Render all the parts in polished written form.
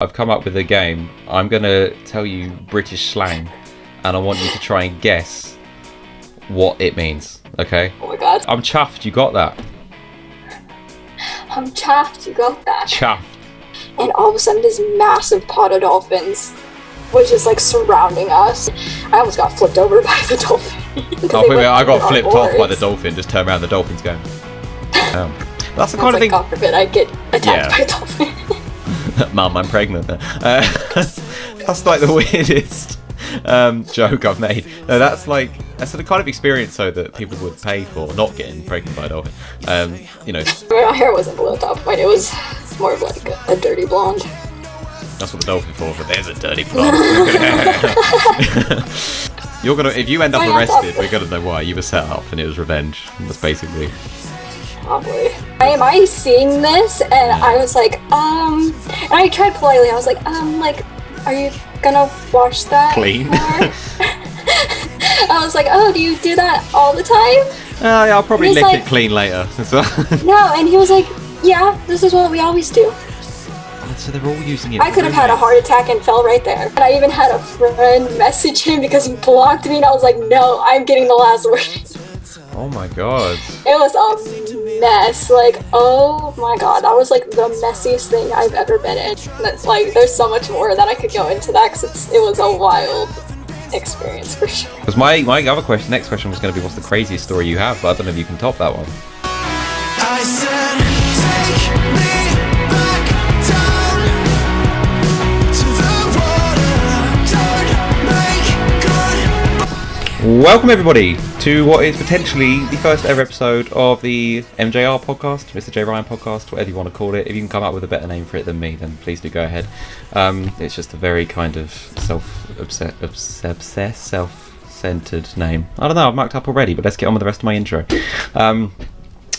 I've come up with a game. I'm going to tell you British slang, and I want you to try and guess what it means, okay? Oh my god. I'm chuffed you got that. I'm chuffed you got that. Chuffed. And all of a sudden this massive pod of dolphins was just like surrounding us. I almost got flipped over by the dolphin. Oh, wait, I got flipped off by the dolphin. Just turn around, the dolphin's going. That's the kind of thing. God forbid I get attacked by a dolphin. Mum, I'm pregnant. That's like the weirdest joke I've made. No, that's the kind of experience though that people would pay for, not getting pregnant by a dolphin. My hair wasn't below top point. It was more of like a dirty blonde. That's what the dolphin for, but there's a dirty blonde. If you end up arrested, we're gonna know why. You were set up and it was revenge. That's basically. Probably. Am I seeing this? And I was like, and I tried politely. I was like, are you gonna wash that? Clean. I was like, oh, do you do that all the time? Yeah, I'll probably lick it clean later. No, and he was like, yeah, this is what we always do. So they're all using it. I could have had a heart attack and fell right there. And I even had a friend message him because he blocked me, and I was like, no, I'm getting the last word. Oh my god. It was a mess. Like, oh my god, that was like the messiest thing I've ever been in. That's like, there's so much more that I could go into that because it was a wild experience for sure. Because my other question, next question was going to be, what's the craziest story you have? But I don't know if you can top that one. I said, take me back down to the water. Don't make good. Welcome everybody to what is potentially the first ever episode of the MJR podcast, Mr. J. Ryan podcast, whatever you want to call it. If you can come up with a better name for it than me, then please do go ahead. It's just a very kind of self-obsessed, self-centered name. I don't know, I've marked up already, but let's get on with the rest of my intro.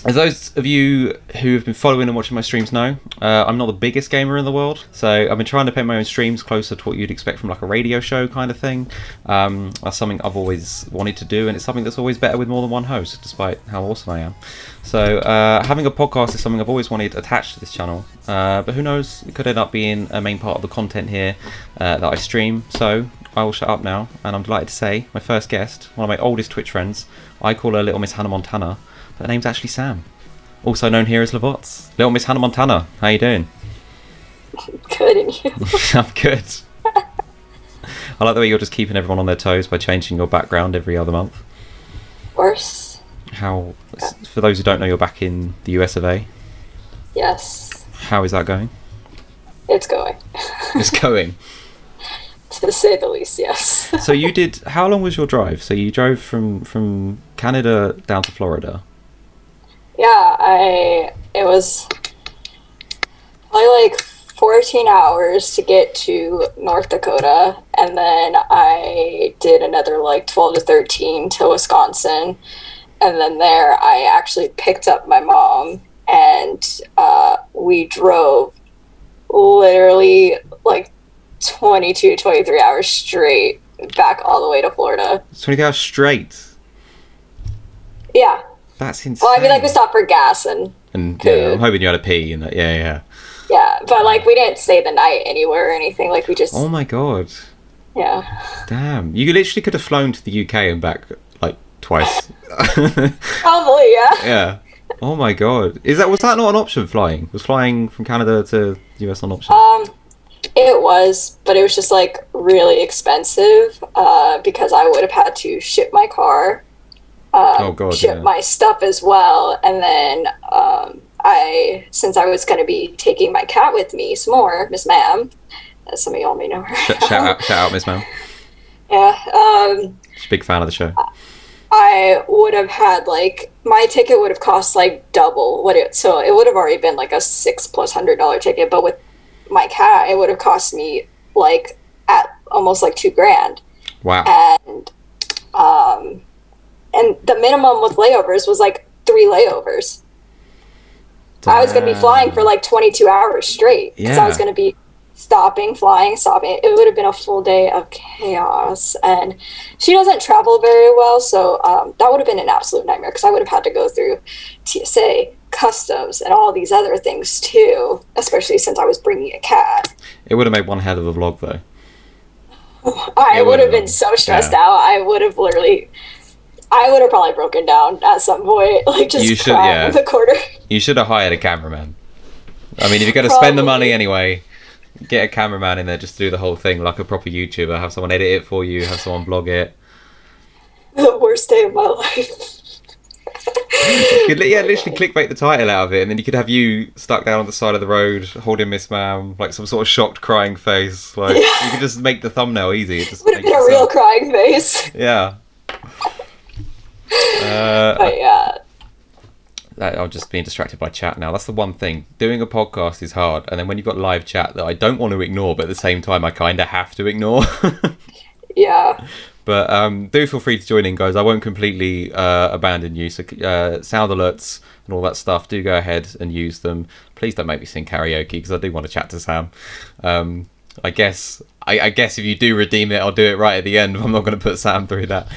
As those of you who have been following and watching my streams know, I'm not the biggest gamer in the world, so I've been trying to paint my own streams closer to what you'd expect from like a radio show kind of thing. That's something I've always wanted to do, and it's something that's always better with more than one host, despite how awesome I am. So having a podcast is something I've always wanted attached to this channel, but who knows, it could end up being a main part of the content here that I stream. So I will shut up now, and I'm delighted to say my first guest, one of my oldest Twitch friends, I call her Little Miss Hannah Montana. Her name's actually Sam, also known here as Llavotss. Little Miss Hannah Montana, how you doing? Good, and you? I'm good. I like the way you're just keeping everyone on their toes by changing your background every other month. Of course. For those who don't know, you're back in the US of A. Yes. How is that going? It's going. It's going. To say the least, yes. So how long was your drive? So you drove from Canada down to Florida? Yeah, it was probably like 14 hours to get to North Dakota, and then I did another like 12 to 13 to Wisconsin, and then there I actually picked up my mom, and we drove literally like 22, 23 hours straight back all the way to Florida. 20 hours straight? Yeah. That's insane. Well, I mean, like, we stopped for gas and yeah, I'm hoping you had a pee and that. Yeah. Yeah, but like, we didn't stay the night anywhere or anything. Like, we just. Oh my god. Yeah. Damn, you literally could have flown to the UK and back like twice. Probably, yeah. Yeah. Oh my god. Was that not an option? Flying? Was flying from Canada to US an option? It was, but it was just like really expensive because I would have had to ship my car. Ship my stuff as well, and then since I was going to be taking my cat with me some more, Miss Ma'am, as some of y'all may know her. Shout out, Miss Ma'am. Yeah. She's a big fan of the show. I would have had like, my ticket would have cost like double so it would have already been like a $600+ ticket, but with my cat, it would have cost me like at almost like $2,000. Wow. And the minimum with layovers was like 3 layovers. Damn. I was going to be flying for like 22 hours straight because I was going to be stopping, flying, stopping. It would have been a full day of chaos. And she doesn't travel very well, so that would have been an absolute nightmare because I would have had to go through TSA, customs and all these other things too, especially since I was bringing a cat. It would have made one hell of a vlog though. I would have been so stressed out. I would have probably broken down at some point, like just crying in the corner. You should have hired a cameraman. I mean, if you're going to spend the money anyway, get a cameraman in there just to do the whole thing like a proper YouTuber. Have someone edit it for you, have someone vlog it. The worst day of my life. You could, literally clickbait the title out of it, and then you could have you stuck down on the side of the road holding Miss Ma'am, like some sort of shocked crying face. Like you could just make the thumbnail easy. It would have been a real crying face. Yeah. But yeah. I'm just being distracted by chat now. That's the one thing. Doing a podcast is hard, and then when you've got live chat that I don't want to ignore, but at the same time I kind of have to ignore. Yeah. But do feel free to join in, guys. I won't completely abandon you. So sound alerts and all that stuff, do go ahead and use them. Please don't make me sing karaoke, because I do want to chat to Sam. I guess if you do redeem it, I'll do it right at the end. I'm not going to put Sam through that.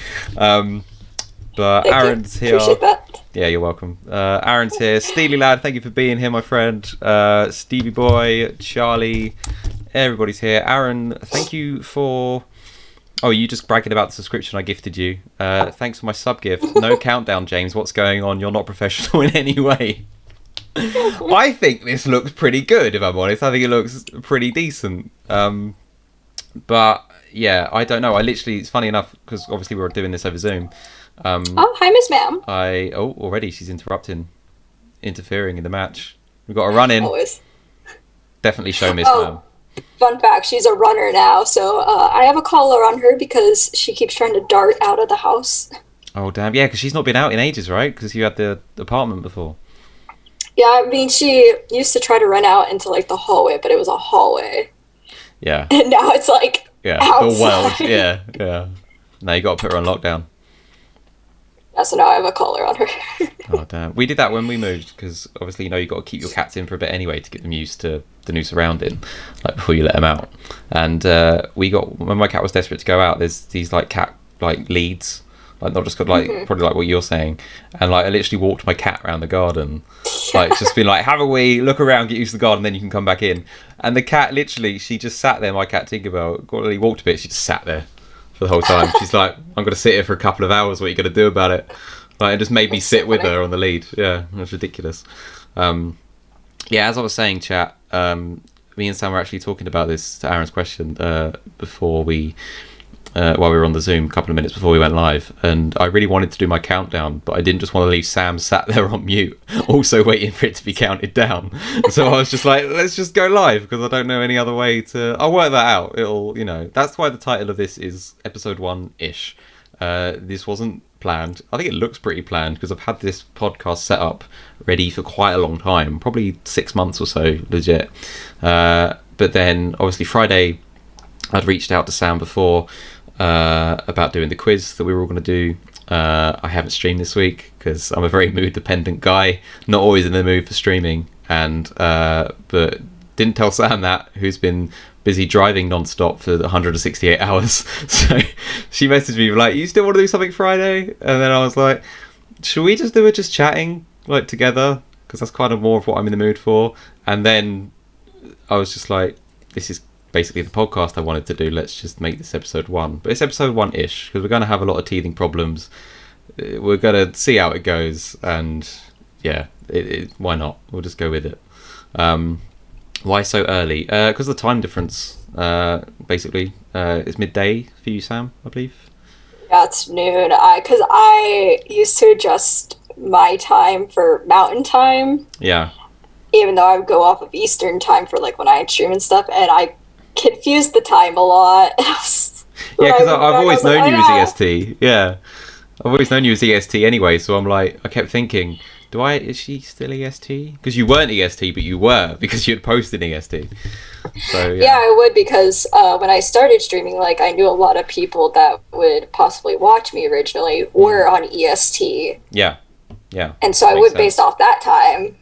But thank Aaron's you. here. Appreciate that. Yeah, you're welcome. Aaron's here. Steely Lad, thank you for being here, my friend. Stevie Boy, Charlie, everybody's here. Aaron, thank you for... Oh, you just bragging about the subscription I gifted you. Thanks for my sub gift. No countdown, James. What's going on? You're not professional in any way. I think this looks pretty good, if I'm honest. I think it looks pretty decent. But yeah, I don't know. It's funny enough, because obviously we were doing this over Zoom. Oh, hi, Miss Ma'am. Already she's interfering in the match. We've got a run in. Always. Definitely show Miss Ma'am. Fun fact, she's a runner now, so I have a collar on her because she keeps trying to dart out of the house. Oh, damn. Yeah, because she's not been out in ages, right? Because you had the apartment before. Yeah, I mean, she used to try to run out into, like, the hallway, but it was a hallway. Yeah. And now it's, like, outside. The world. Yeah. Now you got to put her on lockdown. Yeah, so now I have a collar on her. Oh, damn. We did that when we moved, because obviously, you've got to keep your cats in for a bit anyway to get them used to the new surrounding, like, before you let them out. And when my cat was desperate to go out, there's these, like, cat, like, leads, like, not just got, like, probably like what you're saying. And, like, I literally walked my cat around the garden, like, just being like, have a wee, look around, get used to the garden, then you can come back in. And the cat, literally, she just sat there, my cat Tinkerbell, walked a bit, she just sat there for the whole time. She's like, I'm going to sit here for a couple of hours, what are you going to do about it? Like, it just made me sit with her on the lead. Yeah, it was ridiculous. Yeah, as I was saying, chat, me and Sam were actually talking about this, to Aaron's question, before while we were on the Zoom, a couple of minutes before we went live, and I really wanted to do my countdown, but I didn't just want to leave Sam sat there on mute, also waiting for it to be counted down. So I was just like, let's just go live, because I don't know any other way to... I'll work that out. It'll, that's why the title of this is episode 1-ish. This wasn't planned. I think it looks pretty planned, because I've had this podcast set up ready for quite a long time, probably 6 months or so, legit. But then, obviously, Friday, I'd reached out to Sam before about doing the quiz that we were all going to do. I haven't streamed this week because I'm a very mood dependent guy, not always in the mood for streaming, and but didn't tell Sam that, who's been busy driving non-stop for 168 hours. So she messaged me like, you still want to do something Friday? And then I was like, should we just do it just chatting, like, together, because that's kind of more of what I'm in the mood for. And then I was just like, this is basically the podcast I wanted to do, let's just make this episode 1. But it's episode 1-ish, because we're going to have a lot of teething problems. We're going to see how it goes, and yeah, why not? We'll just go with it. Why so early? Because of the time difference, basically. It's midday for you, Sam, I believe? Yeah, it's noon. Because I used to adjust my time for mountain time. Yeah. Even though I would go off of Eastern time for, like, when I stream and stuff, and I confused the time a lot. Yeah, because I've always known you as EST. Yeah. I've always known you as EST anyway, so I'm like, I kept thinking, is she still EST? Because you weren't EST, but you were, because you had posted EST. So yeah, I would, because when I started streaming, like, I knew a lot of people that would possibly watch me originally were on EST. Yeah. And so I would, based off that time.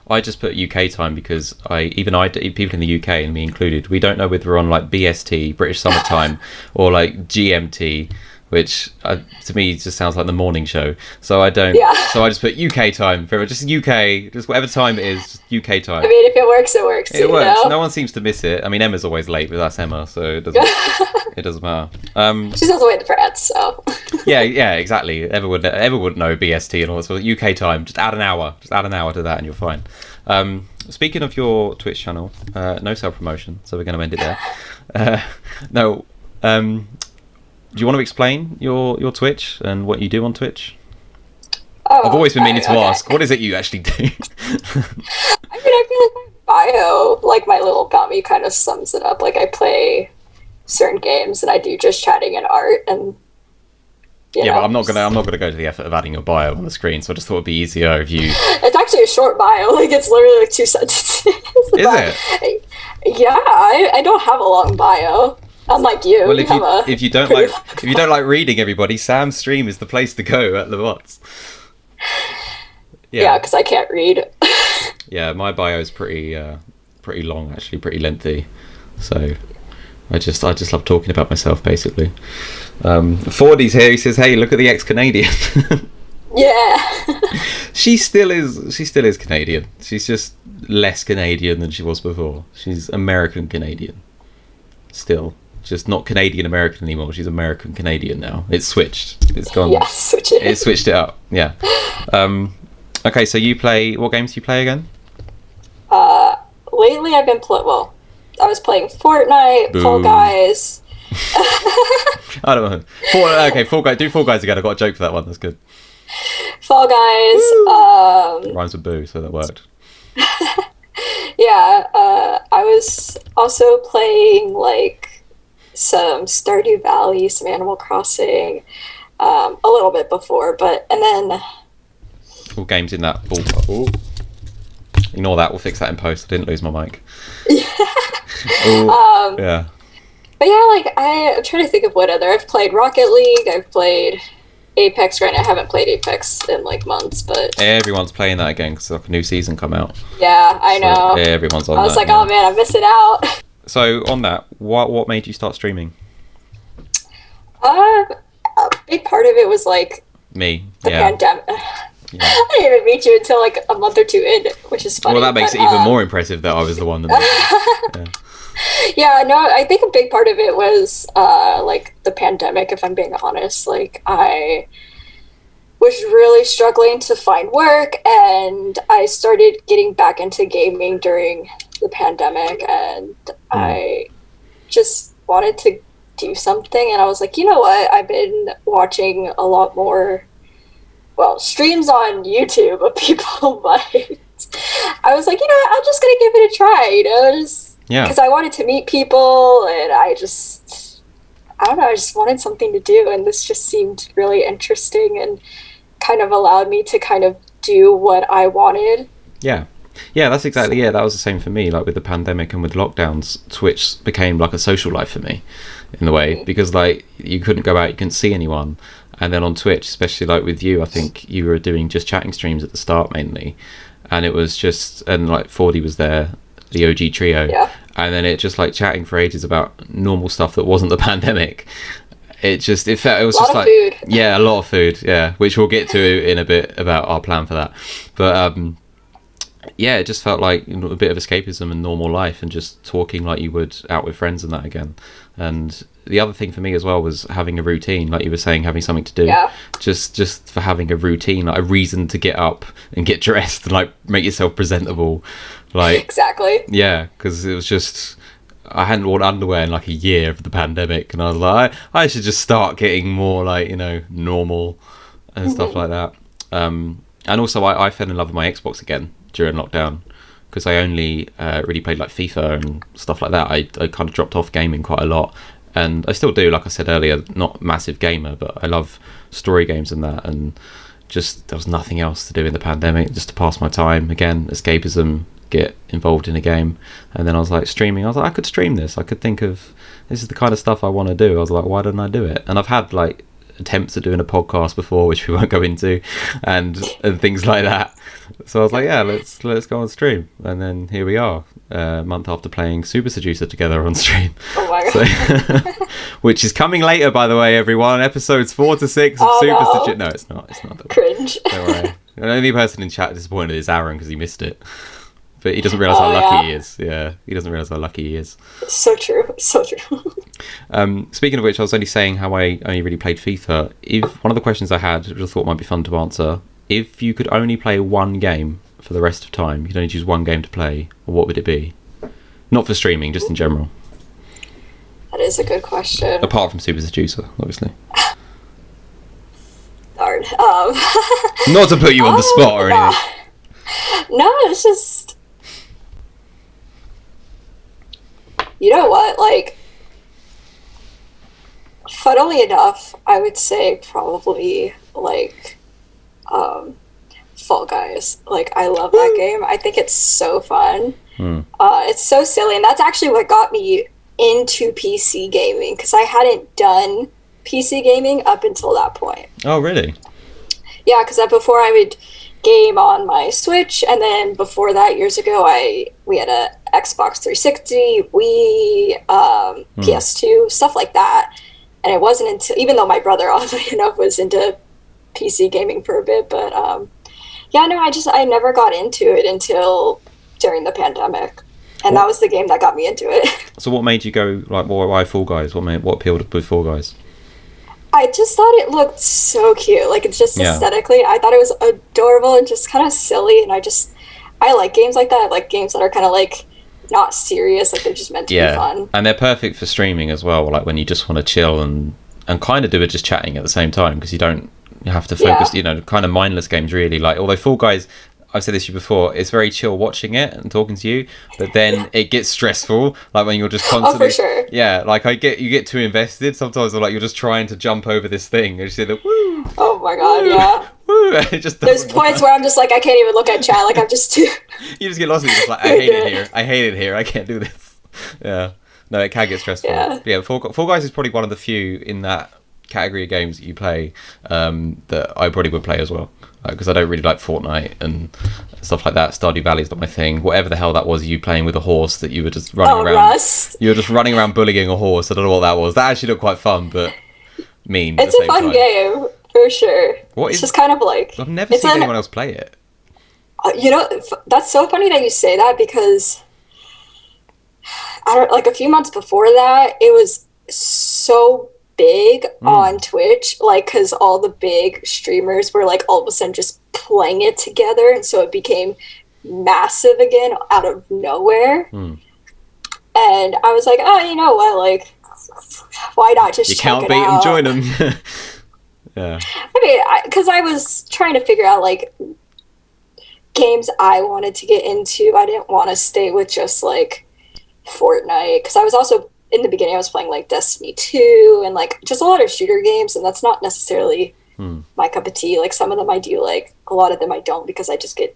I just put UK time because people in the UK, and me included, we don't know whether we're on, like, BST, British Summer Time, or, like, GMT, which to me just sounds like the morning show. So I don't. Yeah. So I just put UK time for just UK, just whatever time it is, just UK time. I mean, if it works, it works. It works. You know? No one seems to miss it. I mean, Emma's always late, but that's Emma, so it doesn't. It doesn't matter. She's on the way to France, so. yeah, exactly. Ever would know BST and all that. So UK time, just add an hour to that, and you're fine. Speaking of your Twitch channel, no self promotion, so we're going to end it there. No. Do you want to explain your Twitch and what you do on Twitch? Oh, I've always been meaning to okay. ask. What is it you actually do? I mean, I feel like my bio, like my little about me, kind of sums it up. Like I play certain games, and I do just chatting and art, and yeah, but I'm not gonna go to the effort of adding your bio on the screen. So I just thought it'd be easier if you. It's actually a short bio. Like it's literally like 2 sentences. Is it? Yeah, I don't have a long bio. Unlike you. Well, You if you don't like reading, everybody, Sam's stream is the place to go at Llavotss. Yeah, because I can't read. Yeah, my bio is pretty long, actually, pretty lengthy. So I just love talking about myself, basically. Fordy's here. He says, "Hey, look at the ex-Canadian." Yeah. She still is Canadian. She's just less Canadian than she was before. She's American Canadian. Still. Just not Canadian American anymore. She's American Canadian now. It's switched. It's gone. Yeah, switch it. It switched it up. Yeah. Okay, so you play. What games do you play again? Lately I've been I was playing Fortnite, Boo. Fall Guys. I don't know. Fall Guys. Do Fall Guys again. I got a joke for that one. That's good. Fall Guys. Rhymes with boo, so that worked. Yeah. I was also playing like some Stardew Valley, some Animal Crossing, a little bit before, and then All games in that ballpark. Ooh. Ignore that. We'll fix that in post. I didn't lose my mic. Yeah. But yeah, like I'm trying to think of what other I've played. Rocket League. I've played Apex. Right now, I haven't played Apex in like months, but Everyone's playing that again because like a new season come out. yeah, I know. Everyone's on that. I was like, yeah. oh man, I'm missing out. So on that, what made you start streaming? A big part of it was like Me. the Yeah. pandemic. Yeah. I didn't even meet you until like a month or two in, which is funny. Well, that makes but, it even more impressive that I was the one that made it. Yeah, no, I think a big part of it was like the pandemic, if I'm being honest. Like I was really struggling to find work, and I started getting back into gaming during the pandemic, and I just wanted to do something, and I was like, you know what, I've been watching a lot more streams on YouTube of people, but I was like, you know what, I'm just gonna give it a try, you know, just because I wanted to meet people, and I just wanted something to do, and this just seemed really interesting and kind of allowed me to kind of do what I wanted. Yeah, that's exactly it. That was the same for me. Like with the pandemic and with lockdowns, Twitch became like a social life for me, in a way, because like you couldn't go out, you couldn't see anyone, and then on Twitch, especially like with you, I think you were doing just chatting streams at the start mainly, and it was just, and like 40 was there, the OG trio, and then it just like chatting for ages about normal stuff that wasn't the pandemic. It was just like food. Yeah, a lot of food, yeah, which we'll get to in a bit about our plan for that, but yeah, it just felt like a bit of escapism and normal life, and just talking like you would out with friends and that again. And the other thing for me as well was having a routine, like you were saying, having something to do. Just for having a routine, like a reason to get up and get dressed and like make yourself presentable, like exactly. Yeah, because it was just, I hadn't worn underwear in like a year of the pandemic, and I was like, I should just start getting more like, you know, normal and stuff like that. And also I fell in love with my Xbox again during lockdown, because I only really played like FIFA and stuff like that. I kind of dropped off gaming quite a lot, and I still do, like I said earlier, not a massive gamer, but I love story games and that, and just there was nothing else to do in the pandemic, just to pass my time again, escapism, get involved in a game. And then I was like, streaming, I was like, I could stream this, I could think of, this is the kind of stuff I want to do. I was like, why don't I do it? And I've had like attempts at doing a podcast before, which we won't go into, and things like that. So I was like, yeah, let's go on stream, and then here we are. a month after playing Super Seducer together on stream. Oh my god. So, which is coming later, by the way, everyone. Episodes 4 to 6 of Super Seducer. No, it's not. It's not. Cringe. Don't worry. The only person in chat disappointed is Aaron because he missed it. But he doesn't realise how lucky he is. Yeah, he doesn't realise how lucky he is. So true. So true. Speaking of which, I was only saying how I only really played FIFA. If one of the questions I had, which I thought might be fun to answer, if you could only play one game for the rest of time, you could only choose one game to play, what would it be? Not for streaming, just in general. That is a good question. Apart from Super Seducer, obviously. Darn. Not to put you on the spot or anything. No, it's just... You know what? Like, funnily enough, I would say probably, like, Fall Guys. Like, I love that game. I think it's so fun. It's so silly, and that's actually what got me into PC gaming, because I hadn't done PC gaming up until that point. Oh, really? Yeah, because before I would game on my Switch, and then before that, years ago, we had a Xbox 360, Wii, PS2, stuff like that. And it wasn't until, even though my brother, oddly enough, was into PC gaming for a bit, but yeah, no, I never got into it until during the pandemic, and that was the game that got me into it. So what made you go, like, why Fall Guys? What appealed with Fall Guys? I just thought it looked so cute. Like, it's just aesthetically, I thought it was adorable and just kind of silly, and I like games like that. I like games that are kind of like not serious, like they're just meant to be fun. And they're perfect for streaming as well, like when you just want to chill and kind of do it just chatting at the same time, because you don't have to focus, kind of mindless games really. Like, although Fall Guys, I've said this to you before, it's very chill watching it and talking to you, but then it gets stressful, like when you're just constantly... Oh, for sure. Yeah, like you get too invested sometimes, or like you're just trying to jump over this thing, and you see the woo! Oh my god, yeah. Woo! It just There's points where I'm just like, I can't even look at chat, like I'm just too... You just get lost in it, just like, I hate it here, I can't do this. Yeah. No, it can get stressful. Yeah, Fall Guys is probably one of the few in that category of games that you play that I probably would play as well, because I don't really like Fortnite and stuff like that. Stardew Valley's not my thing. Whatever the hell that was, you playing with a horse that you were just running around. Rust. You were just running around bullying a horse. I don't know what that was. That actually looked quite fun, but mean. It's a fun game for sure. It's just kind of like, I've never seen anyone else play it. You know, that's so funny that you say that, because like a few months before that, it was so big on Twitch, like, because all the big streamers were like all of a sudden just playing it together, and so it became massive again out of nowhere. And I was like, oh, you know what, like, why not just you check can't it beat out? them, join them. Yeah, I mean, because I was trying to figure out like games I wanted to get into. I didn't want to stay with just like Fortnite, because I was also, in the beginning, I was playing like Destiny 2 and like just a lot of shooter games, and that's not necessarily my cup of tea. Like, some of them I do like, a lot of them I don't, because I just get,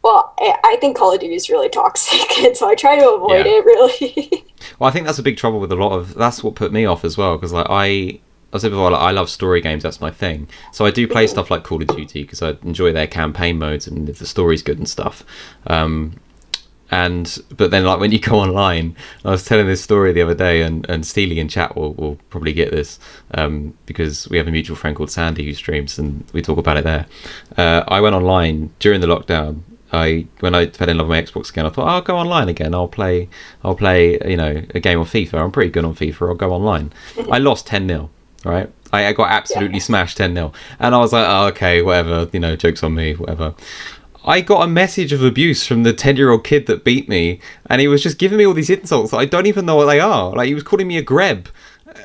well, I think Call of Duty is really toxic, and so I try to avoid it, really. Well, I think that's a big trouble with a lot of, that's what put me off as well, because like I said before, like, I love story games, that's my thing. So I do play stuff like Call of Duty because I enjoy their campaign modes and if the story's good and stuff. But then, like, when you go online, I was telling this story the other day, and Steely in chat will probably get this, because we have a mutual friend called Sandy who streams, and we talk about it there. I went online during the lockdown. When I fell in love with my Xbox again, I thought, I'll go online again. I'll play, you know, a game of FIFA. I'm pretty good on FIFA. I'll go online. I lost 10-0. Right, I got absolutely smashed 10-0, and I was like, oh, okay, whatever, you know, joke's on me, whatever. I got a message of abuse from the 10-year-old kid that beat me, and he was just giving me all these insults that I don't even know what they are. Like, he was calling me a greb,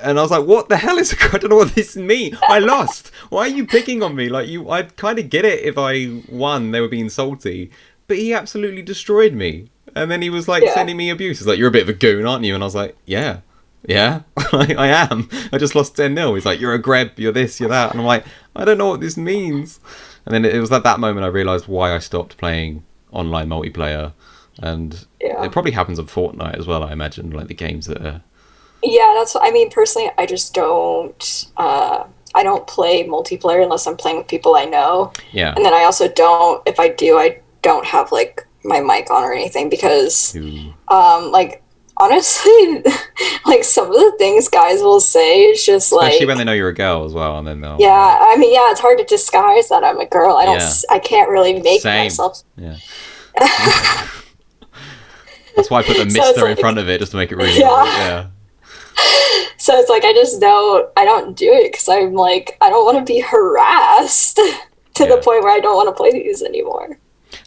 and I was like, what the hell is I don't know what this means. I lost. Why are you picking on me? Like, I'd kind of get it if I won, they were being salty, but he absolutely destroyed me. And then he was like sending me abuse. He's like, you're a bit of a goon, aren't you? And I was like, yeah, I am. I just lost 10-0. He's like, you're a greb, you're this, you're that. And I'm like, I don't know what this means. And then it was at that moment I realised why I stopped playing online multiplayer. And it probably happens on Fortnite as well, I imagine, like the games that are... Yeah, that's what I mean. Personally, I just don't... I don't play multiplayer unless I'm playing with people I know. Yeah. And then I also don't... If I do, I don't have, like, my mic on or anything because, Ooh. like, honestly, like, some of the things guys will say is just Especially like, when they know you're a girl as well, and then they'll... yeah, I mean, yeah, it's hard to disguise that I'm a girl. Yeah. I can't really make Same. myself. Yeah. That's why I put the So mister it's in front of it, just to make it really... Yeah. Yeah. So it's like, I don't do it because I'm like, I don't want to be harassed to Yeah. the point where I don't want to play these anymore.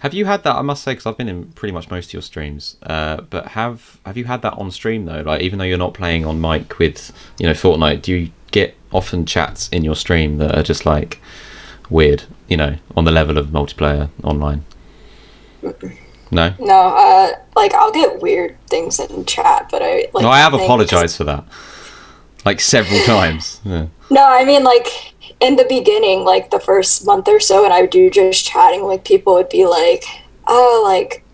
Have you had that? I must say, because I've been in pretty much most of your streams. But have you had that on stream though? Like, even though you're not playing on mic with, you know, Fortnite, do you get often chats in your stream that are just like weird? You know, on the level of multiplayer online. No. No, like I'll get weird things in chat, but I like. No, I have think- apologized for that, like several times. Yeah. No, I mean like in the beginning, like the first month or so, and I would do just chatting. Like people would be like, "Oh, like,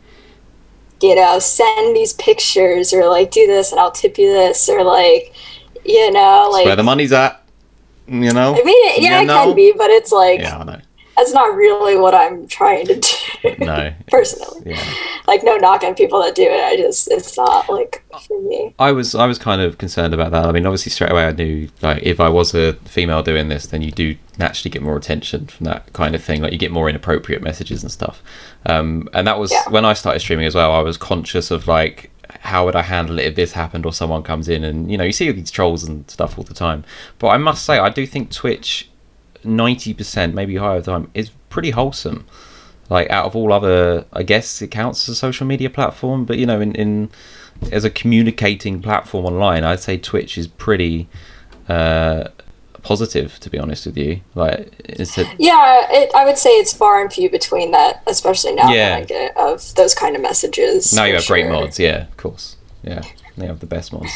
you know, send these pictures or like do this, and I'll tip you this," or like, you know, It's like. where the money's at. You know. I mean, yeah, You it know? can be, but it's like Yeah, I know. that's not really what I'm trying to do. No. Personally. Yeah. Like no knock on people that do it. It's not like for me. I was kind of concerned about that. I mean, obviously straight away I knew, like, if I was a female doing this, then you do naturally get more attention from that kind of thing. Like, you get more inappropriate messages and stuff. And that was when I started streaming as well. I was conscious of like, how would I handle it if this happened or someone comes in and, you know, you see these trolls and stuff all the time. But I must say, I do think Twitch 90%, maybe higher of the time, is pretty wholesome. Like, out of all other, I guess it counts as a social media platform, but, you know, in as a communicating platform online, I'd say Twitch is pretty positive, to be honest with you. Like, I would say it's far and few between that, especially now Yeah. when I get of those kind of messages. now you for have great sure. mods, yeah, of course. Yeah, they have the best mods.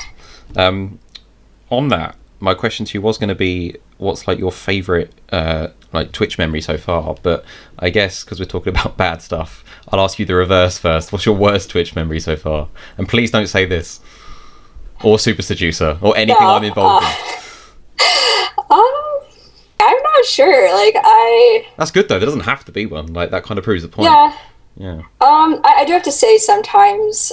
On that, my question to you was going to be, what's like your favorite like Twitch memory so far? But I guess because we're talking about bad stuff, I'll ask you the reverse first. What's your worst Twitch memory so far? And please don't say this or Super Seducer or anything No, I'm involved in. I'm not sure. Like That's good though. There doesn't have to be one. Like, that kind of proves the point. yeah. I do have to say sometimes,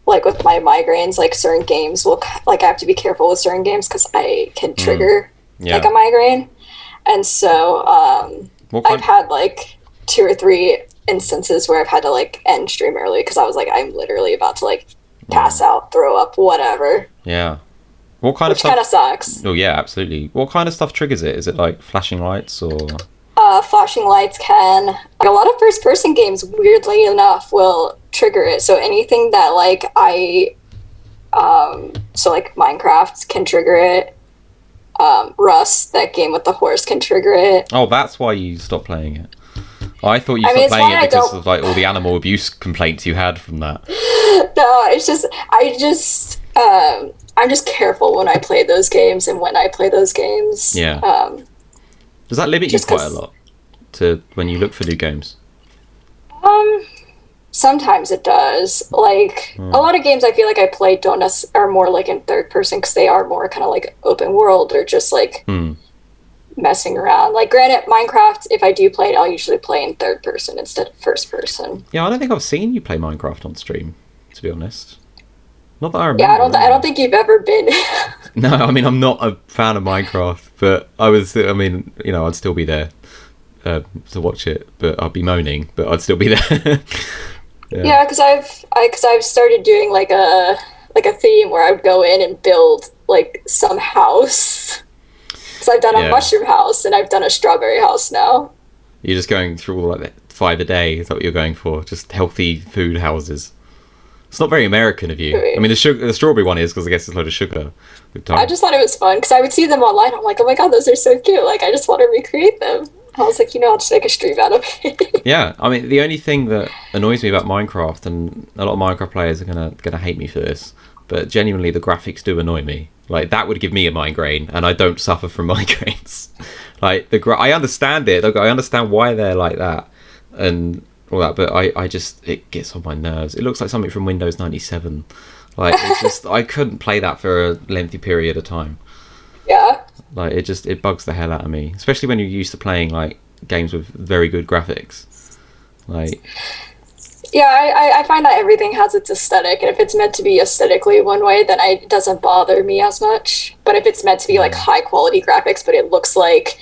like with my migraines, like certain games will, like I have to be careful with certain games because I can trigger like a migraine, and so I've had like 2 or 3 instances where I've had to like end stream early because I was like, I'm literally about to like pass out, throw up, whatever. Yeah. What kind of Which stuff? kind of sucks. Oh yeah, absolutely. What kind of stuff triggers it? Is it like flashing lights or? Flashing lights can. Like, a lot of first-person games, weirdly enough, will trigger it. So anything that like so like Minecraft can trigger it. Rust, that game with the horse, can trigger it. Oh, that's why you stopped playing it. I thought you I mean, stopped it's playing why it I because don't- of like all the animal abuse complaints you had from that. No, it's just I'm just careful when I play those games and when I play those games. Yeah. Does that limit you just quite a 'cause- lot to when you look for new games? Sometimes it does. Like a lot of games I feel like I play are more like in third person because they are more kind of like open world or just like messing around. Like granted, Minecraft, if I do play it, I'll usually play in third person instead of first person. Yeah, I don't think I've seen you play Minecraft on stream, to be honest. Not that I remember. Yeah, I don't think you've ever been. No, I mean, I'm not a fan of Minecraft, but I mean, you know, I'd still be there to watch it, but I'd be moaning, but I'd still be there. Yeah, because I've started doing like a theme where I would go in and build like some house. Because I've done a mushroom house and I've done a strawberry house now. You're just going through all like 5 a day. Is that what you're going for? Just healthy food houses. It's not very American of you. I mean, the strawberry one is because I guess it's a load of sugar. I just thought it was fun because I would see them online. I'm like, oh my god, those are so cute. Like, I just want to recreate them. I was like, I'll just make a stream out of it. Yeah, I mean, the only thing that annoys me about Minecraft, and a lot of Minecraft players are gonna hate me for this, but genuinely the graphics do annoy me. Like, that would give me a migraine, and I don't suffer from migraines. Like, I understand it. I understand why they're like that, and all that, but I just, it gets on my nerves. It looks like something from Windows 97. Like, it's just, I couldn't play that for a lengthy period of time. Yeah. Like, it bugs the hell out of me, especially when you're used to playing like games with very good graphics. Like, Yeah, I find that everything has its aesthetic, and if it's meant to be aesthetically one way, then it doesn't bother me as much. But if it's meant to be like high quality graphics, but it looks like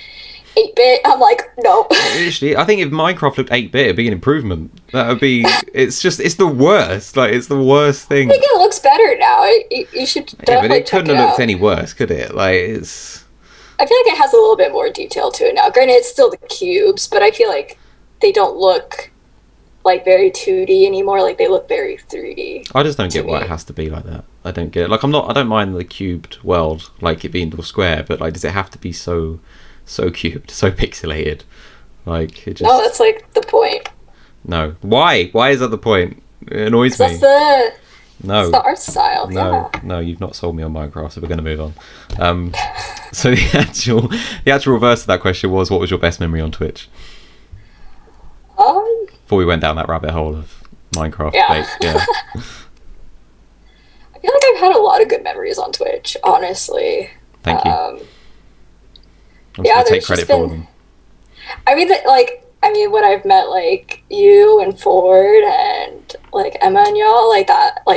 8-bit, I'm like, no. actually, I think if Minecraft looked 8-bit, it'd be an improvement. That would be. It's the worst. Like, it's the worst thing. I think it looks better now. You should definitely Yeah, but it check couldn't it have looked out. any worse, could it? Like, it's. I feel like it has a little bit more detail to it now. Granted, it's still the cubes, but I feel like they don't look like very 2D anymore. Like, they look very 3D. I just don't get why me. it has to be like that. I don't get. Like, I don't mind the cubed world, like it being all square, but like, does it have to be so cubed, so pixelated? Like, it just. No, that's like the point. No. Why? Why is that the point? It annoys me. That's the No. the art style. No, Yeah. no, you've not sold me on Minecraft, so we're going to move on. So the actual reverse of that question was, what was your best memory on Twitch? Before we went down that rabbit hole of Minecraft. Yeah. Like, yeah. I feel like I've had a lot of good memories on Twitch, honestly. Thank you. Um, I'm yeah, just going to take there's credit just for been- them. I mean, when I've met like you and Ford and like Emma and y'all, like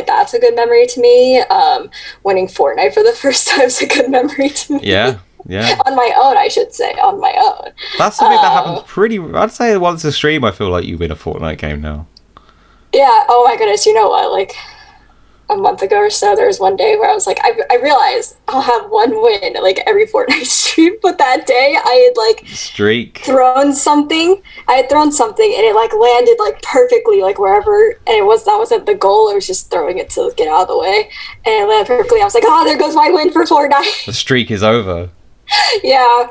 that's a good memory to me. Winning Fortnite for the first time is a good memory to me. Yeah, yeah. On my own, I should say, on my own. That's something that happens pretty. I'd say once a stream, I feel like you win a Fortnite game now. Yeah. Oh my goodness. You know what? Like a month ago or so, there was one day where I was like, I realized I'll have one win like every Fortnite stream, but that day I had like Streak. thrown something. I had thrown something and it like landed like perfectly like wherever, and that wasn't the goal. I was just throwing it to get out of the way, and it landed perfectly. I was like, oh, there goes my win for Fortnite. The streak is over. Yeah,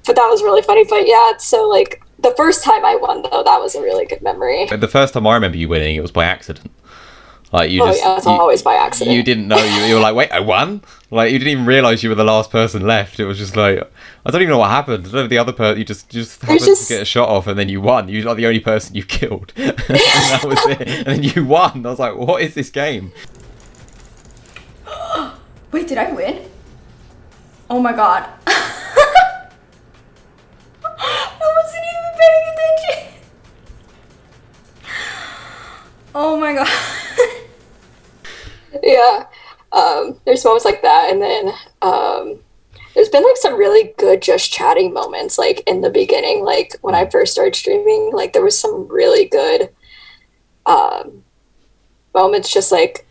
but that was really funny. But yeah, so like the first time I won though, that was a really good memory. The first time I remember you winning, it was by accident. Like, you just. Yeah, it's always by accident. You didn't know. You were like, wait, I won? Like, you didn't even realise you were the last person left. It was just like, I don't even know what happened. I don't know if the other person, you just happened to get a shot off and then you won. You were the only person you killed. And that was it. And then you won. I was like, what is this game? Wait, did I win? Oh my god. I wasn't even paying attention. Oh my god. Yeah, there's moments like that, and then there's been like some really good just chatting moments like in the beginning, like when I first started streaming. Like there was some really good moments, just like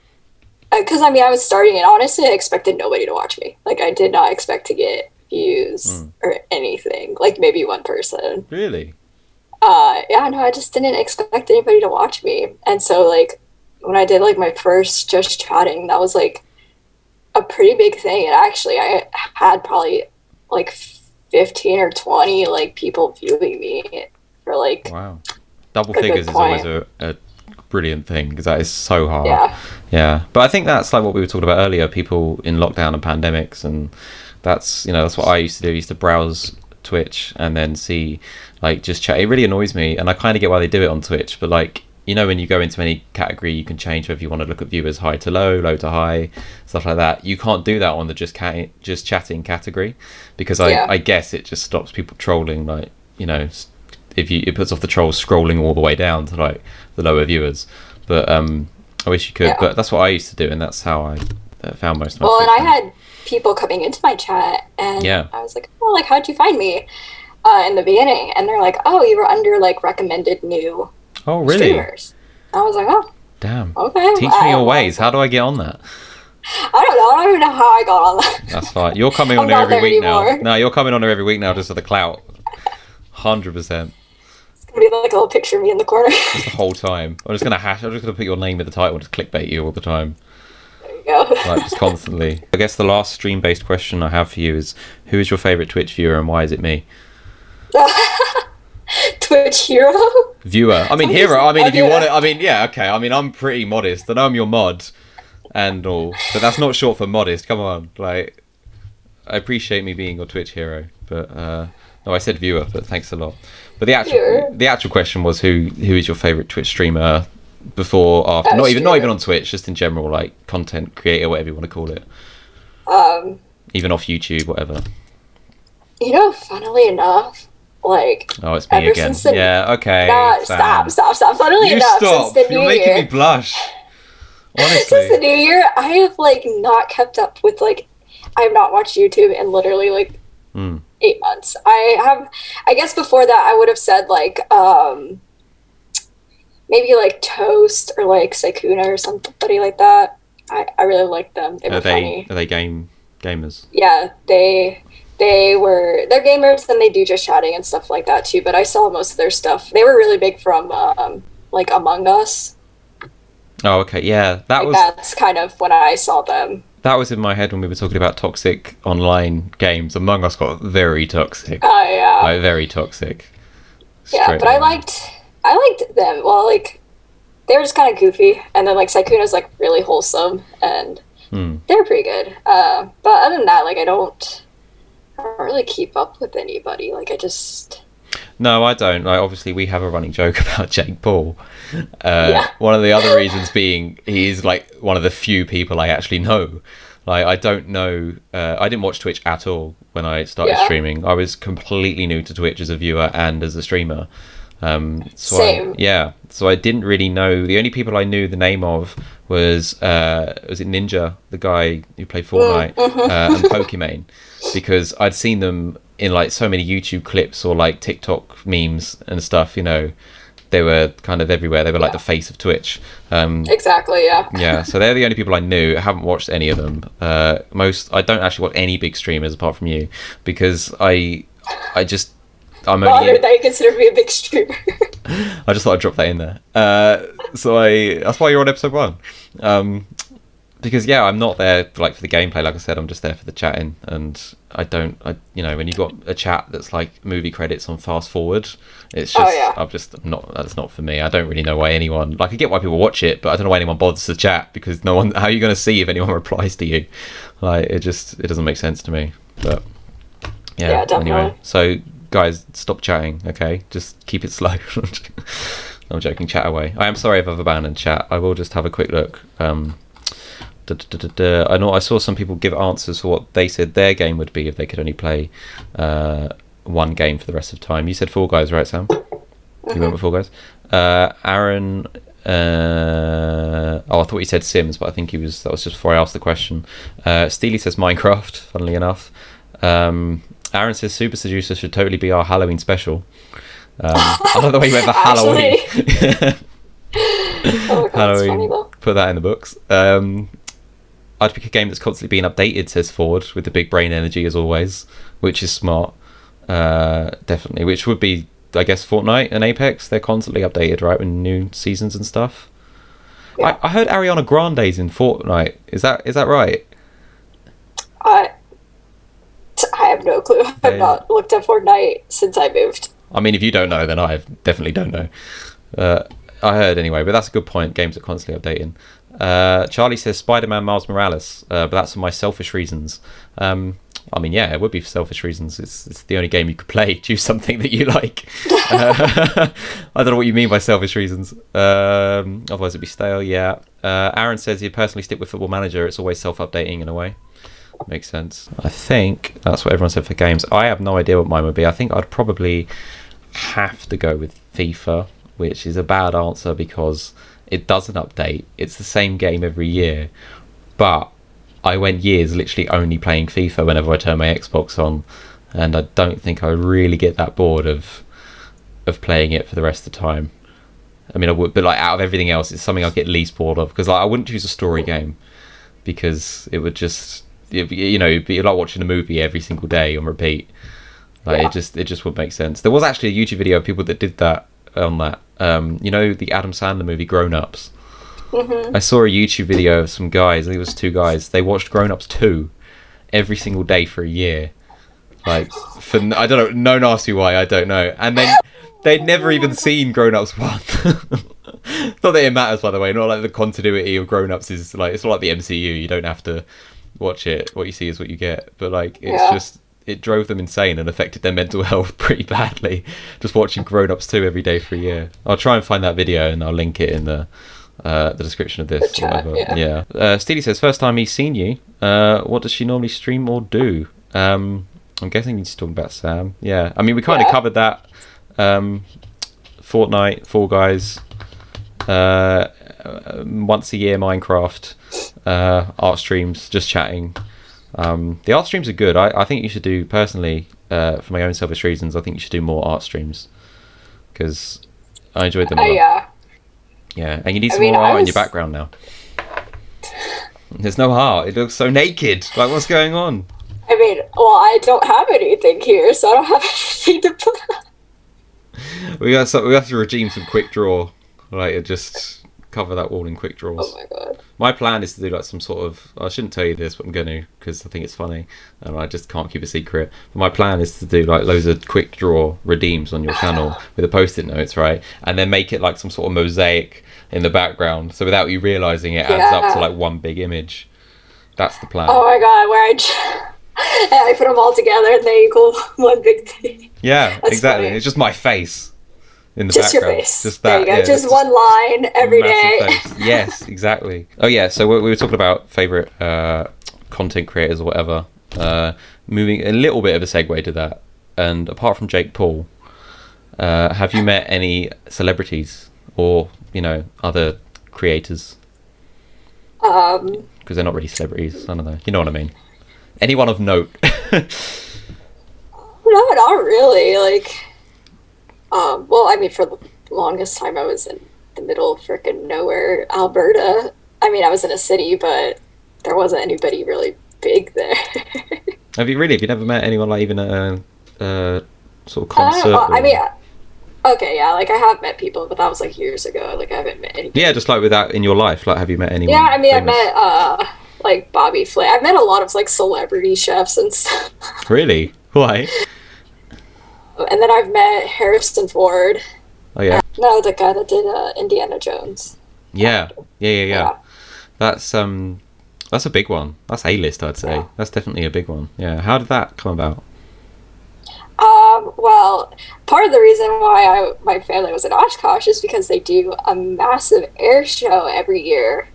because I mean I was starting, and honestly I expected nobody to watch me. Like I did not expect to get views or anything, like maybe one person. Really? Yeah, no, I just didn't expect anybody to watch me. And so like when I did like my first just chatting, that was like a pretty big thing. And actually I had probably like 15 or 20 like people viewing me for like Wow. Double a good figures is point. always a brilliant thing, because that is so hard. Yeah. But I think that's like what we were talking about earlier, people in lockdown and pandemics, and that's what I used to do. I used to browse Twitch and then see like just chat. It really annoys me, and I kind of get why they do it on Twitch, but like, you know, when you go into any category, you can change whether you want to look at viewers high to low, low to high, stuff like that. You can't do that on the just chatting category, because I guess it just stops people trolling. Like, you know, it puts off the trolls scrolling all the way down to like the lower viewers. But I wish you could. Yeah. But that's what I used to do, and that's how I found most of my. Well, Twitch and I fans. had people coming into my chat, and Yeah. I was like, oh, like how'd you find me in the beginning? And they're like, oh, you were under like recommended new Oh, really? streamers. I was like, oh, Damn. okay. Teach me your ways. How do I get on that? I don't know. I don't even know how I got on that. That's fine. You're coming on I'm there not every there week now. anymore. No, you're coming on there every week now just for the clout. 100%. It's gonna be like a little picture of me in the corner. The whole time. I'm just gonna put your name in the title and just clickbait you all the time. There you go. Like, just constantly. I guess the last stream-based question I have for you is, who is your favourite Twitch viewer and why is it me? Twitch hero. Viewer. I mean, I'm hero. just- I mean, if you yeah. want it. I mean, yeah, okay. I mean, I'm pretty modest. I know I'm your mod and all, but that's not short for modest. Come on. Like, I appreciate me being your Twitch hero, but no, I said viewer, but thanks a lot. But Viewer. the actual question was, who is your favourite Twitch streamer before, after? Oh, Not even streamer. on Twitch, just in general, like content creator, whatever you want to call it. Um, Even off YouTube, whatever. you know, funnily enough, like Oh, it's me ever again. since the Yeah, okay. God, Sam. stop. Funnily You enough, stop. since the You're new making year, me blush. since the Honestly. new year, I have like not kept up with like I have not watched YouTube in literally like 8 months. I guess before that I would have said like maybe like Toast or like Saikuna or somebody like that. I really liked them. They were funny. Are they gamers? Yeah, they're gamers and they do just chatting and stuff like that too, but I saw most of their stuff. They were really big from like Among Us. Oh, okay. Yeah, That's kind of when I saw them. that was in my head when we were talking about toxic online games. Among Us got very toxic. Oh yeah. Like, very toxic. Yeah, Straight but away. I liked them. Well, like they were just kind of goofy, and then like Saikuna's like really wholesome, and they're pretty good. But other than that, like I don't really keep up with anybody. Like I just No, I don't. Like, obviously, we have a running joke about Jake Paul. Yeah. One of the other reasons being he's like one of the few people I actually know. Like, I don't know. I didn't watch Twitch at all when I started Yeah. streaming. I was completely new to Twitch as a viewer and as a streamer. Same. So I didn't really know. The only people I knew the name of was it Ninja, the guy who played Fortnite, and Pokimane, because I'd seen them in like so many YouTube clips or like TikTok memes and stuff. You know, they were kind of everywhere. They were like the face of Twitch. Exactly, yeah. Yeah, so they're the only people I knew. I haven't watched any of them. I don't actually watch any big streamers apart from you, because I'm only Honored that you consider me a big streamer. I just thought I'd drop that in there. That's why you're on episode 1. Because yeah, I'm not there like for the gameplay. Like I said, I'm just there for the chatting, and when you've got a chat that's like movie credits on fast forward, it's just I'm not. That's not for me. I don't really know why anyone, like, I get why people watch it, but I don't know why anyone bothers to chat, because no one. How are you going to see if anyone replies to you? Like, it doesn't make sense to me. But Yeah, definitely. anyway, so guys, stop chatting, okay? Just keep it slow. I'm joking, chat away. I am sorry if I've abandoned chat. I will just have a quick look. I know I saw some people give answers for what they said their game would be if they could only play one game for the rest of time. You said Fall Guys, right, Sam? You remember Fall Guys? Aaron... I thought he said Sims, but I think that was just before I asked the question. Steely says Minecraft, funnily enough. Aaron says Super Seducer should totally be our Halloween special. I love the way you went for Halloween. Oh my God, that's funny though. Put that in the books. I'd pick a game that's constantly being updated, says Ford, with the big brain energy as always, which is smart. Definitely. Which would be, I guess, Fortnite and Apex. They're constantly updated, right, with new seasons and stuff. Yeah. I heard Ariana Grande's in Fortnite. Is that right? I have no clue. I've not looked at Fortnite since I moved. I mean, if you don't know, then I definitely don't know. I heard anyway, but that's a good point. Games are constantly updating. Charlie says Spider-Man Miles Morales, but that's for my selfish reasons. I mean, yeah, it would be for selfish reasons. It's the only game you could play. Choose something that you like. I don't know what you mean by selfish reasons. Otherwise it'd be stale, yeah. Aaron says he'd personally stick with Football Manager. It's always self-updating in a way. Makes sense. I think that's what everyone said for games. I have no idea what mine would be. I think I'd probably have to go with FIFA, which is a bad answer because it doesn't update. It's the same game every year. But I went years literally only playing FIFA whenever I turn my Xbox on, and I don't think I really get that bored of playing it for the rest of the time. I mean, I would, but like out of everything else, it's something I get least bored of, because like, I wouldn't choose a story game because it would just, it'd be like watching a movie every single day on repeat. Like, it just wouldn't make sense. There was actually a YouTube video of people that did that on that. The Adam Sandler movie Grown Ups. I saw a YouTube video of some guys, I think it was 2 guys, they watched Grown Ups 2 every single day for a year. Like, for, I don't know, no nasty why, I don't know. And then they'd never even seen Grown Ups 1. Not that it matters, by the way, not like the continuity of Grown Ups is like, it's not like the MCU, you don't have to watch it, what you see is what you get. But like, it's just, it drove them insane and affected their mental health pretty badly, just watching Grown Ups 2 every day for a year. I'll try and find that video and I'll link it in the description of this. Chat, Steely says, first time he's seen you, what does she normally stream or do? I'm guessing you're just talking about Sam. Yeah, I mean, we kind of covered that. Fortnite, Fall Guys, once a year Minecraft, art streams, just chatting. The art streams are good. I think you should do, personally, for my own selfish reasons, I think you should do more art streams because I enjoyed them a lot. Yeah, and you need some more art in your background now. There's no heart. It looks so naked. Like, what's going on? I mean, well, I don't have anything here, so I don't have anything to put on. We have to redeem some quick draw. Like, just cover that wall in quick draws. Oh my god. My plan is to do like some sort of, I shouldn't tell you this, but I'm going to because I think it's funny and I just can't keep a secret. But my plan is to do like loads of quick draw redeems on your channel with the post-it notes, right? And then make it like some sort of mosaic in the background, so without you realizing it adds up to like one big image. That's the plan. Oh my god, where I put them all together and they equal one big thing. Yeah, That's exactly. funny. It's just my face in the Just background. your face. Just that. There you go. Yeah, just one line every day. Face. Yes, exactly. Oh yeah, so we were talking about favorite content creators or whatever. Moving a little bit of a segue to that. And apart from Jake Paul, have you met any celebrities or other creators? Because they're not really celebrities. I don't know. You know what I mean? Anyone of note? No, not really. Like, well, I mean, for the longest time, I was in the middle of frickin' nowhere, Alberta. I mean, I was in a city, but there wasn't anybody really big there. Have you never met anyone like even at a sort of concert? Okay, yeah, like I have met people, but that was like years ago. Like I haven't met anybody. Yeah, just like with that in your life. Like, have you met anyone? Yeah, I mean, famous? I met like Bobby Flay. I've met a lot of like celebrity chefs and stuff. Really? Why? And then I've met Harrison Ford. Oh yeah. No, the guy that did Indiana Jones. Yeah. That's a big one. That's A-list, I'd say. Yeah. That's definitely a big one. Yeah. How did that come about? Well, part of the reason why my family was in Oshkosh is because they do a massive air show every year.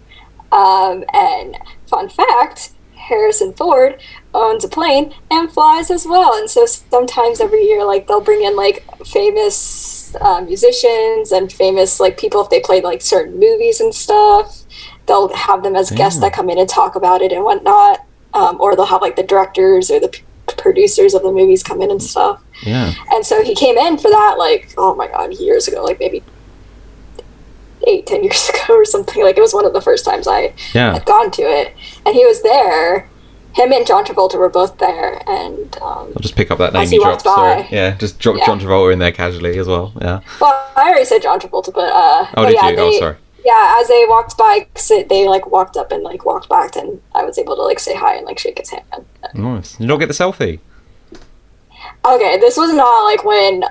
And fun fact, Harrison Ford owns a plane and flies as well. And so sometimes every year, like they'll bring in like famous musicians and famous like people if they played like certain movies and stuff. They'll have them as guests that come in and talk about it and whatnot. Or they'll have like the directors or the producers of the movies come in and stuff. Yeah. And so he came in for that, like, oh my god, years ago, like maybe 8-10 years ago or something. Like it was one of the first times I had gone to it, and he was there. Him and John Travolta were both there, and I'll just pick up that name you dropped. Sorry. Yeah, just drop John Travolta in there casually as well. Yeah. Well, I already said John Travolta, but did you? Oh, sorry. Yeah, as they walked by, they like walked up and like walked back, and I was able to like say hi and like shake his hand. Nice. Did you not get the selfie? Okay, this was not like when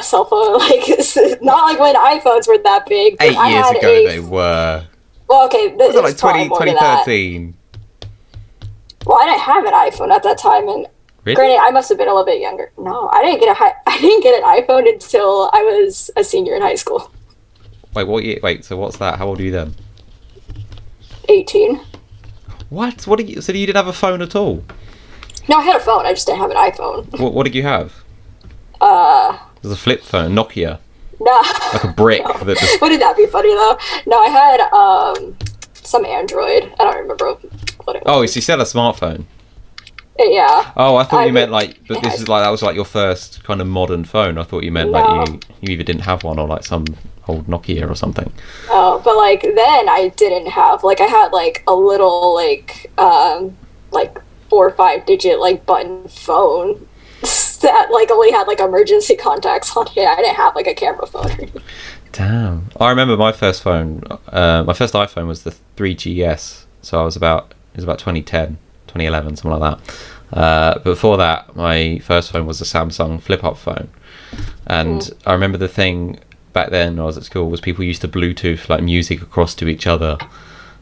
cell phone, like not like when iPhones were that big. 8 years ago they were. Well, okay, this was it like 2013? Well, I didn't have an iPhone at that time, and really? Granted, I must have been a little bit younger. No, I didn't get an iPhone until I was a senior in high school. Wait, what year? Wait, so what's that? How old are you then? 18. What? So you didn't have a phone at all? No, I had a phone. I just didn't have an iPhone. What did you have? It was a flip phone, Nokia. No. Like a brick. No. That just... Wouldn't that be funny though? No, I had some Android. I don't remember what it was. Oh, so you said a smartphone? Yeah. Oh, I thought you meant like, but this is like, that was like your first kind of modern phone. I thought you meant like you either didn't have one or like some old Nokia or something. Oh, but like then I didn't have, like I had like a little like 4 or 5 digit like button phone that like only had like emergency contacts on it. I didn't have like a camera phone. Damn. I remember my first phone, my first iPhone was the 3GS. So it was about 2010. 2011, something like that. But before that, my first phone was a Samsung flip-up phone, and I remember the thing back then when I was at school was people used to Bluetooth like music across to each other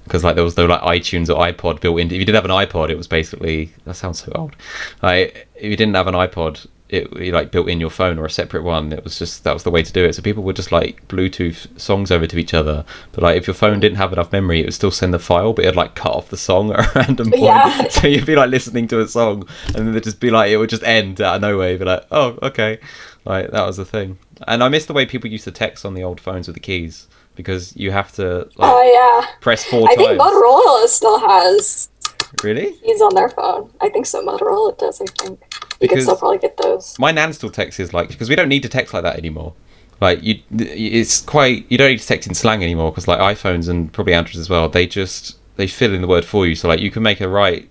because like there was no like iTunes or iPod built in. If you didn't have an iPod, it was basically, that sounds so old. Like if you didn't have an iPod, it like built in your phone or a separate one. It was just, that was the way to do it. So people would just like Bluetooth songs over to each other, but like if your phone didn't have enough memory, it would still send the file, but it'd like cut off the song at a random point. Yeah. So you'd be like listening to a song and then it'd just be like, it would just end out of nowhere. You'd be like, oh, okay. Like that was the thing. And I miss the way people used to text on the old phones with the keys, because you have to like press 4 times. I think Motorola still has Really? keys on their phone. I think so. Motorola does, I think. You can Because still probably get those. my nan still texts like, because we don't need to text like that anymore. Like you don't need to text in slang anymore, because like iPhones and probably Androids as well, they fill in the word for you. So like you can make a right,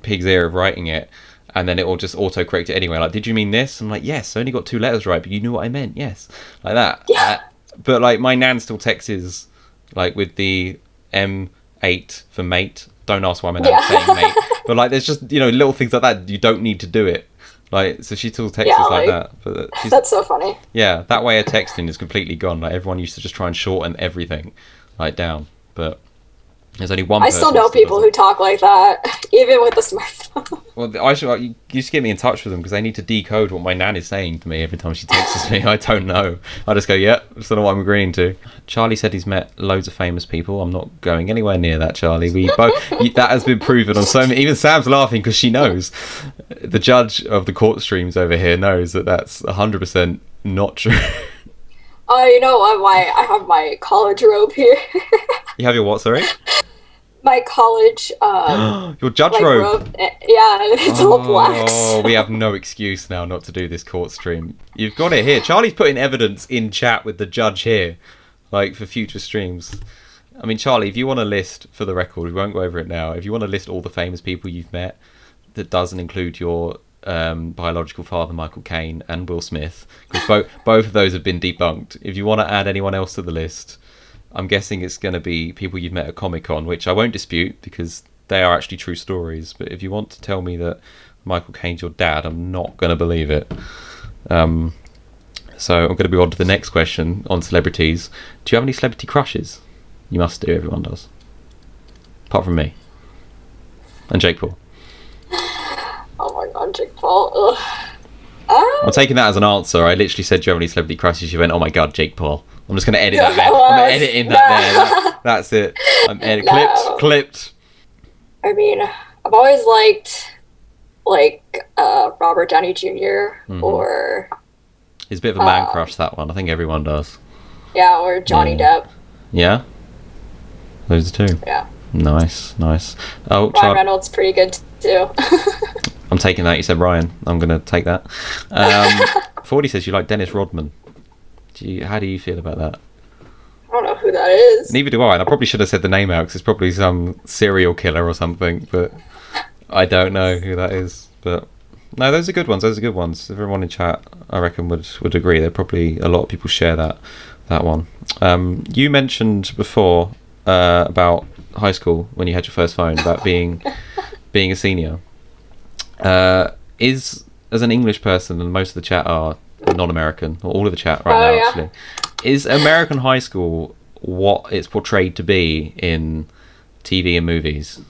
pig's ear of writing it, and then it will just auto-correct it anyway. Like, did you mean this? I'm like, yes, I only got 2 letters right, but you knew what I meant, yes. Like that. Yeah. But, like, my nan still texts, like, with the M8 for mate. Don't ask why my nan's saying mate. But, like, there's just, little things like that. You don't need to do it. Like, so she still texts like that. But that's so funny. Yeah, that way of texting is completely gone. Like, everyone used to just try and shorten everything, like, down. But there's only one person. I still know people who talk like that, even with the smartphone. Well, you just get me in touch with them, because they need to decode what my nan is saying to me every time she texts me. I don't know. I just go, yeah, I just don't know what I'm agreeing to. Charlie said he's met loads of famous people. I'm not going anywhere near that, Charlie. We both that has been proven on so many. Even Sam's laughing because she knows. The judge of the court streams over here knows that that's 100% not true. Oh, you know what? I have my college robe here. You have your what, sorry? My college your judge like, robe. Yeah, it's all blacks. Oh, we have no excuse now not to do this court stream. You've got it here. Charlie's putting evidence in chat with the judge here, like for future streams. I mean, Charlie, if you want to list, for the record, we won't go over it now, if you want to list all the famous people you've met, that doesn't include your biological father, Michael Caine, and Will Smith, because both of those have been debunked. If you want to add anyone else to the list, I'm guessing it's going to be people you've met at Comic-Con, which I won't dispute because they are actually true stories. But if you want to tell me that Michael Caine's your dad, I'm not going to believe it. So I'm going to be on to the next question on celebrities. Do you have any celebrity crushes? You must do, everyone does. Apart from me. And Jake Paul. Oh my god, Jake Paul. I'm taking that as an answer. I literally said, do you have any celebrity crushes? You went, oh my god, Jake Paul. I'm just going to edit that there. I'm going to edit in that there. That's it. I'm clipped. I mean, I've always liked Robert Downey Jr. or... It's a bit of a man crush, that one. I think everyone does. Yeah, or Johnny Depp. Yeah? Those are 2. Yeah. Nice. Oh, Ryan Reynolds pretty good too. I'm taking that. You said Ryan. I'm going to take that. 40 says you like Dennis Rodman. How do you feel about that? I don't know who that is. Neither do I. And I probably should have said the name out because it's probably some serial killer or something. But I don't know who that is. But no, those are good ones. Everyone in chat, I reckon, would agree. There probably a lot of people share that one. You mentioned before about high school when you had your first phone, about being a senior. As an English person, and most of the chat are non-American, or all of the chat right now actually, is American High School what it's portrayed to be in TV and movies,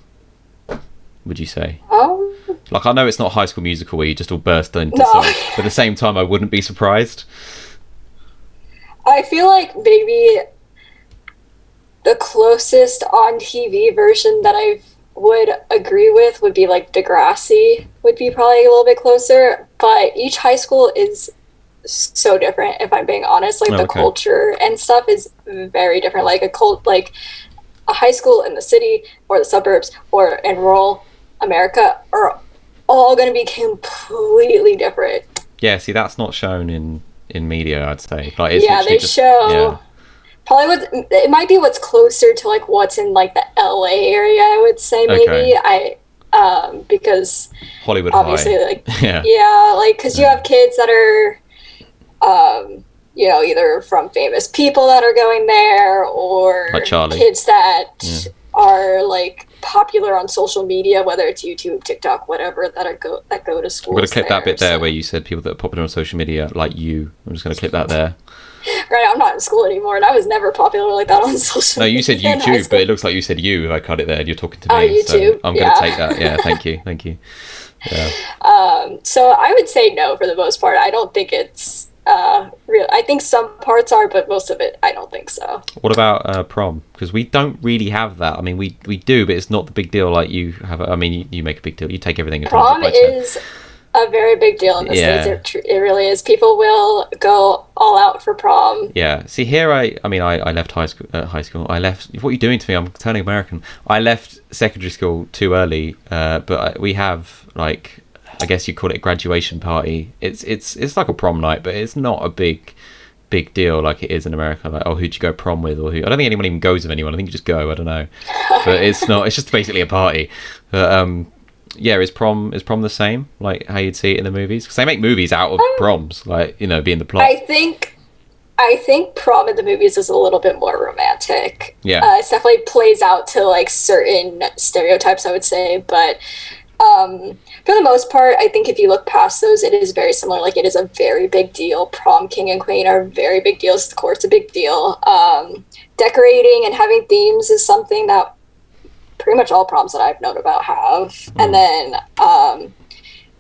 would you say? Like, I know it's not High School Musical where you just all burst into songs, but at the same time I wouldn't be surprised. I feel like maybe the closest on TV version that I would agree with would be like Degrassi would be probably a little bit closer, but each high school is so different, if I'm being honest. Like the culture and stuff is very different. Like a high school in the city or the suburbs or in rural America are all going to be completely different. Yeah, see, that's not shown in media, I'd say. Like, it's they show probably it might be what's closer to like what's in like the LA area, I would say, maybe. Because Hollywood obviously High. Like like because you have kids that are either from famous people that are going there, or like kids that are like popular on social media, whether it's YouTube, TikTok, whatever, that go to school. I'm going to clip that bit there where you said people that are popular on social media, like you. I'm just going to clip that there. Right, I'm not in school anymore, and I was never popular like that on social No, media. you said in high YouTube, school. but it looks like you said you. I cut it there. You're talking to Oh, me. So YouTube, I'm going yeah. to take that. Yeah, thank you. Thank you. Yeah. So I would say no for the most part. I don't think it's real. I think some parts are, but most of it, I don't think so. What about prom? Because we don't really have that. I mean, we do, but it's not the big deal like you have. I mean, you make a big deal. You take everything. Prom is a very big deal in the States. It really is. People will go all out for prom. Yeah. See, here I left high school. I left. What are you doing to me? I'm turning American. I left secondary school too early. But we have, like, I guess you call it a graduation party. It's like a prom night, but it's not a big deal like it is in America. Like, oh, who'd you go prom with, or who? I don't think anyone even goes with anyone. I think you just go. I don't know. But it's not. It's just basically a party. But yeah, is prom the same, like how you'd see it in the movies? Because they make movies out of proms, like, you know, being the plot. I think prom in the movies is a little bit more romantic. Yeah. It definitely plays out to like certain stereotypes, I would say, but for the most part, I think if you look past those, it is very similar. Like, it is a very big deal. Prom king and queen are very big deals. The court's a big deal. Decorating and having themes is something that pretty much all proms that I've known about have. And then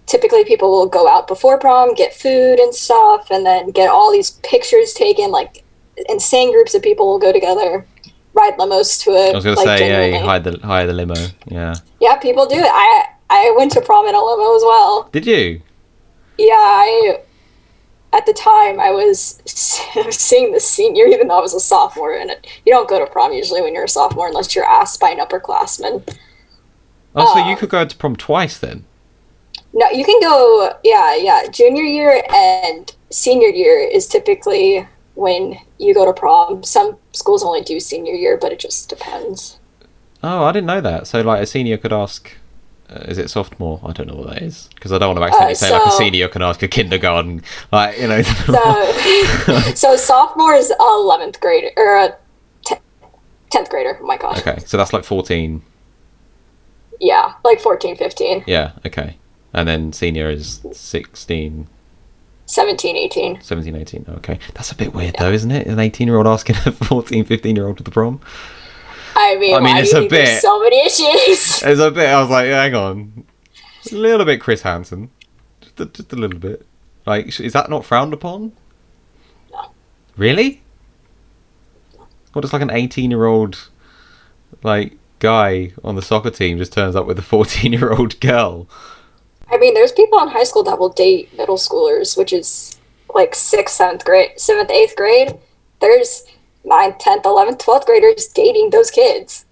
typically people will go out before prom, get food and stuff, and then get all these pictures taken. Like, insane groups of people will go together, ride limos to it. I was going to say, yeah, you hire the limo. Yeah. Yeah, people do it. I went to prom in a limo as well. Did you? Yeah, at the time, I was seeing the senior, even though I was a sophomore, and you don't go to prom usually when you're a sophomore unless you're asked by an upperclassman. Oh, so you could go to prom twice then? No, you can go, yeah. Junior year and senior year is typically when you go to prom. Some schools only do senior year, but it just depends. Oh, I didn't know that. So, like, a senior could ask... is it sophomore? I don't know what that is, because I don't want to accidentally say like a senior can ask a kindergarten, like, you know. So sophomore is 11th grader or a 10th grader. Oh my god. Okay, so that's like 14. Yeah, like 14, 15. Yeah. Okay, and then senior is 16. 17, 18. 17, 18. Okay, that's a bit weird though, isn't it? An 18-year-old asking a 14, 15-year-old to the prom. I mean, it's a bit. There's so many issues. It's a bit. I was like, hang on, a little bit, Chris Hansen, just a little bit. Like, is that not frowned upon? No. Really? What, it's like an 18-year-old, like, guy on the soccer team just turns up with a 14-year-old girl. I mean, there's people in high school that will date middle schoolers, which is like 6th, 7th grade, 7th, 8th grade. There's 9th, 10th, 11th, 12th graders dating those kids.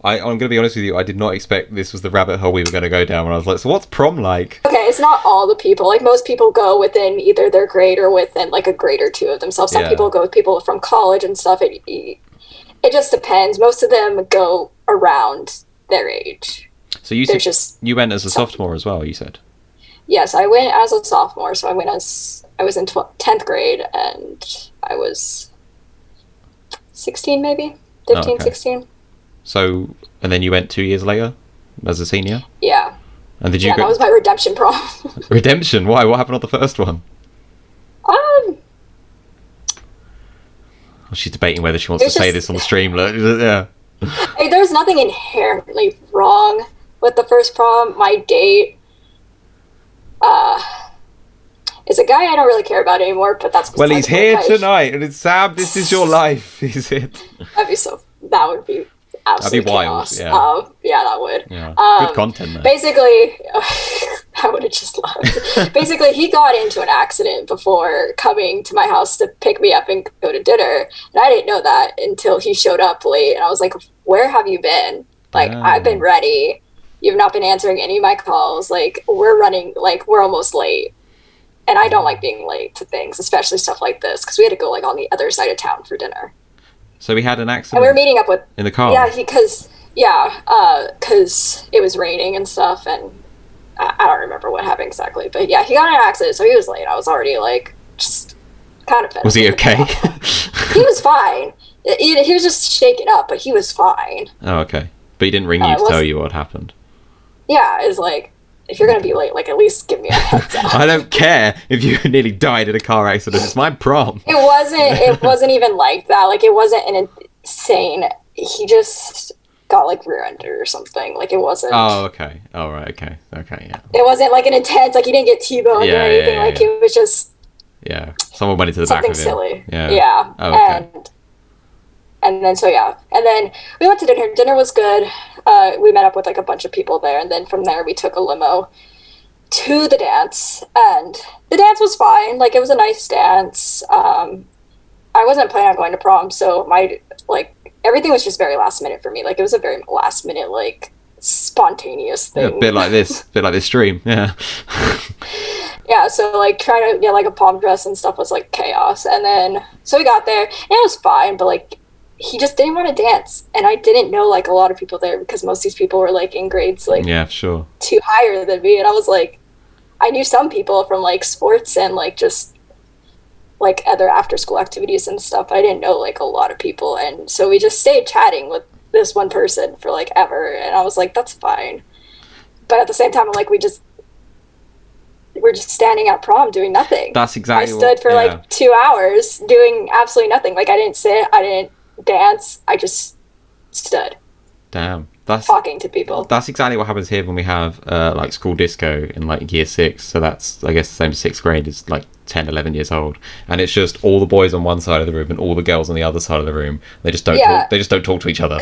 I'm going to be honest with you, I did not expect this was the rabbit hole we were going to go down when I was like, so what's prom like? Okay, it's not all the people. Like, most people go within either their grade or within like a grade or two of themselves. Some people go with people from college and stuff. It just depends. Most of them go around their age. So you went as a sophomore as well, you said? Yes, I went as a sophomore. So I was in 10th grade, and I was 16 maybe? 15, okay. 16. So, and then you went 2 years later as a senior? Yeah. And did you that was my redemption prom. Redemption? Why? What happened on the first one? She's debating whether she wants to say this on the stream. Yeah. Hey, there's nothing inherently wrong with the first prom. My date is a guy I don't really care about anymore, but that's... Well, he's here tonight, and it's Sam, this is your life. He's it. That would be absolutely That'd be wild, chaos. yeah. That would. Yeah. Good content, though. Basically, I would have just loved. Basically, he got into an accident before coming to my house to pick me up and go to dinner. And I didn't know that until he showed up late. And I was like, where have you been? Like, I've been ready. You've not been answering any of my calls. Like, we're almost late. And I don't like being late to things, especially stuff like this, because we had to go like on the other side of town for dinner. So we had an accident. And we were meeting up with in the car. Yeah, because it was raining and stuff, and I don't remember what happened exactly, but yeah, he got in an accident, so he was late. I was already like just kind of. Was he okay? He was fine. He was just shaken up, but he was fine. Oh, okay. But he didn't ring you to tell you what happened. Yeah, it's like if you're gonna be late, like at least give me a heads up. I don't care if you nearly died in a car accident. It's my prom. It wasn't even like that. Like it wasn't an insane. He just got like rear-ended or something. Like it wasn't. Oh, okay. Oh, right. Okay. Yeah. It wasn't like an intense. Like he didn't get T-boned or anything. Like it was just. Yeah. Someone went into the back of him. Something silly. Yeah. Yeah. Oh, okay. And then and then we went to dinner. Dinner was good. We met up with like a bunch of people there, and then from there we took a limo to the dance, and the dance was fine. Like it was a nice dance. I wasn't planning on going to prom, so my everything was just very last minute for me. Like it was a very last minute spontaneous thing. Yeah, a bit like this stream. Yeah. Yeah, so like trying to get like a prom dress and stuff was like chaos, and then so we got there and it was fine, but like he just didn't want to dance, and I didn't know like a lot of people there because most of these people were like in grades like yeah, sure, 2 higher than me, and I was like, I knew some people from like sports and like just like other after school activities and stuff. I didn't know like a lot of people, and so we just stayed chatting with this one person for like ever, and I was like, that's fine, but at the same time I'm like, we're just standing at prom doing nothing. That's exactly I stood for like 2 hours doing absolutely nothing. Like I didn't sit, I didn't dance, I just stood. Damn, that's talking to people. That's exactly what happens here when we have like school disco in like year 6. So that's, I guess, the same as 6th grade is like 10, 11 years old, and it's just all the boys on one side of the room and all the girls on the other side of the room. They just don't talk. They just don't talk to each other.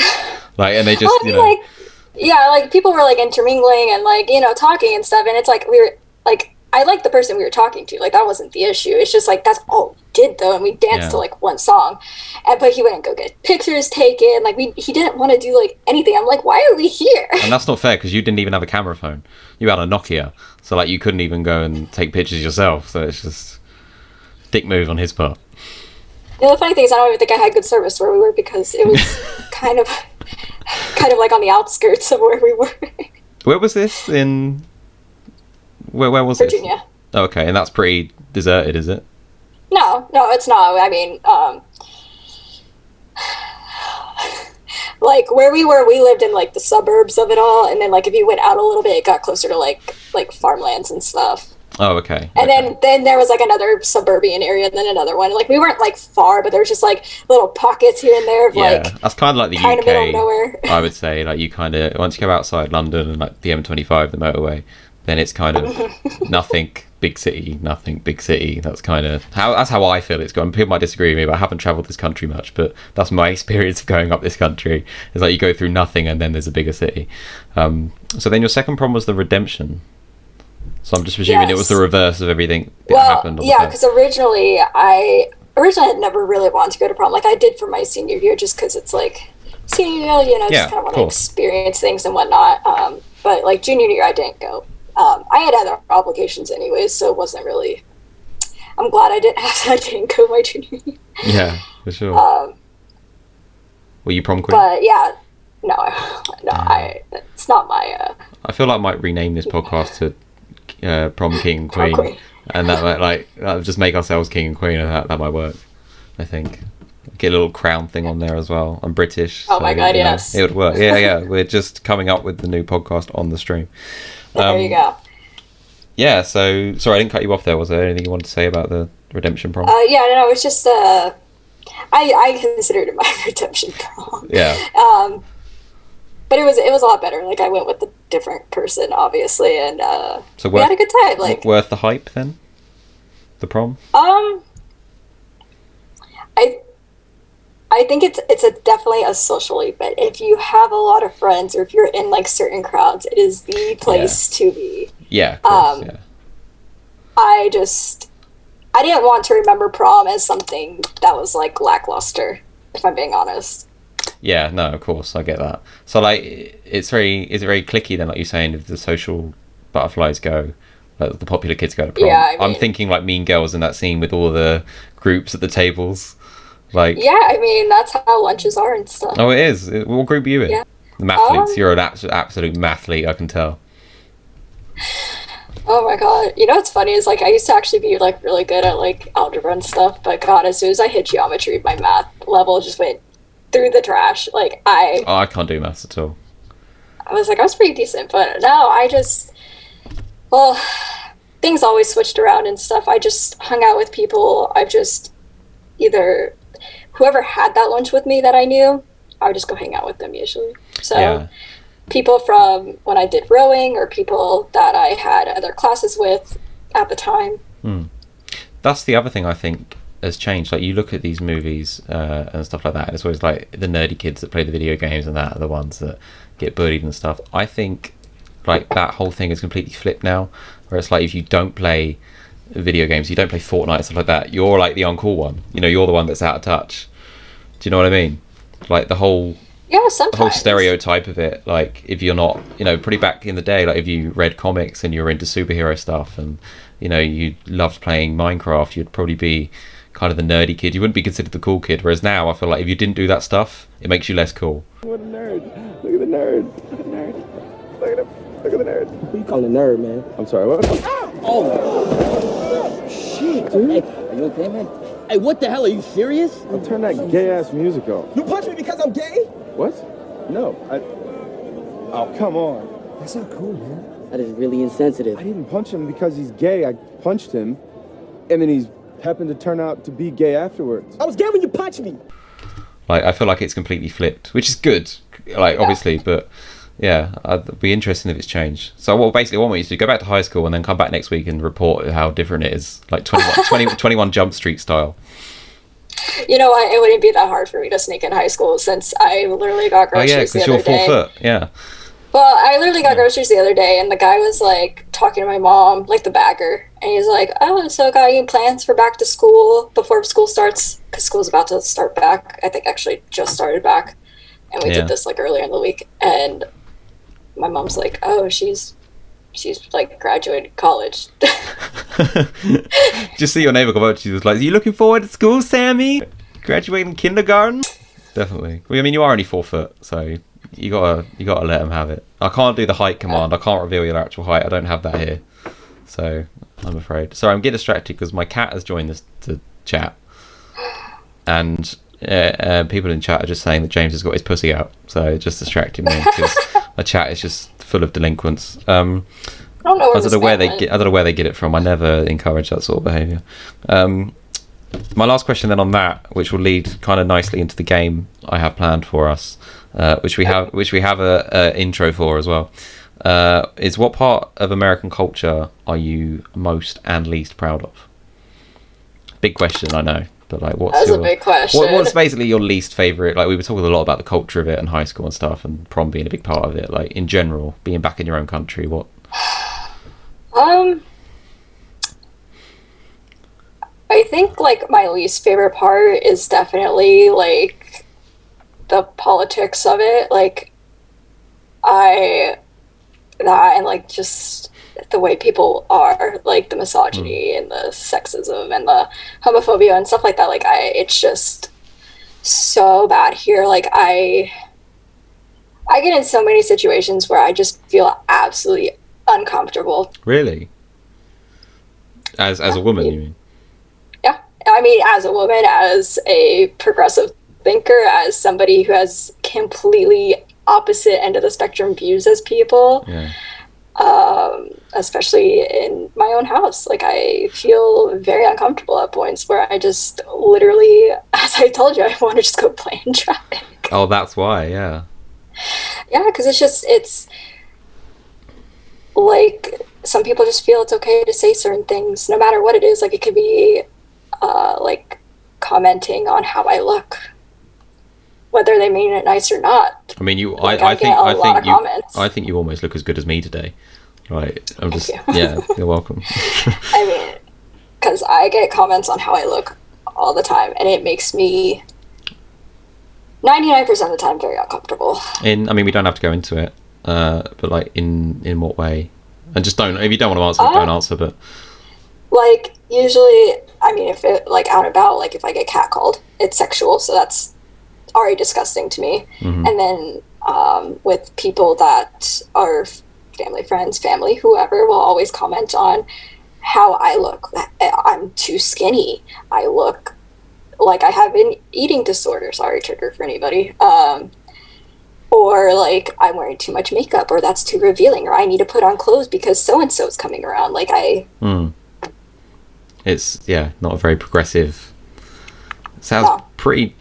Like, and they just like people were like intermingling and like talking and stuff, and it's like we were like, I liked the person we were talking to. Like that wasn't the issue. It's just like that's all we did though, and we danced to like one song, but he wouldn't go get pictures taken. Like he didn't want to do like anything. I'm like, why are we here? And that's not fair because you didn't even have a camera phone. You had a Nokia, so like you couldn't even go and take pictures yourself. So it's just dick move on his part. The funny thing is, I don't even think I had good service where we were because it was kind of like on the outskirts of where we were. Where was this in? Where was Virginia. This? Oh, okay, and that's pretty deserted, is it? No, it's not. I mean, like where we were, we lived in like the suburbs of it all, and then like if you went out a little bit, it got closer to like farmlands and stuff. Oh, okay. And then there was like another suburban area, and then another one. Like we weren't like far, but there was just like little pockets here and there of that's kind of like the kind UK. Of middle of nowhere. I would say like you kind of once you go outside London and like the M25, the motorway, then it's kind of nothing big city. That's kind of how I feel it's going. People might disagree with me, but I haven't travelled this country much, but that's my experience of going up this country. It's like you go through nothing and then there's a bigger city. So then your second prom was the redemption. So I'm just presuming it was the reverse of everything that happened. Because originally I had never really wanted to go to prom. Like I did for my senior year, just because it's like senior year, just kind of want to experience things and whatnot. But like junior year, I didn't go. I had other obligations anyways, so it wasn't really. I'm glad I didn't go my junior year. Yeah, for sure. Were you prom queen? But yeah, no, it's not my. I feel like I might rename this podcast to Prom King and Queen, and that might that'll just make ourselves king and queen, and that might work. I think get a little crown thing on there as well. I'm British. Oh my god, yes, it would work. Yeah. We're just coming up with the new podcast on the stream. There you go. Yeah, so sorry I didn't cut you off there. Was there anything you wanted to say about the redemption prom? No, it's just I considered it my redemption prom. Yeah. But it was a lot better. Like I went with a different person, obviously, and so we had a good time. Like worth the hype then? The prom? I think it's definitely a social event. If you have a lot of friends or if you're in like certain crowds, it is the place to be. Yeah, of course, yeah. I didn't want to remember prom as something that was like lackluster, if I'm being honest. Yeah, no, of course, I get that. So like is it very cliquey then, like you're saying, if the social butterflies go, like the popular kids go to prom? Yeah, I mean, I'm thinking like Mean Girls in that scene with all the groups at the tables. Like, yeah, I mean that's how lunches are and stuff. Oh, it is. What group are you in? Yeah. The mathletes. You're an absolute mathlete, I can tell. Oh my god. You know what's funny is like I used to actually be like really good at like algebra and stuff, but god, as soon as I hit geometry, my math level just went through the trash. Like I can't do maths at all. I was pretty decent, but no, I Well, things always switched around and stuff. I just hung out with people. I just either whoever had that lunch with me that I knew, I would just go hang out with them usually. So Yeah. people from when I did rowing or people that I had other classes with at the time. That's the other thing I think has changed. Like, you look at these movies and stuff like that, and it's always like the nerdy kids that play the video games and that are the ones that get bullied and stuff. I think like that whole thing is completely flipped now, where it's like if you don't play video games, you don't play Fortnite and stuff like that, you're like the uncool one. You know, you're the one that's out of touch. Do you know what I mean? Like the whole Sometimes. stereotype of it, like if you're not, you know, pretty back in the day, like if you read comics and you were into superhero stuff and, you know, you loved playing Minecraft, you'd probably be kind of the nerdy kid. You wouldn't be considered the cool kid. Whereas now I feel like if you didn't do that stuff, it makes you less cool. What a nerd. Look at the nerd. Look at the nerd. Look at him. Look at the nerd. Who you calling a nerd, man? I'm sorry, what? Oh, shit, dude. Hey, are you okay, man? Hey, what the hell? Are you serious? I'll turn that gay-ass music off. You punched me because I'm gay? What? No, Oh, come on. That's not cool, man. That is really insensitive. I didn't punch him because he's gay. I punched him, and then he's happened to turn out to be gay afterwards. I was gay when you punched me. Like, I feel like it's completely flipped, which is good, like, obviously, but yeah, it'd be interesting if it's changed. So what basically what we used to do, go back to high school and then come back next week and report how different it is, like 21 Jump Street style. You know what? It wouldn't be that hard for me to sneak in high school since I literally got Oh yeah, groceries the because you're other day. 4 foot, yeah. Well, I literally got groceries the other day, and the guy was like talking to my mom, like the bagger, and he's like, "Oh, so got any plans for back to school before school starts? Because school's about to start back. I think actually just started back, and we did this like earlier in the week." And my mom's like, "Oh, she's like graduated college." Just see your neighbour come up. She was like, "Are you looking forward to school, Sammy? Graduating kindergarten?" Definitely. Well, I mean, you are only 4 foot, so you gotta let them have it. I can't do the height command. I can't reveal your actual height. I don't have that here, so I'm afraid. Sorry, I'm getting distracted because my cat has joined the chat, and people in chat are just saying that James has got his pussy out, so it just distracted me because my chat is just full of delinquents. I don't know where they get it from. I never encourage that sort of behaviour. My last question then on that, which will lead kind of nicely into the game I have planned for us, which we have a intro for as well, is what part of American culture are you most and least proud of? Big question, I know, but like, That's a big question. What's basically your least favourite? Like, we were talking a lot about the culture of it and high school and stuff, and prom being a big part of it. Like, in general, being back in your own country, what? I think like my least favorite part is definitely like the politics of it. Like and like just the way people are, like the misogyny and the sexism and the homophobia and stuff like that. Like it's just so bad here. Like I get in so many situations where I just feel absolutely uncomfortable. Really? As a woman, you mean? Yeah. I mean, as a woman, as a progressive thinker, as somebody who has completely opposite end of the spectrum views as people, Yeah. Especially in my own house. Like, I feel very uncomfortable at points where I just literally, as I told you, I want to just go play in traffic. Oh, that's why, yeah. Yeah, because it's like some people just feel it's okay to say certain things, no matter what it is. Like, it could be like commenting on how I look, whether they mean it nice or not. I mean, Like, I comments. think you almost look as good as me today. Right? I'm just, you. yeah. You're welcome. I mean, because I get comments on how I look all the time, and it makes me 99% of the time very uncomfortable. I mean, we don't have to go into it, but like, in what way? And just don't. If you don't want to answer, don't answer. But like, usually, I mean, if it like out and about, like if I get catcalled, it's sexual, so that's already disgusting to me. And then with people that are family, friends, family, whoever, will always comment on how I look. I'm too skinny. I look like I have an eating disorder. Sorry, trigger for anybody. Or or like I'm wearing too much makeup, or that's too revealing, or I need to put on clothes because so and so is coming around. Like It's not a very progressive. Sounds pretty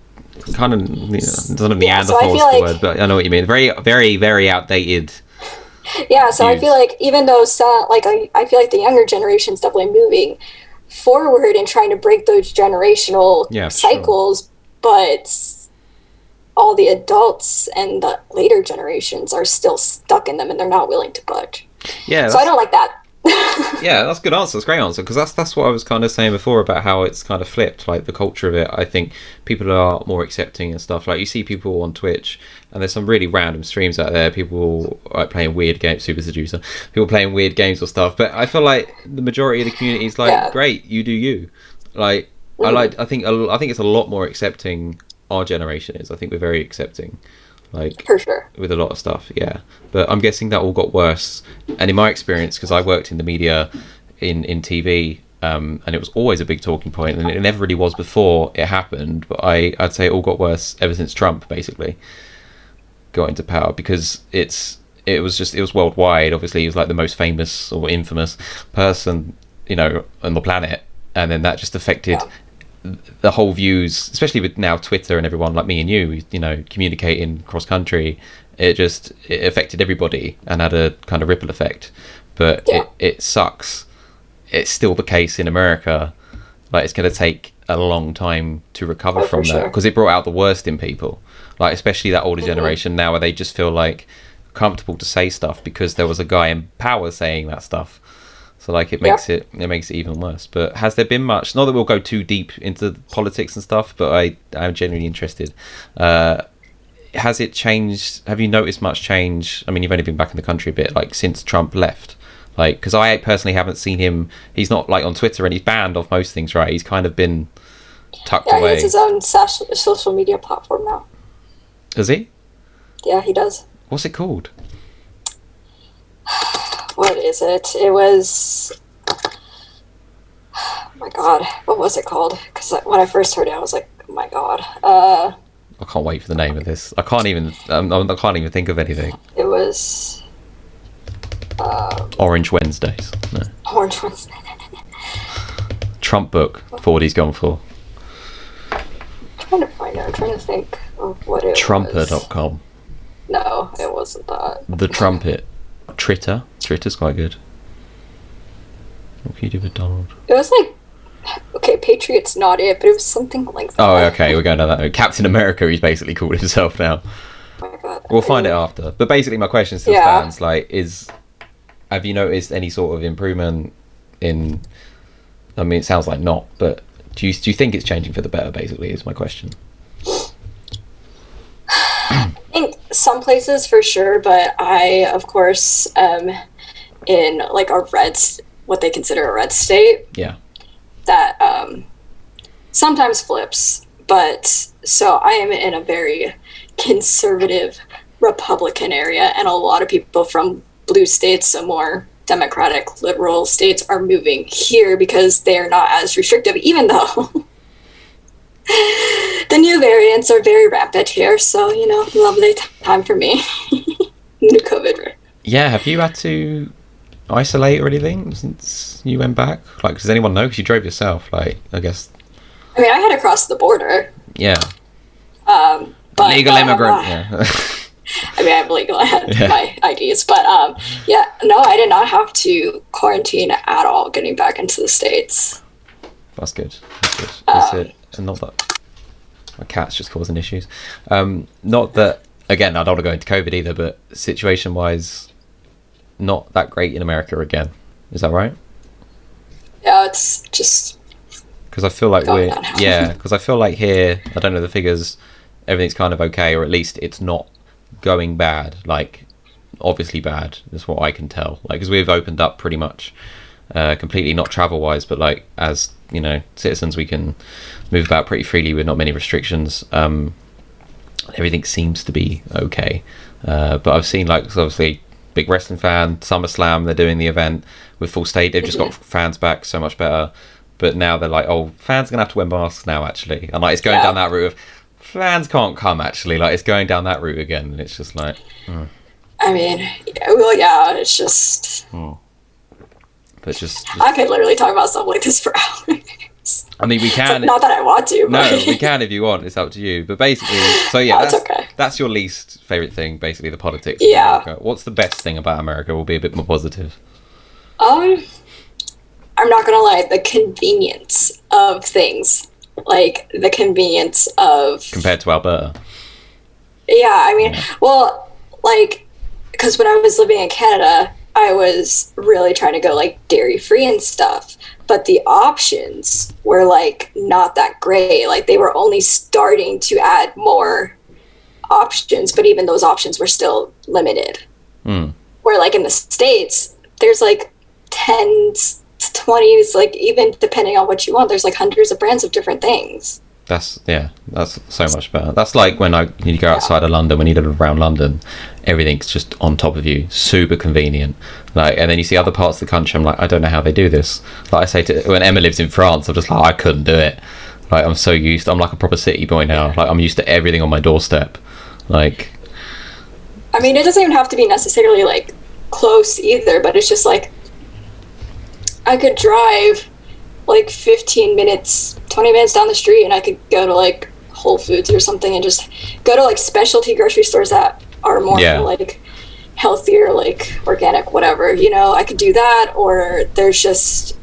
kind of doesn't Neanderthal so is the word, but I know what you mean. Very, very, very outdated. Yeah, so views. I feel like even though I feel like the younger generation's definitely moving forward and trying to break those generational cycles, but all the adults and the later generations are still stuck in them and they're not willing to budge. Yeah. So I don't like that. Yeah, that's a good answer. That's a great answer, because that's what I was kind of saying before about how it's kind of flipped, like the culture of it. I think people are more accepting and stuff. Like you see people on Twitch, and there's some really random streams out there. People like playing weird games, Super Seducer. People playing weird games or stuff. But I feel like the majority of the community is like, great, you do you. Like I think it's a lot more accepting. Our generation is. I think we're very accepting. Like for sure with a lot of stuff, but I'm guessing that all got worse. And in my experience, because I worked in the media in TV, and it was always a big talking point, and it never really was before it happened, but I'd say it all got worse ever since Trump basically got into power, because it was worldwide. Obviously he was like the most famous or infamous person on the planet, and then that just affected the whole views, especially with now Twitter and everyone like me and you communicating cross country. It affected everybody and had a kind of ripple effect. But it sucks. It's still the case in America. Like it's going to take a long time to recover from that, because it brought out the worst in people. Like especially that older generation now, where they just feel like comfortable to say stuff because there was a guy in power saying that stuff. So like it makes it even worse. But has there been much? Not that we'll go too deep into politics and stuff, but I'm genuinely interested. Has it changed? Have you noticed much change? I mean, you've only been back in the country a bit, like since Trump left. Like, because I personally haven't seen him. He's not like on Twitter, and he's banned off most things, right? He's kind of been tucked away. He has his own social media platform now. Does he? Yeah, he does. What's it called? What is it? It was... Oh my god. What was it called? Because when I first heard it, I was like, oh my god. I can't wait for the name of this. I can't even think of anything. It was... Orange Wednesdays. No. Orange Wednesday. Trump book. 40's gone for. I'm trying to find it. I'm trying to think of what it was. Trumper.com. No, it wasn't that. The Trumpet. Tritter's quite good. What can you do with Donald? It was like, okay, Patriot's not it, but it was something like that. Oh, okay, we're going down that. Captain America, he's basically called himself now. Oh my god. We'll find it after. But basically, my question still stands. Like, have you noticed any sort of improvement in? I mean, it sounds like not, but do you think it's changing for the better? Basically, is my question. In some places for sure, but I, of course, am in like what they consider a red state. Yeah. That sometimes flips, but so I am in a very conservative Republican area, and a lot of people from blue states, so more democratic liberal states, are moving here because they are not as restrictive, even though the new variants are very rampant here. So lovely time for me. New COVID, right? Yeah, have you had to isolate or anything since you went back? Like, does anyone know? Because you drove yourself, like, I guess. I mean, I had to cross the border. Yeah. But legal immigrant. Yeah. I mean, I'm legal. I had my IDs, but no, I did not have to quarantine at all getting back into the States. That's good. That's it. And not that my cat's just causing issues. Not that, again, I don't want to go into COVID either, but situation-wise, not that great in America again. Is that right? Yeah, it's just... Because I feel like because I feel like here, I don't know the figures, everything's kind of okay, or at least it's not going bad, like obviously bad. That's what I can tell. Like, because we've opened up pretty much completely, not travel-wise, but like as citizens, we can move about pretty freely with not many restrictions. Everything seems to be okay, but I've seen, like, obviously big wrestling fan, SummerSlam, they're doing the event with full state. They've just got fans back, so much better. But now they're like, oh, fans are gonna have to wear masks now, actually, and like it's going down that route of plans can't come, actually. Like, it's going down that route again, and it's just like... I mean, well, yeah, it's just... But just... I could literally talk about stuff like this for hours. I mean, we can... Not that I want to, but... No, we can if you want. It's up to you. But basically... So, yeah, That's okay. That's your least favourite thing, basically, the politics Yeah. of America. What's the best thing about America? We'll be a bit more positive. I'm not gonna lie, the convenience of things. Like, the convenience of... Compared to Alberta. Yeah, I mean, well, like, because when I was living in Canada, I was really trying to go, like, dairy-free and stuff. But the options were, like, not that great. Like, they were only starting to add more options, but even those options were still limited. Where, like, in the States, there's, like, 10s, 20s, like, even depending on what you want, there's, like, hundreds of brands of different things. That's so much better. That's like when I need to go outside of London, when you live around London, everything's just on top of you, super convenient. Like, and then you see other parts of the country, I'm like, I don't know how they do this. Like I say, when Emma lives in France, I'm just like, I couldn't do it. Like, I'm like a proper city boy now. Like, I'm used to everything on my doorstep. Like, I mean, it doesn't even have to be necessarily, like, close either, but it's just like, I could drive like 15 minutes, 20 minutes down the street, and I could go to like Whole Foods or something and just go to like specialty grocery stores that are more like healthier, like organic, whatever, you know. I could do that. Or there's just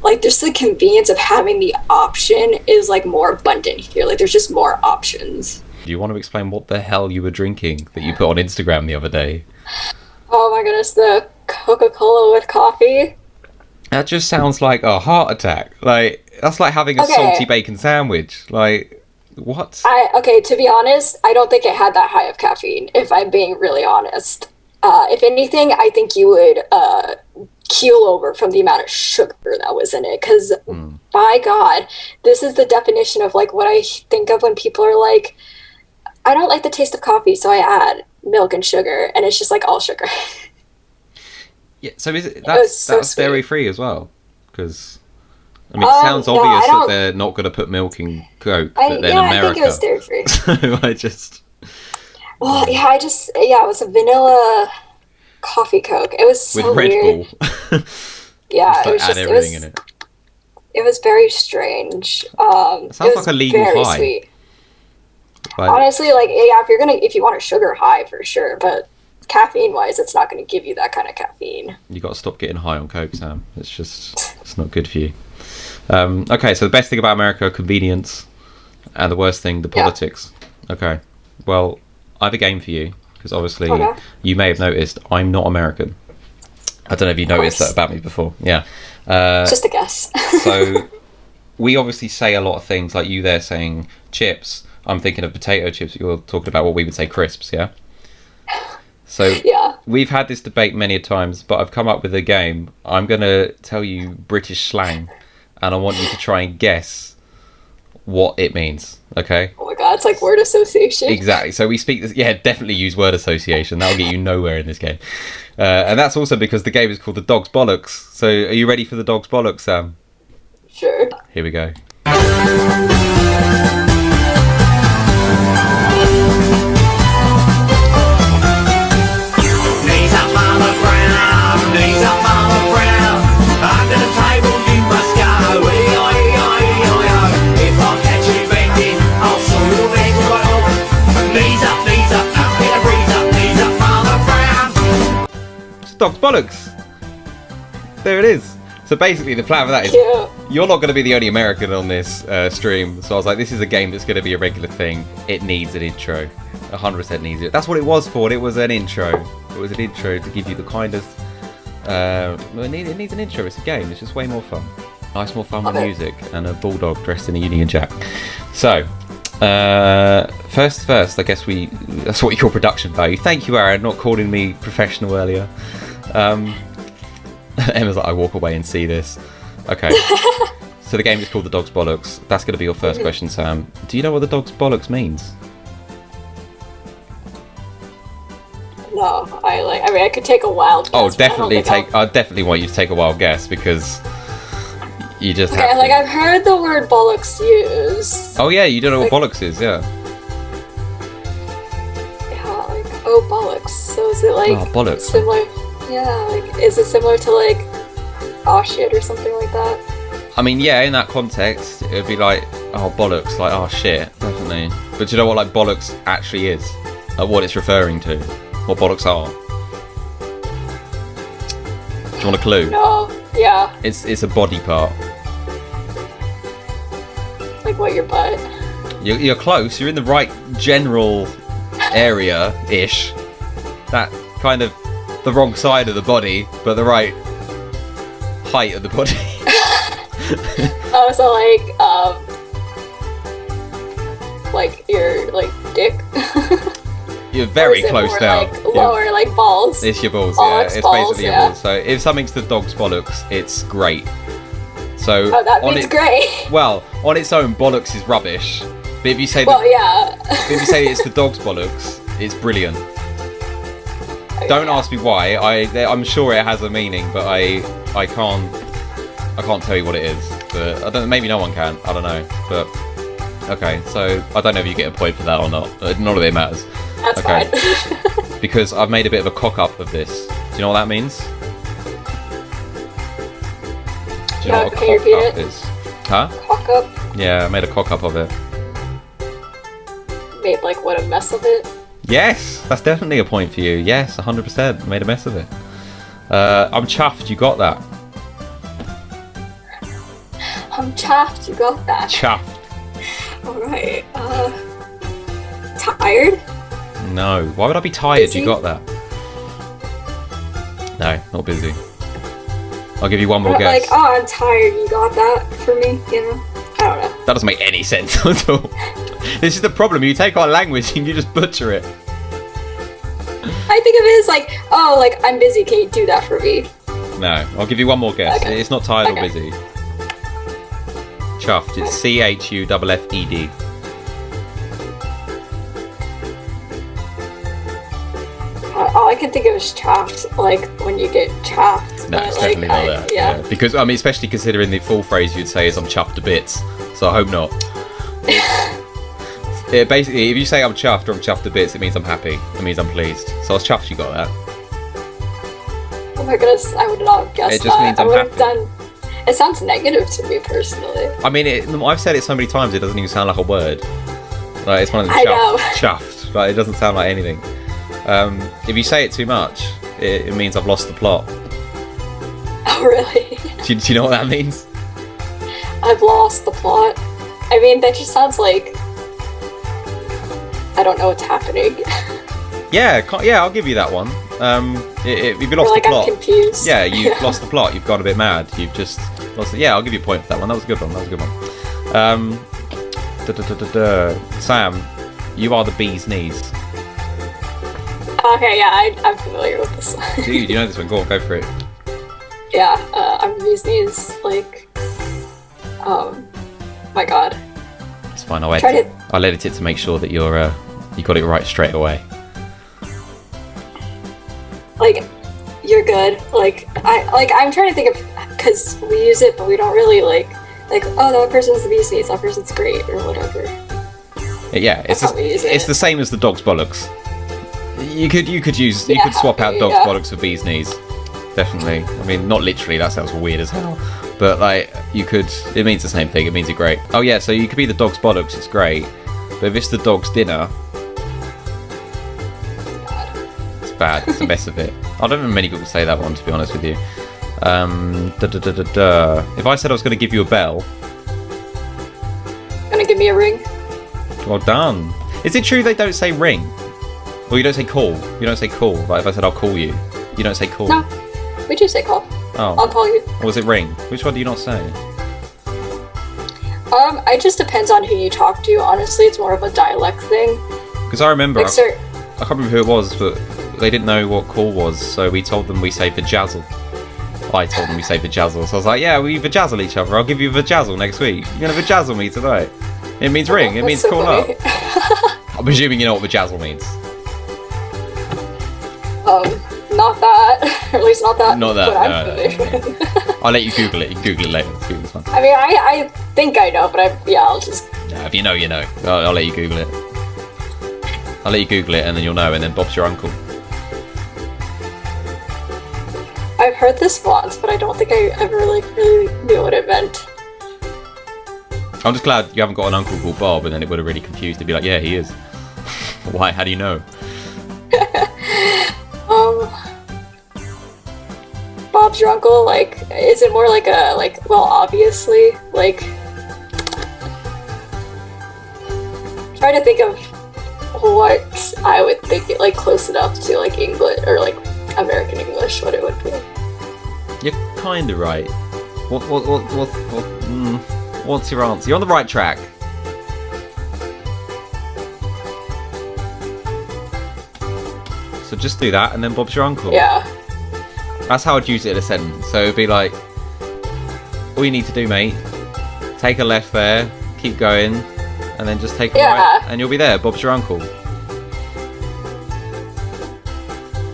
the convenience of having the option is like more abundant here. Like, there's just more options. do you want to explain what the hell you were drinking that you put on Instagram the other day? Oh my goodness, the Coca-Cola with coffee. That just sounds like a heart attack. Like, that's like having a salty bacon sandwich. Like, what? To be honest, I don't think it had that high of caffeine, if I'm being really honest. If anything, I think you would keel over from the amount of sugar that was in it. Because, by God, this is the definition of, like, what I think of when people are like, I don't like the taste of coffee, so I add milk and sugar. And it's just, like, all sugar. Yeah, so is it that's dairy free as well? Because I mean, it sounds no, obvious that they're not going to put milk in Coke, but then America. I think it was dairy free. So I just. Well, it was a vanilla coffee Coke. It was so with Red weird. Bull. Yeah, it was just everything in it. It was very strange. It sounds like a legal very high. Sweet. Like, honestly, like, yeah, if you want a sugar high for sure, but caffeine wise, it's not going to give you that kind of caffeine. You got to stop getting high on Coke, Sam. It's not good for you. Okay, so the best thing about America, convenience, and the worst thing, the politics. Yeah. Okay, well, I have a game for you, because obviously you may have noticed I'm not American. I don't know if you noticed that about me before. Yeah. Just a guess. So we obviously say a lot of things, like you there saying chips. I'm thinking of potato chips. You're talking about what we would say crisps, yeah? So we've had this debate many times, but I've come up with a game. I'm going to tell you British slang, and I want you to try and guess what it means, okay? Oh my God, it's like word association. Exactly. So we speak this. Yeah, definitely use word association. That'll get you nowhere in this game. And that's also because the game is called the DOG'S BOLLOCKS. So are you ready for the DOG'S BOLLOCKS, Sam? Sure. Here we go. DOG'S BOLLOCKS. There it is. So basically the plan for that is you're not going to be the only American on this stream. So I was like, this is a game that's going to be a regular thing. It needs an intro. 100% needs it. That's what it was for. It was an intro. It was an intro to give you the kind of... it needs an intro. It's a game. It's just way more fun. Nice, more fun with music and a bulldog dressed in a Union Jack. So, first, I guess that's what you call production value. Thank you, Aaron, not calling me professional earlier. Emma's like, I walk away and see this. Okay. So the game is called the DOG'S BOLLOCKS. That's going to be your first question, Sam. Do you know what the DOG'S BOLLOCKS means? No, I could take a wild guess. Oh, definitely I definitely want you to take a wild guess because you just have to. I've heard the word bollocks used. Oh yeah, you don't know what bollocks is, yeah. bollocks. So is it like bollocks. similar? Yeah, like is it similar to like oh shit or something like that? I mean, yeah, in that context, it would be like, oh, bollocks, like, oh, shit, definitely. But do you know what, like, bollocks actually is? Like, what it's referring to? What bollocks are? Do you want a clue? No, yeah. It's a body part. Like what, your butt? You're close, you're in the right general area-ish. That kind of the wrong side of the body, but the right height of the body. Oh, so like your like dick. You're very close more now. Like lower, like balls. It's your balls, Bollocks, yeah. It's balls, basically your balls. So if something's the dog's bollocks, it's great. So Oh, that means great. Well, on its own, bollocks is rubbish. But if you say Well, yeah. if you say it's the dog's bollocks, it's brilliant. Don't ask me why. I'm sure it has a meaning, but I can't tell you what it is. But I don't. Maybe no one can. I don't know. But okay. So I don't know if you get a point for that or not. None of it matters. That's okay. fine. Because I've made a bit of a cock up of this. Do you know what that means? Do you know what a Can you cock repeat up it? is? Huh? Cock up. Yeah, I made a cock up of it. Made like what, a mess of it? Yes, that's definitely a point for you. Yes, 100%. Made a mess of it. I'm chuffed you got that. I'm chuffed. You got that. Chuffed. All right. Tired? No. Why would I be tired? Busy? You got that. No, not busy. I'll give you one more Not guess. like, oh, I'm tired. You got that for me? You know? I don't know. That doesn't make any sense at all. This is the problem. You take our language and you just butcher it. I think of it as like, oh, like I'm busy. Can you do that for me? No. I'll give you one more guess. Okay. It's not tired or Okay. busy. Chuffed. It's CHUFFED. All I can think of is chaffed, like when you get chaffed. No, but, it's like, definitely not that. Yeah. Because, I mean, especially considering the full phrase you'd say is I'm chuffed to bits. So I hope not. Yeah, basically, if you say I'm chuffed or I'm chuffed to bits, it means I'm happy. It means I'm pleased. So I was chuffed you got that. Oh my goodness, I would not have guessed It just that. means I I'm would have happy. done. It sounds negative to me personally. I mean, I've said it so many times it doesn't even sound like a word. Like, it's one of the I know. chuffed. Like, it doesn't sound like anything. If you say it too much, it means I've lost the plot. Oh really? Do you know what that means? I've lost the plot. I mean, that just sounds like I don't know what's happening. Yeah, I'll give you that one. If you Or lost like the plot, I'm confused. yeah, you've lost the plot. You've gone a bit mad. You've just lost it. Yeah, I'll give you a point for that one. That was a good one. Sam, you are the bee's knees. Okay, yeah, I'm familiar with this. Dude, you know this one. Go on, go for it. Yeah, I'm these knees, like, my god. It's fine. I'll edit it to make sure that you got it right straight away. Like, you're good. I'm trying to think of, because we use it, but we don't really, like, oh, that person's the bee's knees, that person's great, or whatever. Yeah, That's how we use it. it's the same as the dog's bollocks. You could swap out dog's yeah. bollocks for bee's knees. Definitely. I mean, not literally. That sounds weird as hell. But like, you could. It means the same thing. It means you're great. Oh yeah. So you could be the dog's bollocks. It's great. But if it's the dog's dinner, it's bad. It's a mess of it. I don't know many people say that one, to be honest with you. If I said I was going to give you a bell, Gonna give me a ring? well done. Is it true they don't say ring? Well, you don't say call. You don't say call. Like if I said I'll call you, you don't say call. No, we do say call. Oh. I'll call you. Or was it ring? Which one do you not say? It just depends on who you talk to, honestly. It's more of a dialect thing. Because I remember, Like, sir, I can't remember who it was, but they didn't know what call was, so we told them we say vajazzle. I told them we say vajazzle, so I was like, yeah, we vajazzle each other. I'll give you vajazzle next week. You're gonna vajazzle me tonight. It means ring. It that's means so call funny. up. I'm presuming you know what vajazzle means. Not that, or at least not that. Not that, But I'm no, familiar with. I'll let you Google it. You can Google it later. Let's Google this one. I mean, I think I know, but I'll just. No, if you know, you know. I'll let you Google it. I'll let you Google it, and then you'll know, and then Bob's your uncle. I've heard this once, but I don't think I ever like really knew what it meant. I'm just glad you haven't got an uncle called Bob, and then it would have really confused to be like, yeah, he is. Why? How do you know? Bob's your uncle, like, is it more like a, like, well, obviously, like, trying to think of what I would think it, like, close enough to, like, English, or, like, American English, what it would be. You're kind of right. What's your answer? You're on the right track. So just do that, and then Bob's your uncle. Yeah. That's how I'd use it in a sentence. So it'd be like, all you need to do, mate, take a left there, keep going, and then just take a right, and you'll be there. Bob's your uncle.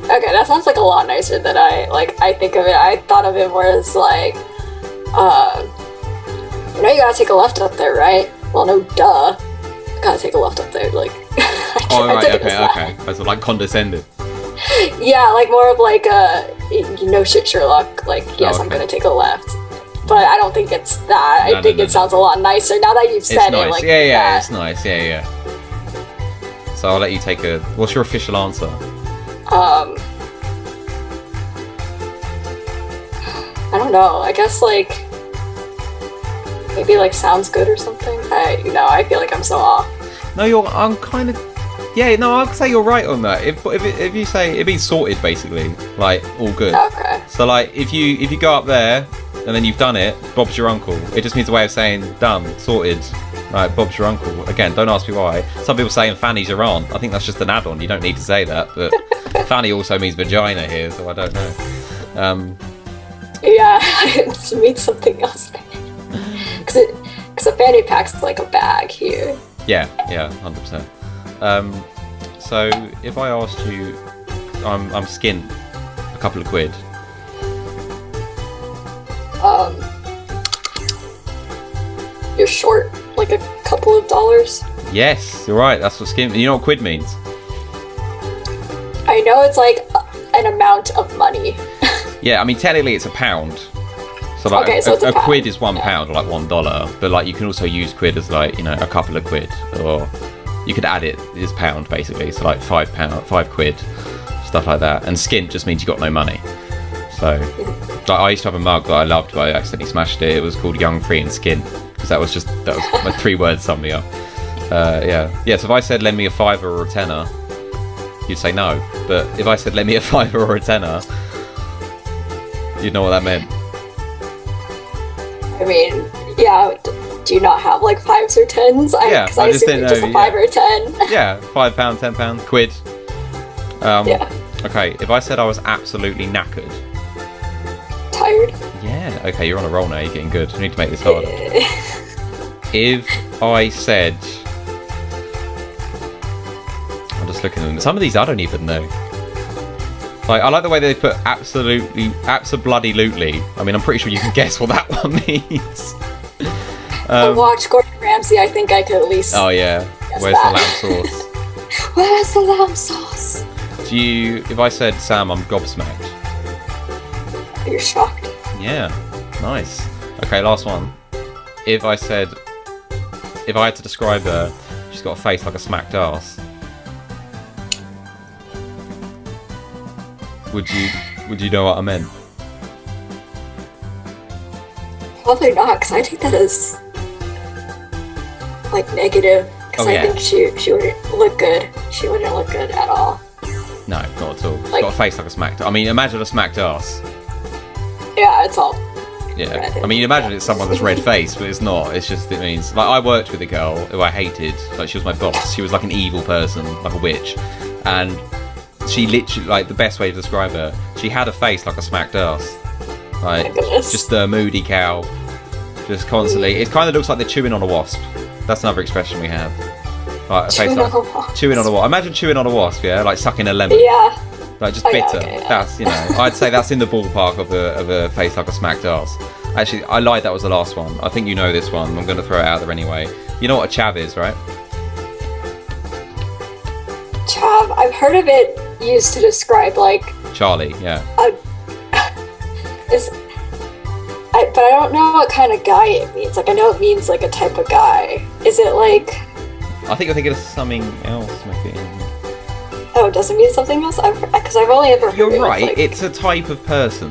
Okay, that sounds like a lot nicer than I think of it. I thought of it more as like, you know, you gotta take a left up there, right? Well, no, duh. Gotta take a left up there, like. Oh, right, okay. I was like condescending. Yeah, like more of like you know, shit, Sherlock. Like, yes, I'm gonna take a left. But I don't think it's that. I think it sounds a lot nicer now that you've said nice. it. Like, yeah, it's nice. Yeah. So I'll let you take a. What's your official answer? I don't know. I guess like maybe like sounds good or something. I feel like I'm so off. No, I'm kind of. Yeah, no, I'd say you're right on that. If you say it means sorted, basically, like all good. Okay. So like if you go up there and then you've done it, Bob's your uncle. It just means a way of saying done, sorted. Right, Bob's your uncle. Again, don't ask me why. Some people saying Fanny's your aunt. I think that's just an add-on. You don't need to say that, but Fanny also means vagina here, so I don't know. Yeah, it means something else. Because a fanny pack's like a bag here. Yeah, 100%. So if I asked you, I'm skint a couple of quid. You're short like a couple of dollars. Yes, you're right. That's what skint. You know what quid means? I know it's like an amount of money. Yeah, I mean technically it's a pound. So like a quid is £1, or like $1. But like you can also use quid as like, you know, a couple of quid, or you could add it as pound basically. So like £5, £5, stuff like that. And skint just means you got no money. So like I used to have a mug that I loved, but I accidentally smashed it. It was called Young, Free and Skint, because that was my 3 words summed me up. Yeah. So if I said lend me a £5 or a tenner, you'd say no. But if I said lend me a £5 or a tenner, you'd know what that meant. I mean, yeah. Do you not have like 5s or 10s? Because I assume it's just a 5 or a 10. Yeah, £5, £10, quid. Yeah. Okay, if I said I was absolutely knackered. Tired. Yeah. Okay, you're on a roll now. You're getting good. I need to make this harder. If I said, I'm just looking at them. Some of these I don't even know. Like, I like the way they put abso-bloody-lutely. I mean, I'm pretty sure you can guess what that one means. I watched Gordon Ramsay. I think I could at least. Oh yeah. Where's the lamb sauce? Where's the lamb sauce? If I said Sam, I'm gobsmacked. You're shocked. Yeah. Nice. Okay, last one. If I had to describe her, she's got a face like a smacked ass. Would you know what I meant? Probably not, because I take that as like negative. Because I think she wouldn't look good. She wouldn't look good at all. No, not at all. She's got a face like a smacked. I mean, imagine a smacked ass. Yeah, it's all. Yeah, red. I mean, imagine it's someone that's red faced, but it's not. It means like I worked with a girl who I hated. Like she was my boss. She was like an evil person, like a witch, and she literally, like, the best way to describe her, she had a face like a smacked ass. Like, just a moody cow. Just constantly. It kind of looks like they're chewing on a wasp. That's another expression we have. Like, a face like chewing on a wasp. Imagine chewing on a wasp, yeah? Like sucking a lemon. Yeah. Like, just bitter. Yeah, okay, yeah. That's, you know, I'd say that's in the ballpark of a face like a smacked ass. Actually, I lied, that was the last one. I think you know this one. I'm going to throw it out there anyway. You know what a chav is, right? Chav, I've heard of it used to describe, like... Charlie, yeah. But I don't know what kind of guy it means. Like, I know it means like a type of guy. Is it like? I think you're thinking of something else, maybe. Oh, does it mean something else? Because I've only ever heard You're it with, right. like- It's a type of person.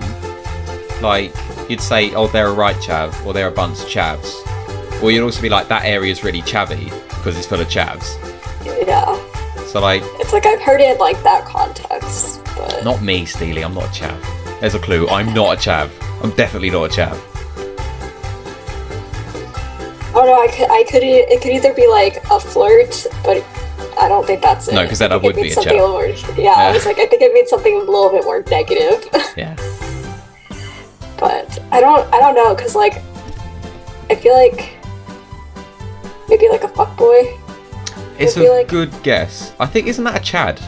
Like you'd say, oh, they're a right chav, or they're a bunch of chavs. Or you'd also be like, that area's really chavvy because it's full of chavs. Yeah. So like, It's like I've heard it in like that context, but not me, Steely. I'm not a chav. There's a clue. I'm not a chav. I'm definitely not a chav. oh no, it could either be like a flirt, but I don't think that's it. No, 'cause then I think would it be means a something chav. little more, yeah, I was like, I think it means something a little bit more negative. Yeah. But I don't know, because like I feel like maybe like a fuckboy. It's Would be a like- good guess. I think, isn't that a chad?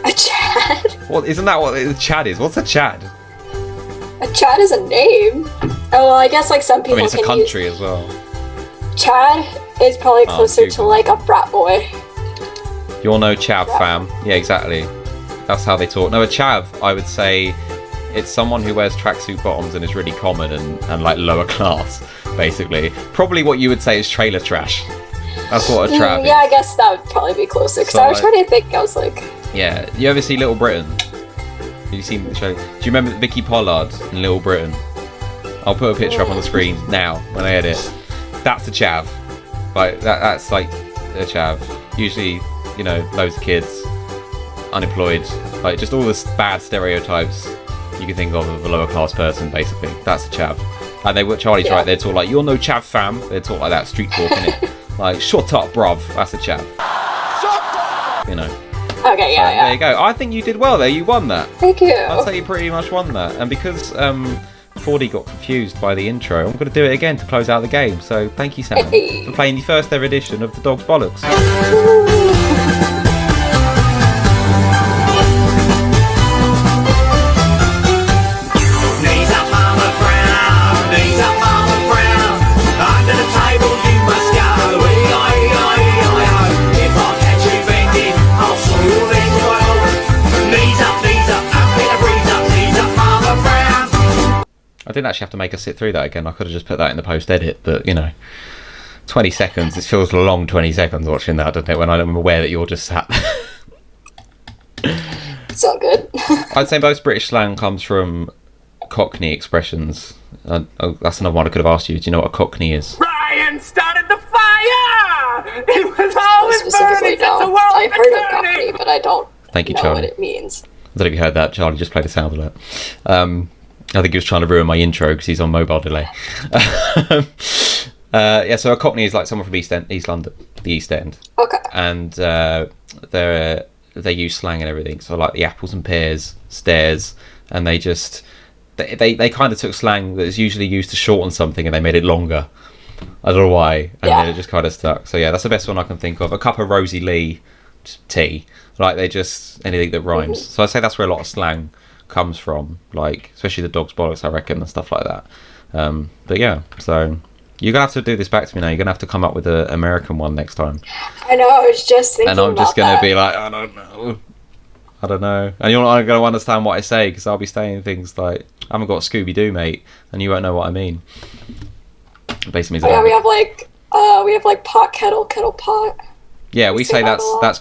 A Chad? What, isn't that what a chad is? What's a chad? A Chad is a name. Oh well, I guess like some I people mean, it's a can country as well. use Chad is probably Oh, closer dude. to like a frat boy. You're no chav, fam. Yeah, exactly. That's how they talk. No, a chav, I would say, it's someone who wears tracksuit bottoms and is really common and like lower class, basically. Probably what you would say is trailer trash. That's what a chav Yeah, I is. guess that would probably be closer. Because So, I was like- trying to think, I was like, Yeah. You ever see Little Britain? Have you seen the show? Do you remember Vicky Pollard in Little Britain? I'll put a picture up on the screen now when I edit. That's a chav. Like that's like a chav. Usually, you know, loads of kids, unemployed, like just all the bad stereotypes you can think of a lower class person. Basically, that's a chav. And they were Charlie's Yeah. right. They talk like, "You're no chav, fam." They talk like that, street talk, innit? Like, "Shut up, bruv." That's a chav. You know. okay, yeah, There you go. I think you did well there. You won that. Thank you. I'd say you pretty much won that. And because 4D got confused by the intro, I'm going to do it again to close out the game. So thank you, Sam, Hey. for playing the first ever edition of the DOG'S BOLLOCKS. Knees up, Mama Brown. Knees up, Mama Brown. Under the table you must go. E-I-E-I-E-I-O. If I catch you bending, I'll saw your legs right off. Knees up, up in a breeze up. Knees up, Mama Brown. I didn't actually have to make us sit through that again. I could have just put that in the post-edit, but, you know, 20 seconds. It feels a long 20 seconds watching that, doesn't it, when I'm aware that you're just sat there. It's all good. I'd say most British slang comes from Cockney expressions. Oh, that's another one I could have asked you. Do you know what a Cockney is? Ryan started the fire. It was always Specifically, burning since the no. world I've heard of was turning. Cockney, but I don't Thank you, know Charlie. what it means. I don't know if you heard that. Charlie just played a sound alert. I think he was trying to ruin my intro because he's on mobile delay. Yeah, so a Cockney is like someone from East London, the East End, Okay. and they use slang and everything. So like the apples and pears, stairs, and they kind of took slang that is usually used to shorten something and they made it longer. I don't know why, and then it just kind of stuck. So yeah, that's the best one I can think of. A cup of Rosie Lee tea, like they just anything that rhymes. So I'd say that's where a lot of slang comes from, like especially the DOG'S BOLLOCKS, I reckon, and stuff like that. But yeah, so you're gonna have to do this back to me now. You're gonna have to come up with an American one next time, I know, I was just thinking and I'm just about gonna that. be like, I don't know, and you're not gonna understand what I say because I'll be saying things like, I haven't got a Scooby Doo, mate, and you won't know what I mean. Basically means Oh, yeah, that we have like pot, kettle, kettle, pot. yeah, we we say say that a lot. that's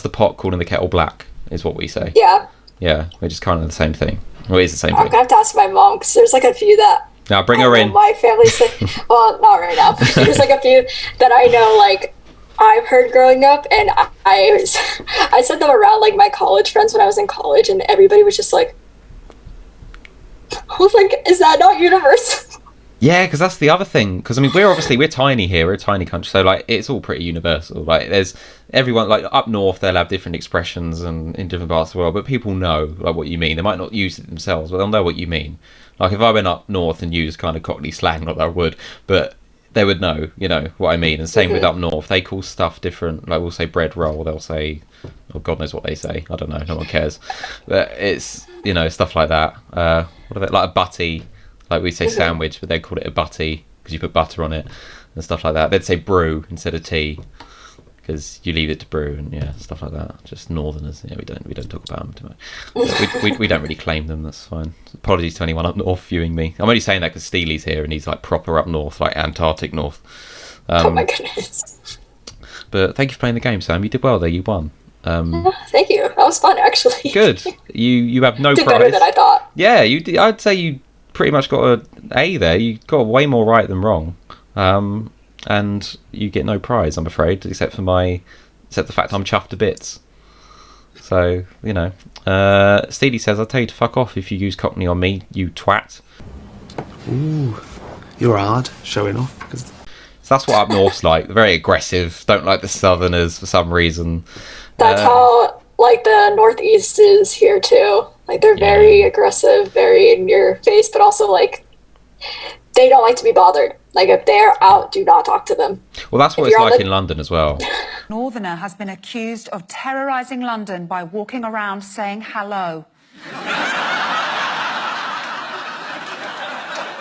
the pot called in the kettle black is what we say. Yeah. Yeah, which is kind of the same thing. Well, it is the same I'm thing. gonna have to ask my mom because there's like a few that Now bring I her know in. my family say. Well, not right now. But there's like a few that I know, like I've heard growing up, and I said them around like my college friends when I was in college, and everybody was just like, I was like, is that not universal? Yeah, because that's the other thing. Because I mean, we're tiny here. We're a tiny country, so like it's all pretty universal. Like there's everyone like up north, they'll have different expressions and in different parts of the world, but people know like what you mean. They might not use it themselves, but they'll know what you mean. Like if I went up north and used kind of Cockney slang, not that I would, but they would know, you know, what I mean. And same with up north, they call stuff different. Like we'll say bread roll, they'll say, oh God knows what they say. I don't know, no one cares. But it's, you know, stuff like that. What are they, like a butty. Like we say sandwich, but they'd call it a butty because you put butter on it and stuff like that. They'd say brew instead of tea. because you leave it to brew and stuff like that. Just Northerners, we don't talk about them too much. we don't really claim them. That's fine. Apologies to anyone up north viewing me. I'm only saying that because Steely's here and he's like proper up north, like Antarctic north. Oh my goodness! But thank you for playing the game, Sam. You did well there. You won. Thank you. That was fun, actually. Good. You have no did prize. better than I thought. Yeah, you did. I'd say you pretty much got an A there. You got way more right than wrong. And you get no prize, I'm afraid, except the fact I'm chuffed to bits. So, Steely says, I'll tell you to fuck off if you use Cockney on me, you twat. Ooh, you're hard, showing off. So that's what up north's like. Very aggressive, don't like the southerners for some reason. That's how, like, the northeast is here, too. Like, they're very aggressive, very in your face, but also, like, they don't like to be bothered. Like, if they're out, do not talk to them. Well, that's what it's like in London as well. Northerner has been accused of terrorising London by walking around saying hello.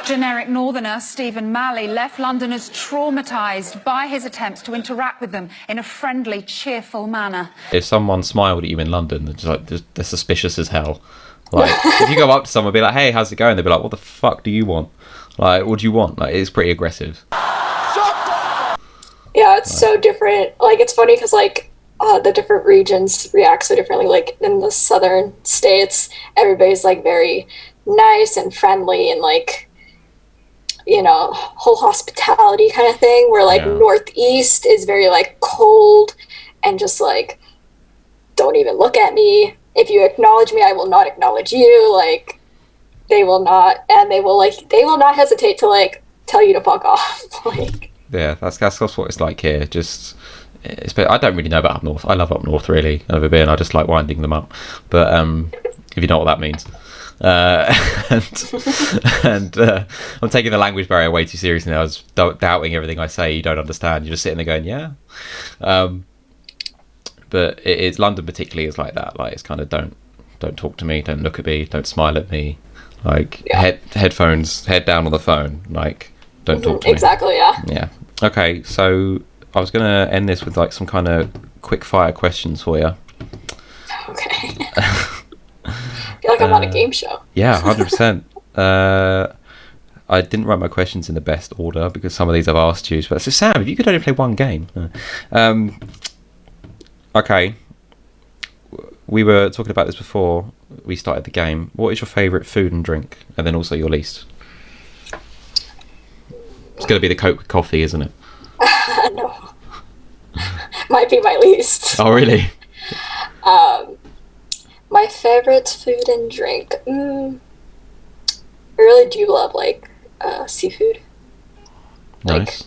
Generic Northerner Stephen Malley left Londoners traumatised by his attempts to interact with them in a friendly, cheerful manner. If someone smiled at you in London, they're suspicious as hell. Like, if you go up to someone and be like, hey, how's it going? They'll be like, what the fuck do you want? Like, what do you want? Like, it's pretty aggressive. Yeah, it's so different. Like, it's funny because, like, the different regions react so differently. Like, in the southern states, everybody's, like, very nice and friendly and, like, whole hospitality kind of thing. Where, like, northeast is very, like, cold and just, like, don't even look at me. If you acknowledge me, I will not acknowledge you. Like, they will not not hesitate to, like, tell you to fuck off. Like, yeah, that's what it's like here. I don't really know about up north. I love up north, really. I've never been. I just like winding them up. But if you know what that means. And I'm taking the language barrier way too seriously now. I was doubting everything I say. You don't understand. You're just sitting there going, yeah. But it's London particularly is like that. Like, it's kind of don't talk to me, don't look at me, don't smile at me. Like, headphones, head down on the phone. Like, don't talk to me. Exactly, yeah. Yeah. Okay, so I was going to end this with, like, some kind of quick fire questions for you. Okay. I feel like I'm on a game show. Yeah, 100%. I didn't write my questions in the best order because some of these I've asked you. But so, Sam, if you could only play one game. Okay. We were talking about this before we started the game. What is your favourite food and drink? And then also your least? It's going to be the Coke with coffee, isn't it? No. Might be my least. Oh, really? My favorite food and drink. I really do love, like, seafood. Nice. Like,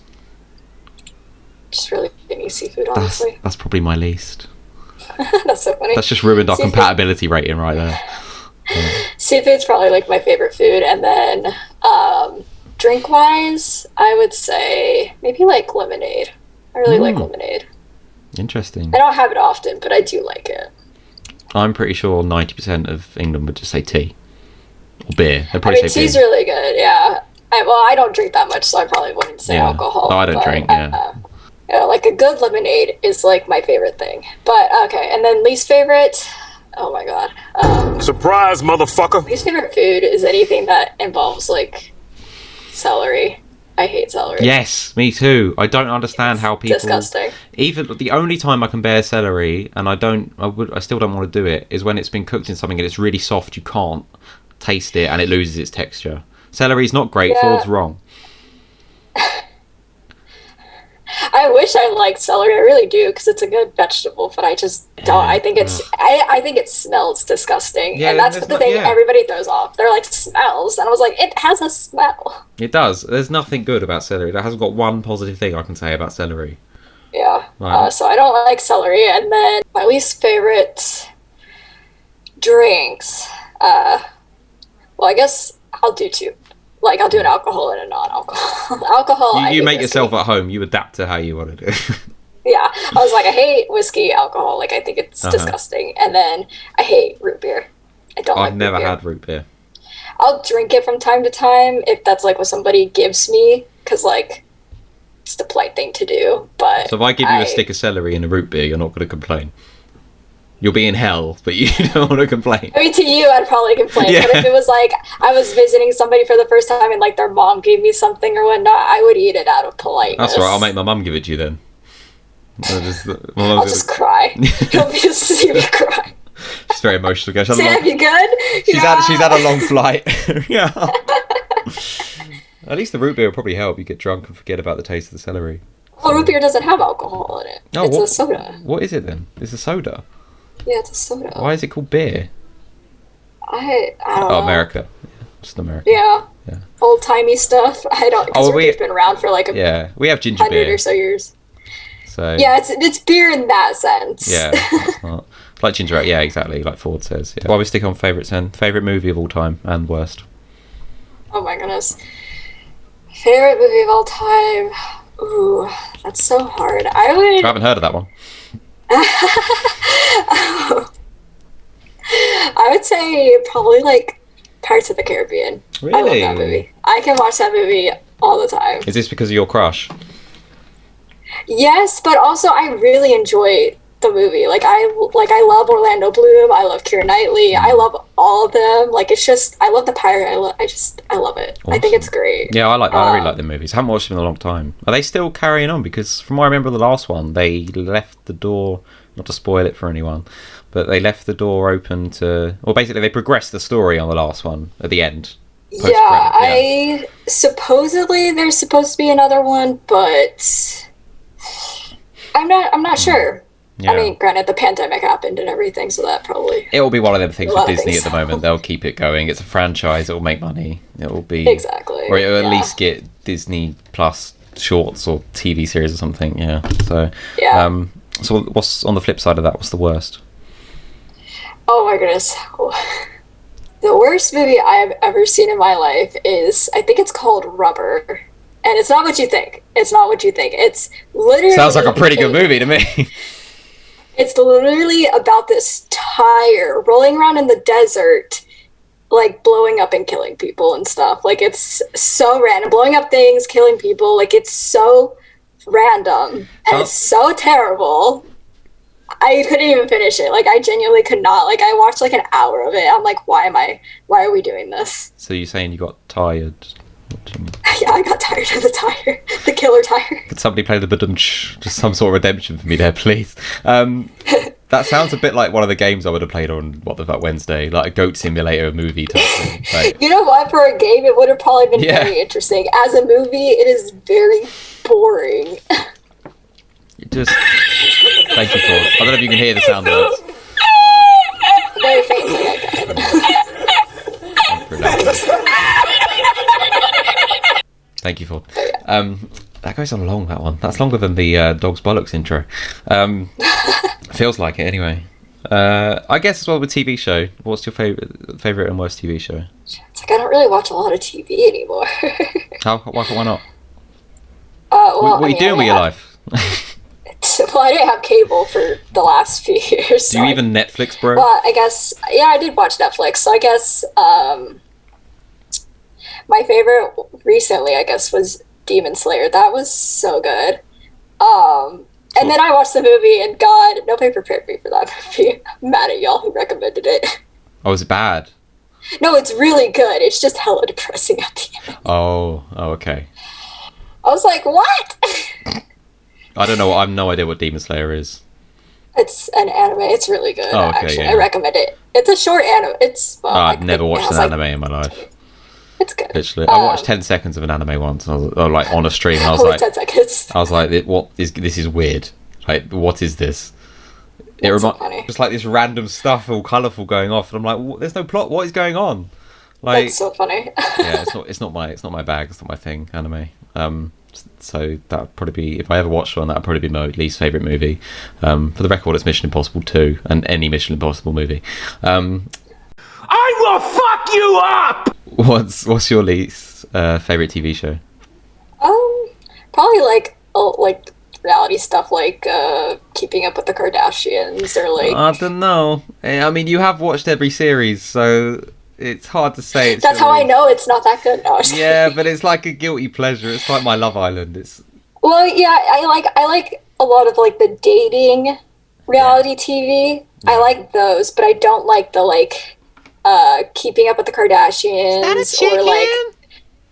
just really any seafood, honestly. That's probably my least. That's so funny. That's just ruined our compatibility rating right there. Seafood's probably, like, my favorite food. And then drink-wise, I would say maybe, like, lemonade. I really like lemonade. Interesting. I don't have it often, but I do like it. I'm pretty sure 90% of England would just say tea. Or beer. They'd probably say tea's beer. really good, yeah. I don't drink that much, so I probably wouldn't say alcohol. No, I don't drink, like, a good lemonade is, like, my favorite thing. But, okay, and then least favorite... Oh, my God. Surprise, motherfucker! Least favorite food is anything that involves, like, celery. I hate celery. Yes, me too. I don't understand how people... Disgusting. Even the only time I can bear celery, and I still don't want to do it, is when it's been cooked in something and it's really soft. You can't taste it and it loses its texture. Celery's not great. Ford's wrong. I wish I liked celery. I really do, because it's a good vegetable. But I just don't. I think I think it smells disgusting, and that's the thing everybody throws off. They're like, smells, and I was like, it has a smell. It does. There's nothing good about celery. That hasn't got one positive thing I can say about celery. Yeah. Right. So I don't like celery, and then my least favorite drinks. Well, I guess I'll do two. Like, I'll do an alcohol and a non-alcohol. Alcohol, You make yourself at home. You adapt to how you want to do. Yeah. I was like, I hate whiskey, alcohol. Like, I think it's disgusting. And then I hate root beer. I've never had root beer. I'll drink it from time to time if that's, like, what somebody gives me. Because, like, It's the polite thing to do. But So if I give you a stick of celery and a root beer, you're not going to complain. You'll be in hell, but you don't want to complain. I mean, to you, I'd probably complain. Yeah. But if it was like I was visiting somebody for the first time and like their mom gave me something or whatnot, I would eat it out of politeness. That's all right. I'll make my mum give it to you then. I'll just cry. You'll be see me cry. She's very emotional. Goes, Sam, you good? She's had a long flight. Yeah. At least the root beer will probably help. You get drunk and forget about the taste of the celery. Well, root beer doesn't have alcohol in it. It's a soda. What is it then? It's a soda. Yeah, it's a soda. Why is it called beer? I don't know. America. Yeah, just America. Yeah. Old timey stuff. I don't. Because root beer's been around for like we have ginger 100 beer or so years. So yeah, it's beer in that sense. Yeah, it's not. Like ginger ale. Yeah, exactly. Like Ford says. Yeah. While we stick on favourites, then favorite movie of all time and worst. Oh my goodness. Favorite movie of all time. Ooh, that's so hard. I haven't heard of that one. I would say probably like Pirates of the Caribbean. Really? I love that movie. I can watch that movie all the time. Is this because of your crush? Yes, but also I really enjoy the movie. Like I love Orlando Bloom. I love Keira Knightley. I love all of them. Like it's just I love the pirate. I love it. Awesome. I think it's great. Yeah, I really like the movies. I haven't watched them in a long time. Are they still carrying on? Because from what I remember, the last one they left the door. Not to spoil it for anyone, but they left the door open to. Well, basically they progressed the story on the last one at the end. Yeah, supposedly there's supposed to be another one, but I'm not sure. Yeah. I mean, granted, the pandemic happened and everything, so that probably... It will be one of them things with Disney at the moment. They'll keep it going. It's a franchise. It will make money. It will be... Exactly. Or it will at least get Disney Plus shorts or TV series or something, yeah. So, so what's on the flip side of that? What's the worst? Oh my goodness. The worst movie I've ever seen in my life is, I think it's called Rubber. And it's not what you think. It's not what you think. It's literally... Sounds like a pretty good movie to me. It's literally about this tire rolling around in the desert, like blowing up and killing people and stuff. Like it's so random, blowing up things, killing people. Like it's so random and it's so terrible. I couldn't even finish it. Like I genuinely could not. Like I watched like an hour of it. I'm like, why are we doing this? So you're saying you got tired? Yeah, I got tired of the tire, the killer tire. Could somebody play the badum-tsh? Just some sort of redemption for me there, please. That sounds a bit like one of the games I would have played on What the Fuck Wednesday, like a goat simulator movie type thing. Like, you know what? For a game, it would have probably been very interesting. As a movie, it is very boring. Just thank you for. I don't know if you can hear the sound of it. Very faintly, I Thank you for. That goes on long. That one. That's longer than the DOG'S BOLLOCKS intro. Feels like it anyway. I guess as well with TV show. What's your favorite and worst TV show? It's like I don't really watch a lot of TV anymore. Why not? Well, what are you doing with your life? Well, I didn't have cable for the last few years. Do you even Netflix, bro? Well, I guess, yeah, I did watch Netflix. So I guess my favorite recently, I guess, was Demon Slayer. That was so good. And then I watched the movie, and God, nobody prepared me for that movie. I'm mad at y'all who recommended it. Oh, is it bad? No, it's really good. It's just hella depressing at the end. Oh, okay. I was like, what? I don't know. I have no idea what Demon Slayer is. It's an anime. It's really good. Oh, okay, actually. yeah. I recommend it. It's a short anime. I've never watched an anime in my life. It's good. Literally, I watched 10 seconds of an anime once. I was like on a stream. I was Only like, 10 seconds. I was like, this is weird. Like, what is this? It's so funny. Just like this random stuff, all colourful going off, and I'm like, there's no plot. What is going on? Like, That's so funny. yeah, it's not my bag. It's not my thing. Anime. So that would probably be, if I ever watched one, that would probably be my least favourite movie. For the record, it's Mission Impossible 2 and any Mission Impossible movie. I will fuck you up! What's your least favourite TV show? Probably like reality stuff, like Keeping Up with the Kardashians, or like. I don't know. I mean, you have watched every series, so it's hard to say. That's how I know it's not that good. No, yeah, but it's like a guilty pleasure. It's like my Love Island. Well, yeah, I like a lot of like the dating reality TV. I like those, but I don't like the like Keeping Up with the Kardashians or like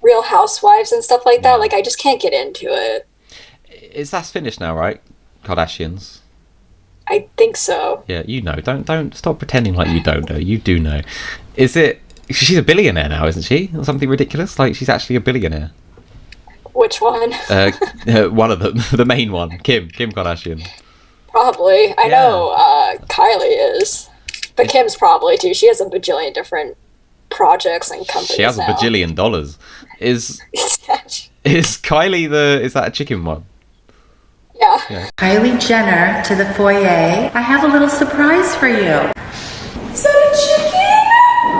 Real Housewives and stuff like that. Like I just can't get into it. That's finished now, right? Kardashians. I think so. Yeah, you know. Don't stop pretending like you don't know. You do know. Is it? She's a billionaire now, isn't she? Or something ridiculous? Like she's actually a billionaire. Which one? One of them, the main one, Kim Kardashian. Probably. I know Kylie is, but Kim's probably too. She has a bajillion different projects and companies. She has now. a bajillion dollars. Is Kylie is that a chicken one? Yeah. Kylie Jenner to the foyer. I have a little surprise for you. Is that a chicken?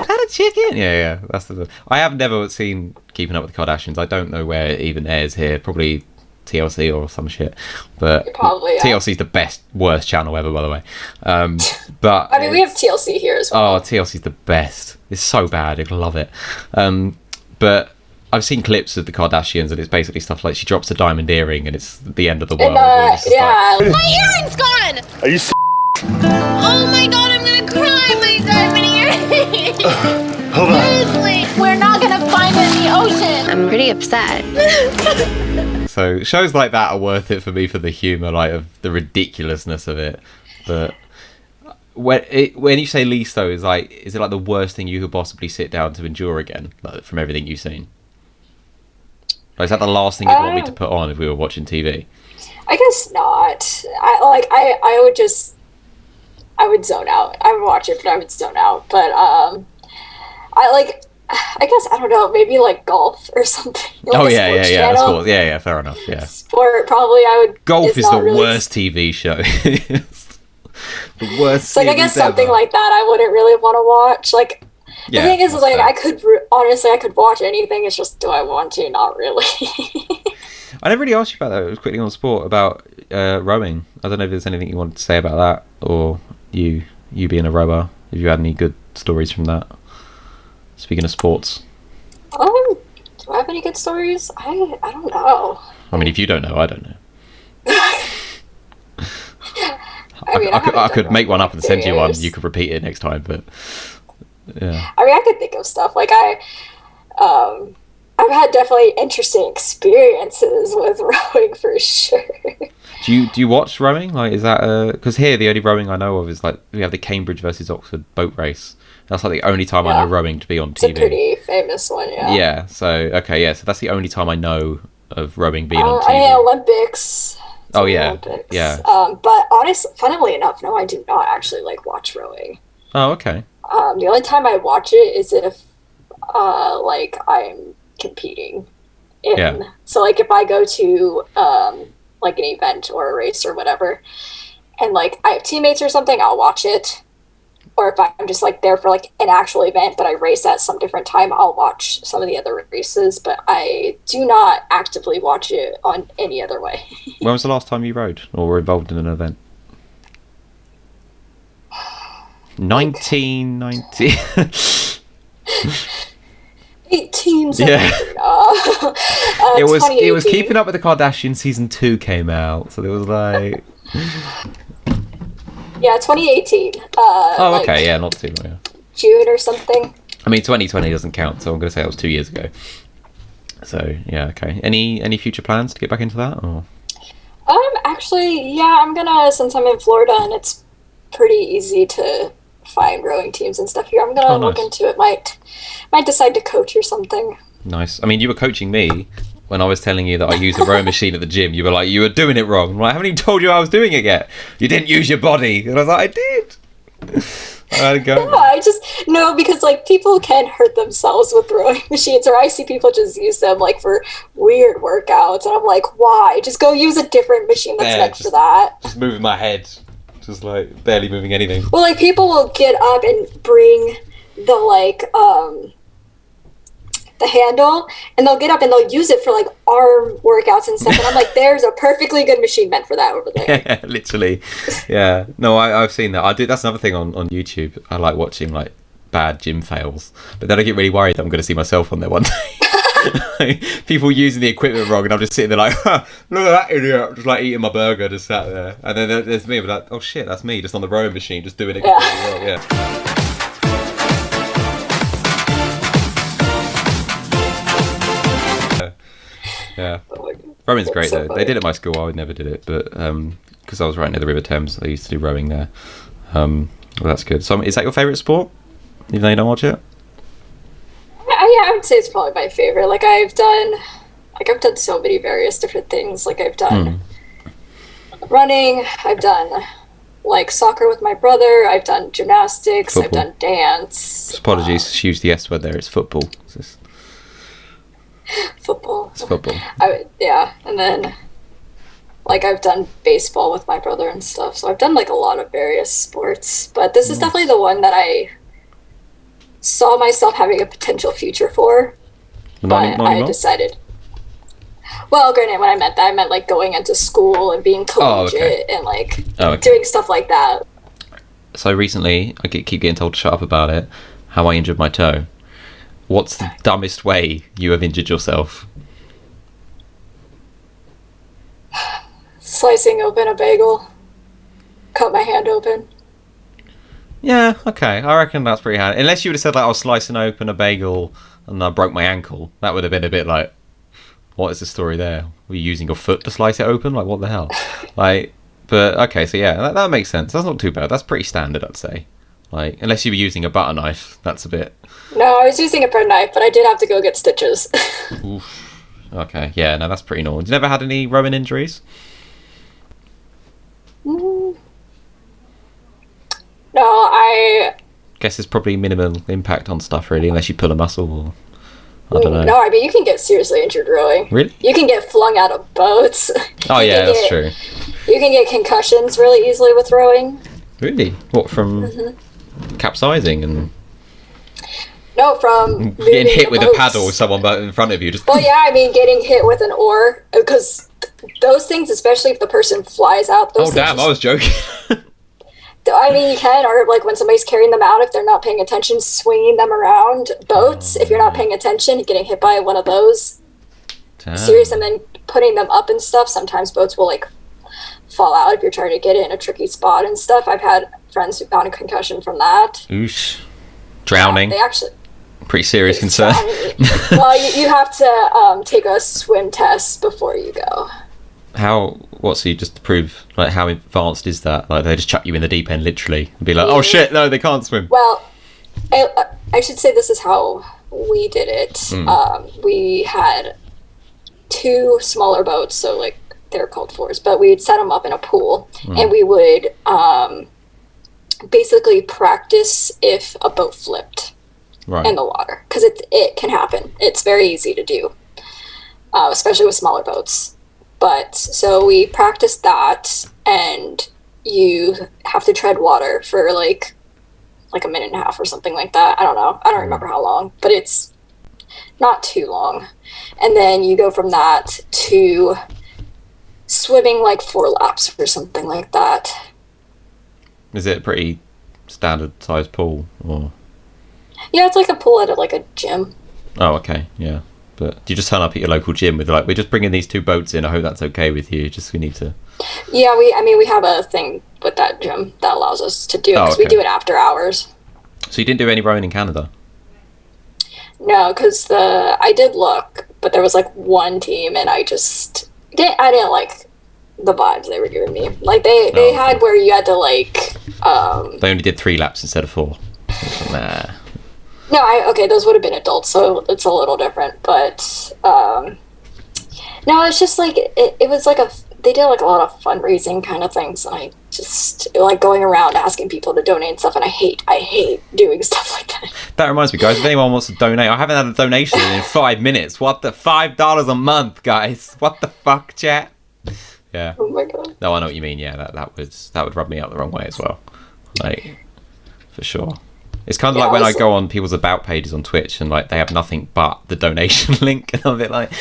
Is that a chicken? Yeah. That's the. I have never seen Keeping Up with the Kardashians. I don't know where it even airs here. Probably TLC or some shit. But probably TLC's the worst channel ever, by the way. But I mean, we have TLC here as well. Oh, TLC's the best. It's so bad. I love it. But I've seen clips of the Kardashians, and it's basically stuff like she drops a diamond earring, and it's the end of the world. And, yeah. Like, my earring's gone! Are you Oh my god, I'm gonna cry! My diamond earring! Hold on. We're not gonna find it in the ocean! I'm pretty upset. So shows like that are worth it for me for the humour, like of the ridiculousness of it. But when you say least though, is it like the worst thing you could possibly sit down to endure again, like, from everything you've seen? Like, is that the last thing you'd want me to put on if we were watching TV? I guess not. I would zone out. I would watch it, but I would zone out. But I guess, I don't know, maybe like golf or something. Like yeah, sports. Yeah, fair enough. Yeah. Sport, probably I would. Golf is the worst TV show. The worst. It's like, I guess something like that I wouldn't really want to watch. Like, the thing is like, I could watch anything. It's just, do I want to? Not really. I never really asked you about that. It was quickly on sport about rowing. I don't know if there's anything you wanted to say about that, or you being a rower. If you had any good stories from that. Speaking of sports. Do I have any good stories? I don't know. I mean, if you don't know, I don't know. I could make one up and send you one. You could repeat it next time, but yeah. I mean, I could think of stuff like I've had definitely interesting experiences with rowing for sure. Do you watch rowing? Like, is that because here the only rowing I know of is like we have the Cambridge versus Oxford boat race. That's like the only time I know rowing to be on TV. It's a pretty famous one, yeah. Yeah. So so that's the only time I know of rowing being on TV. I mean, Olympics. Oh yeah, Olympics. Yeah. But honestly, funnily enough, no, I do not actually like watch rowing. Oh, okay. The only time I watch it is if like I'm competing in. So like if I go to like an event or a race or whatever, and like I have teammates or something, I'll watch it. Or if I'm just like there for like an actual event, but I race at some different time, I'll watch some of the other races. But I do not actively watch it on any other way. When was the last time you rowed or were involved in an event? 1990. 18. Yeah. It was Keeping Up with the Kardashians season 2 came out, so there was like. Yeah, 2018. Oh, okay, yeah, not too long. Yeah. June or something. I mean, 2020 doesn't count, so I'm going to say it was 2 years ago. So yeah, okay. Any future plans to get back into that? Or? Actually, yeah, I'm gonna, since I'm in Florida and it's pretty easy to find rowing teams and stuff here, I'm gonna look into it. Might decide to coach or something. Nice. I mean, you were coaching me when I was telling you that I used a rowing machine at the gym. You were like, you were doing it wrong. I'm like, I haven't even told you I was doing it yet. You didn't use your body. And I was like, I did. I had to go. No, because like people can hurt themselves with rowing machines, or I see people just use them like for weird workouts, and I'm like, why? Just go use a different machine that's next to that. Just moving my head, just like barely moving anything. Well, like people will get up and bring the like the handle, and they'll get up and they'll use it for like arm workouts and stuff, and I'm like, there's a perfectly good machine meant for that over there. Yeah, literally. Yeah, no, I've seen that. I do. That's another thing on YouTube. I like watching like bad gym fails, but then I get really worried that I'm going to see myself on there one day. People using the equipment wrong, and I'm just sitting there like, huh, look at that idiot, just like eating my burger, just sat there. And then there's me, like, oh shit, that's me, just on the rowing machine, just doing it completely wrong. Yeah. Yeah, rowing's great though. They did it at my school. I never did it, but because I was right near the River Thames, they used to do rowing there. Well, that's good. So, is that your favourite sport? Even though you don't watch it? Yeah, I would say it's probably my favorite. Like I've done so many various different things. Like I've done running. I've done like soccer with my brother. I've done gymnastics. Football. I've done dance. Apologies, she used the S word there. It's football. Football. It's football. And then like I've done baseball with my brother and stuff. So I've done like a lot of various sports, but this is definitely the one that I saw myself having a potential future for. But I decided. Well, granted, when I meant that, I meant like going into school and being collegiate and like doing stuff like that. So recently, I keep getting told to shut up about it. How I injured my toe. What's the dumbest way you have injured yourself? Slicing open a bagel. Cut my hand open. Yeah, okay. I reckon that's pretty handy. Unless you would have said like I was slicing open a bagel and I broke my ankle. That would have been a bit like, what is the story there? Were you using your foot to slice it open? Like, what the hell? Like, but okay, so yeah, that makes sense. That's not too bad. That's pretty standard, I'd say. Like, unless you were using a butter knife, that's a bit... No, I was using a bread knife, but I did have to go get stitches. Oof. Okay, yeah, no, that's pretty normal. You never had any rowing injuries? No, I... Guess there's probably minimal impact on stuff, really, unless you pull a muscle or... I don't know. No, I mean, you can get seriously injured rowing. Really? You can get flung out of boats. Oh, yeah, that's true. You can get concussions really easily with rowing. Really? What, from capsizing and... No, from getting hit with a paddle with someone in front of you. Just... Well, yeah, I mean, getting hit with an oar, because those things, especially if the person flies out... Those damn, I was joking. I mean, you can, or like when somebody's carrying them out, if they're not paying attention, swinging them around boats. If you're not paying attention, getting hit by one of those. Damn. Serious, and then putting them up and stuff. Sometimes boats will like fall out if you're trying to get it in a tricky spot and stuff. I've had friends who've gotten a concussion from that. Oosh. Drowning. They actually... Pretty serious concern. Well, you have to take a swim test before you go. So you just to prove, like, how advanced is that? Like, they just chuck you in the deep end, literally, and be like, oh shit, no, they can't swim. Well, I should say this is how we did it. We had 2 smaller boats, so, like, they're called fours, but we'd set them up in a pool, and we would basically practice if a boat flipped in the water, because it can happen. It's very easy to do, especially with smaller boats. But so we practiced that, and you have to tread water for like a minute and a half or something like that. I don't know. I don't remember how long, but it's not too long. And then you go from that to swimming like 4 laps or something like that. Is it a pretty standard sized pool, or? Yeah, it's like a pool at like a gym. Oh, okay, yeah. But do you just turn up at your local gym with like, we're just bringing these 2 boats in, I hope that's okay with you, just we need to... Yeah, we have a thing with that gym that allows us to do it, because we do it after hours. So you didn't do any rowing in Canada? No, because I did look, but there was like 1 team, and I didn't like the vibes they were giving me. Like they had where you had to like... They only did 3 laps instead of 4. Nah. No, those would have been adults, so it's a little different, but no, it's just like it was like they did like a lot of fundraising kind of things, and I just like going around asking people to donate stuff, and I hate doing stuff like that. That reminds me, guys, if anyone wants to donate, I haven't had a donation in 5 minutes. What the $5 a month, guys? What the fuck, chat? Yeah. Oh my god. No, I know what you mean. Yeah, that would rub me out the wrong way as well. Like, for sure. It's kind of like when I go on people's about pages on Twitch and like they have nothing but the donation link, and I'm a bit like,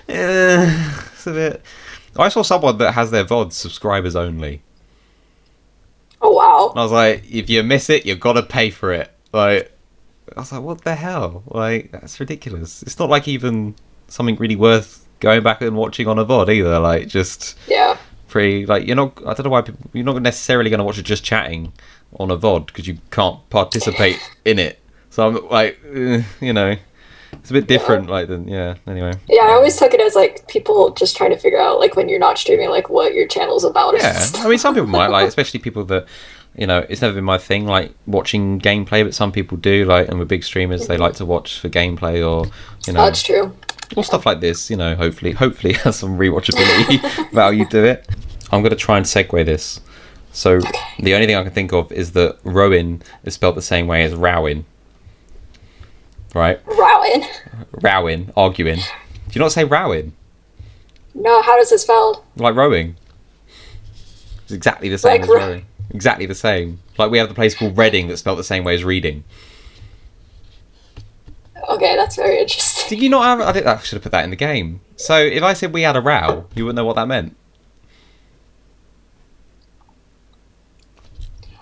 it's a bit... I saw someone that has their VODs subscribers only. Oh wow. And I was like, if you miss it, you've got to pay for it. Like, I was like, what the hell? Like, that's ridiculous. It's not like even something really worth going back and watching on a VOD either. Like, just pretty, like, you're not, I don't know why people, you're not necessarily going to watch it just chatting on a VOD because you can't participate in it. So I'm like, you know, it's a bit different, like, than, anyway. Yeah, I always took it as, like, people just trying to figure out, like, when you're not streaming, like, what your channel's about. Yeah, I mean, some people might, like, especially people that, you know, it's never been my thing, like, watching gameplay, but some people do, like, and with big streamers, they like to watch for gameplay or, you know. That's true. Or stuff like this, you know, hopefully has some rewatchability value to it. I'm going to try and segue this. So, the only thing I can think of is that Rowan is spelled the same way as Rowan. Right? Rowan, arguing. Do you not say Rowan? No, how does it spelled? Like rowing. It's exactly the same as rowing. Exactly the same. Like, we have the place called Reading that's spelled the same way as reading. Okay, that's very interesting. Did you not have... I should have put that in the game. So, if I said we had a row, you wouldn't know what that meant.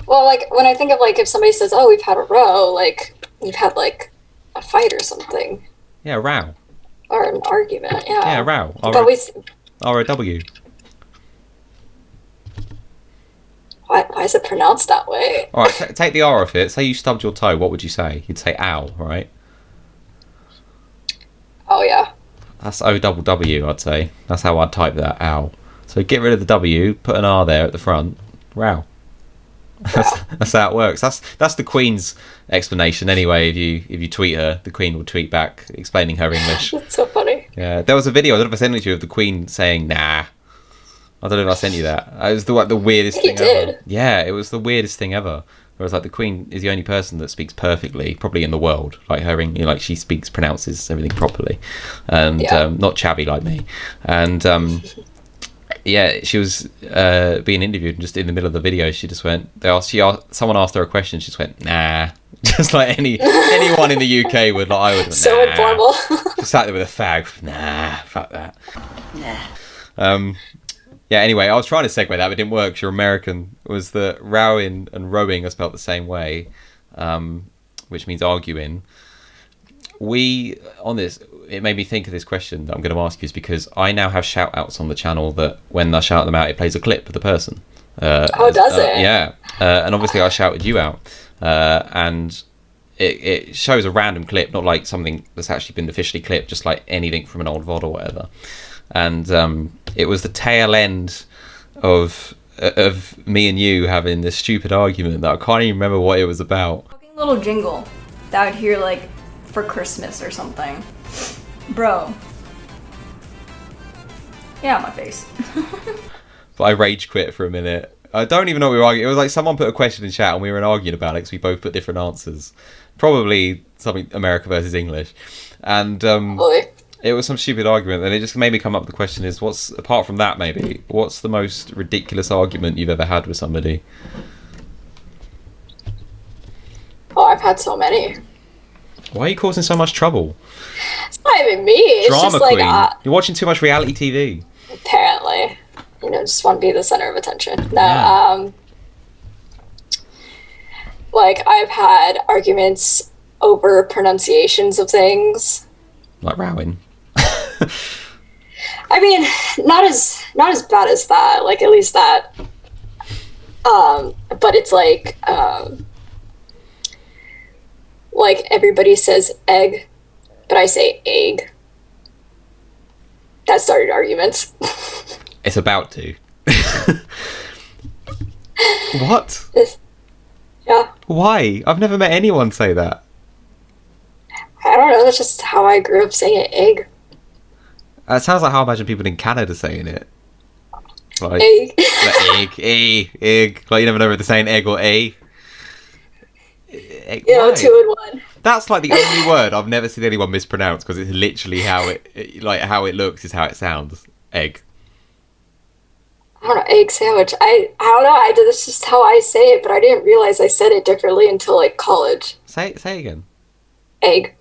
Well, like, when I think of, like, if somebody says, oh, we've had a row, like, we've had, like, a fight or something. Yeah, a row. Or an argument, yeah. Yeah, a row. R-O-W. Why is it pronounced that way? Alright, take the R off it. Say you stubbed your toe, what would you say? You'd say ow, right? Oh, yeah. That's O-double-W, I'd say. That's how I'd type that, ow. So get rid of the W, put an R there at the front. Row. That's how it works. That's the Queen's explanation anyway. If you tweet her, the Queen will tweet back explaining her English. That's so funny. Yeah, there was a video, I don't know if I sent it to you, of the Queen saying nah. I don't know if I sent you that. It was the weirdest thing ever. Yeah, it was the weirdest thing ever. Whereas, like, the Queen is the only person that speaks perfectly, probably in the world. Like, like, she pronounces everything properly, and not chavvy like me. And yeah, she was being interviewed, and just in the middle of the video, she just went. Someone asked her a question. She just went, nah. Just like anyone in the UK would. Like, I would. So informal. Just sat there with a fag. Nah, fuck that. Nah. Yeah, anyway, I was trying to segue that, but it didn't work because you're American. It was that rowing and rowing are spelled the same way, which means arguing. It made me think of this question that I'm going to ask you, is because I now have shout-outs on the channel that when I shout them out, it plays a clip of the person. Does it? Yeah. And obviously I shouted you out. And it shows a random clip, not like something that's actually been officially clipped, just like anything from an old VOD or whatever. And it was the tail end of me and you having this stupid argument that I can't even remember what it was about. Fucking little jingle that I would hear, like, for Christmas or something. Bro. Yeah, my face. But I rage quit for a minute. I don't even know what we were arguing. It was like someone put a question in chat and we were arguing about it because we both put different answers. Probably something America versus English. And it was some stupid argument, and it just made me come up with the question is, apart from that maybe, what's the most ridiculous argument you've ever had with somebody? Oh, I've had so many. Why are you causing so much trouble? It's not even me. It's Drama just like queen. You're watching too much reality TV. Apparently, just want to be the center of attention. No, like, I've had arguments over pronunciations of things. Like rowing. I mean, not as bad as that. Like, at least that. But it's like everybody says egg, but I say egg. That started arguments. It's about to. What? Yeah. Why? I've never met anyone say that. I don't know. That's just how I grew up saying it, egg. It sounds like how I imagine people in Canada saying it. Like, egg. Like egg. Like, you never know if they're saying egg or a. Egg, you know, 2 in 1. That's like the only word I've never seen anyone mispronounce, because it's literally how it looks is how it sounds. Egg. I don't know, egg sandwich. I don't know. That's just how I say it, but I didn't realize I said it differently until, like, college. Say it again. Egg.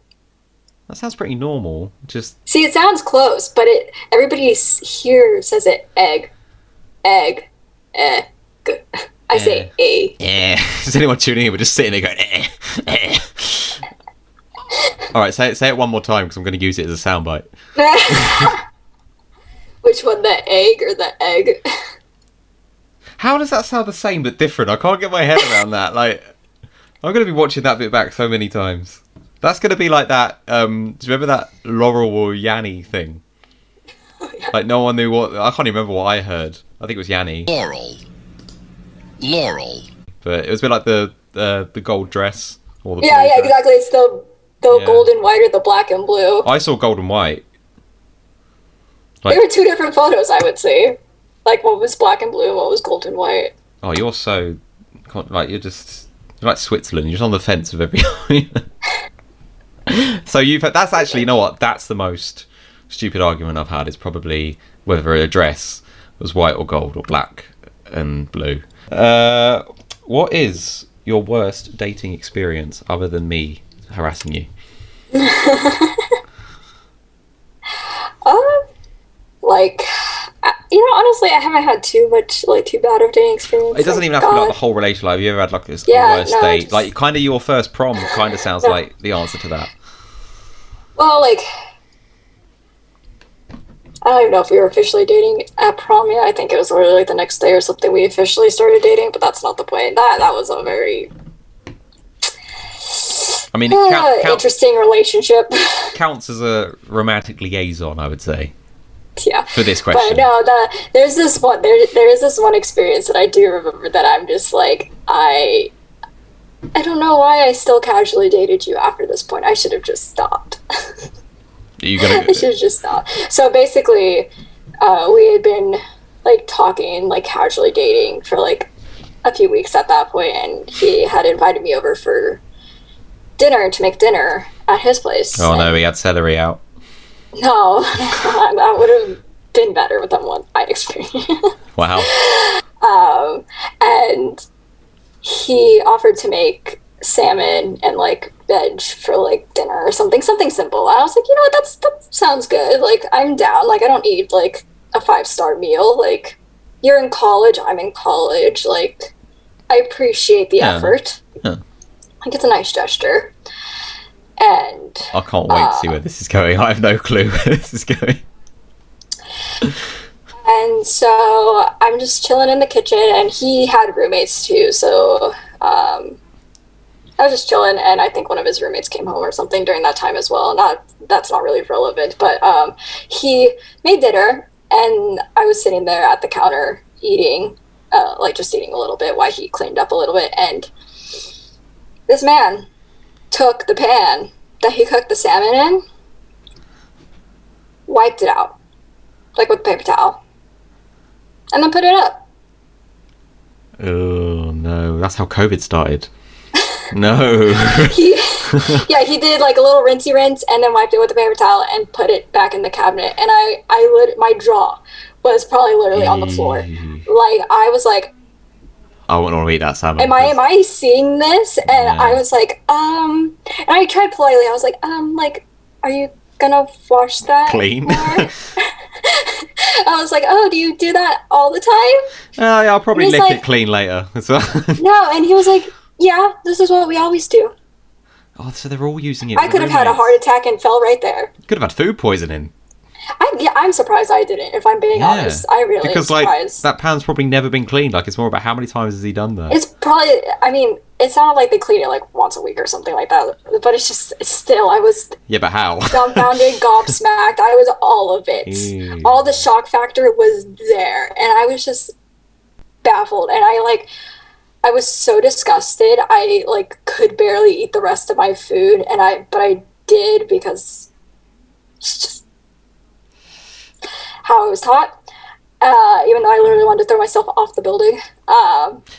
That sounds pretty normal. Just see, it sounds close, but everybody here says it egg, egg, egg. I say a. Yeah. Is anyone tuning in? We're just sitting there going All right, say it one more time because I'm going to use it as a soundbite. Which one, the egg or the egg? How does that sound the same but different? I can't get my head around that. Like, I'm going to be watching that bit back so many times. That's going to be like that. Do you remember that Laurel or Yanni thing? Oh, yeah. Like, no one knew what. I can't even remember what I heard. I think it was Yanni. Laurel. But it was a bit like the gold dress. Or the yeah, blue dress. exactly. It's the gold and white or the black and blue. I saw gold and white. Like, there were two different photos, I would say. Like, what was black and blue and what was gold and white. Oh, you're so... Like, you're like Switzerland. You're just on the fence with every... So that's actually, you know what? That's the most stupid argument I've had. Is probably whether a dress was white or gold or black and blue. What is your worst dating experience other than me harassing you? Honestly, I haven't had too bad of dating experience. It doesn't even have to be like the whole relationship. Like, have you ever had like a worst date? Just... Like, kind of your first prom kind of sounds like the answer to that. Well, like, I don't even know if we were officially dating at prom yet. I think it was literally like the next day or something we officially started dating, but that's not the point. That was a very... I mean, interesting relationship. Counts as a romantic liaison, I would say. Yeah. For this question. But no, there is this one experience that I do remember that I'm just like, I don't know why I still casually dated you after this point. I should have just stopped. I should have just stopped. So basically, we had been like talking, like casually dating for like a few weeks at that point, and he had invited me over for dinner to make dinner at his place. Oh no, he had celery out. No, that would have been better than what I experienced. Wow. And he offered to make salmon and like veg for like dinner or something simple. And I was like, you know what, that sounds good. Like, I'm down. Like, I don't need like a 5-star meal. Like, you're in college, I'm in college. Like, I appreciate the effort. Yeah. Like, it's a nice gesture. And I can't wait to see where this is going. I have no clue where this is going. And so I'm just chilling in the kitchen, and he had roommates too. So I was just chilling, and I think one of his roommates came home or something during that time as well. That's not really relevant, but he made dinner, and I was sitting there at the counter eating, just eating a little bit while he cleaned up a little bit, and this man took the pan that he cooked the salmon in, wiped it out, like with a paper towel, and then put it up. Oh no, that's how COVID started. No. he did like a little rinsey rinse and then wiped it with a paper towel and put it back in the cabinet. And my jaw was probably literally on the floor. Like, I was like, I wouldn't want to eat that salmon. Am I seeing this? And yeah. I was like, and I tried politely. I was like, are you gonna wash that? Clean. I was like, oh, do you do that all the time? Yeah, I'll probably lick it clean later. No, and he was like, yeah, this is what we always do. Oh, so they're all using it. I could have had a heart attack and fell right there. Could have had food poisoning. I'm surprised I didn't, if I'm being honest. I really am surprised. Like, that pan's probably never been cleaned. Like, it's more about how many times has he done that? It's probably, I mean, it's not like they clean it like once a week or something like that. But it's still, I was... Yeah, but how? Dumbfounded, gobsmacked. I was all of it. Ew. All the shock factor was there. And I was just baffled. And I was so disgusted. I, could barely eat the rest of my food. But I did because it's just how I was taught, even though I literally wanted to throw myself off the building.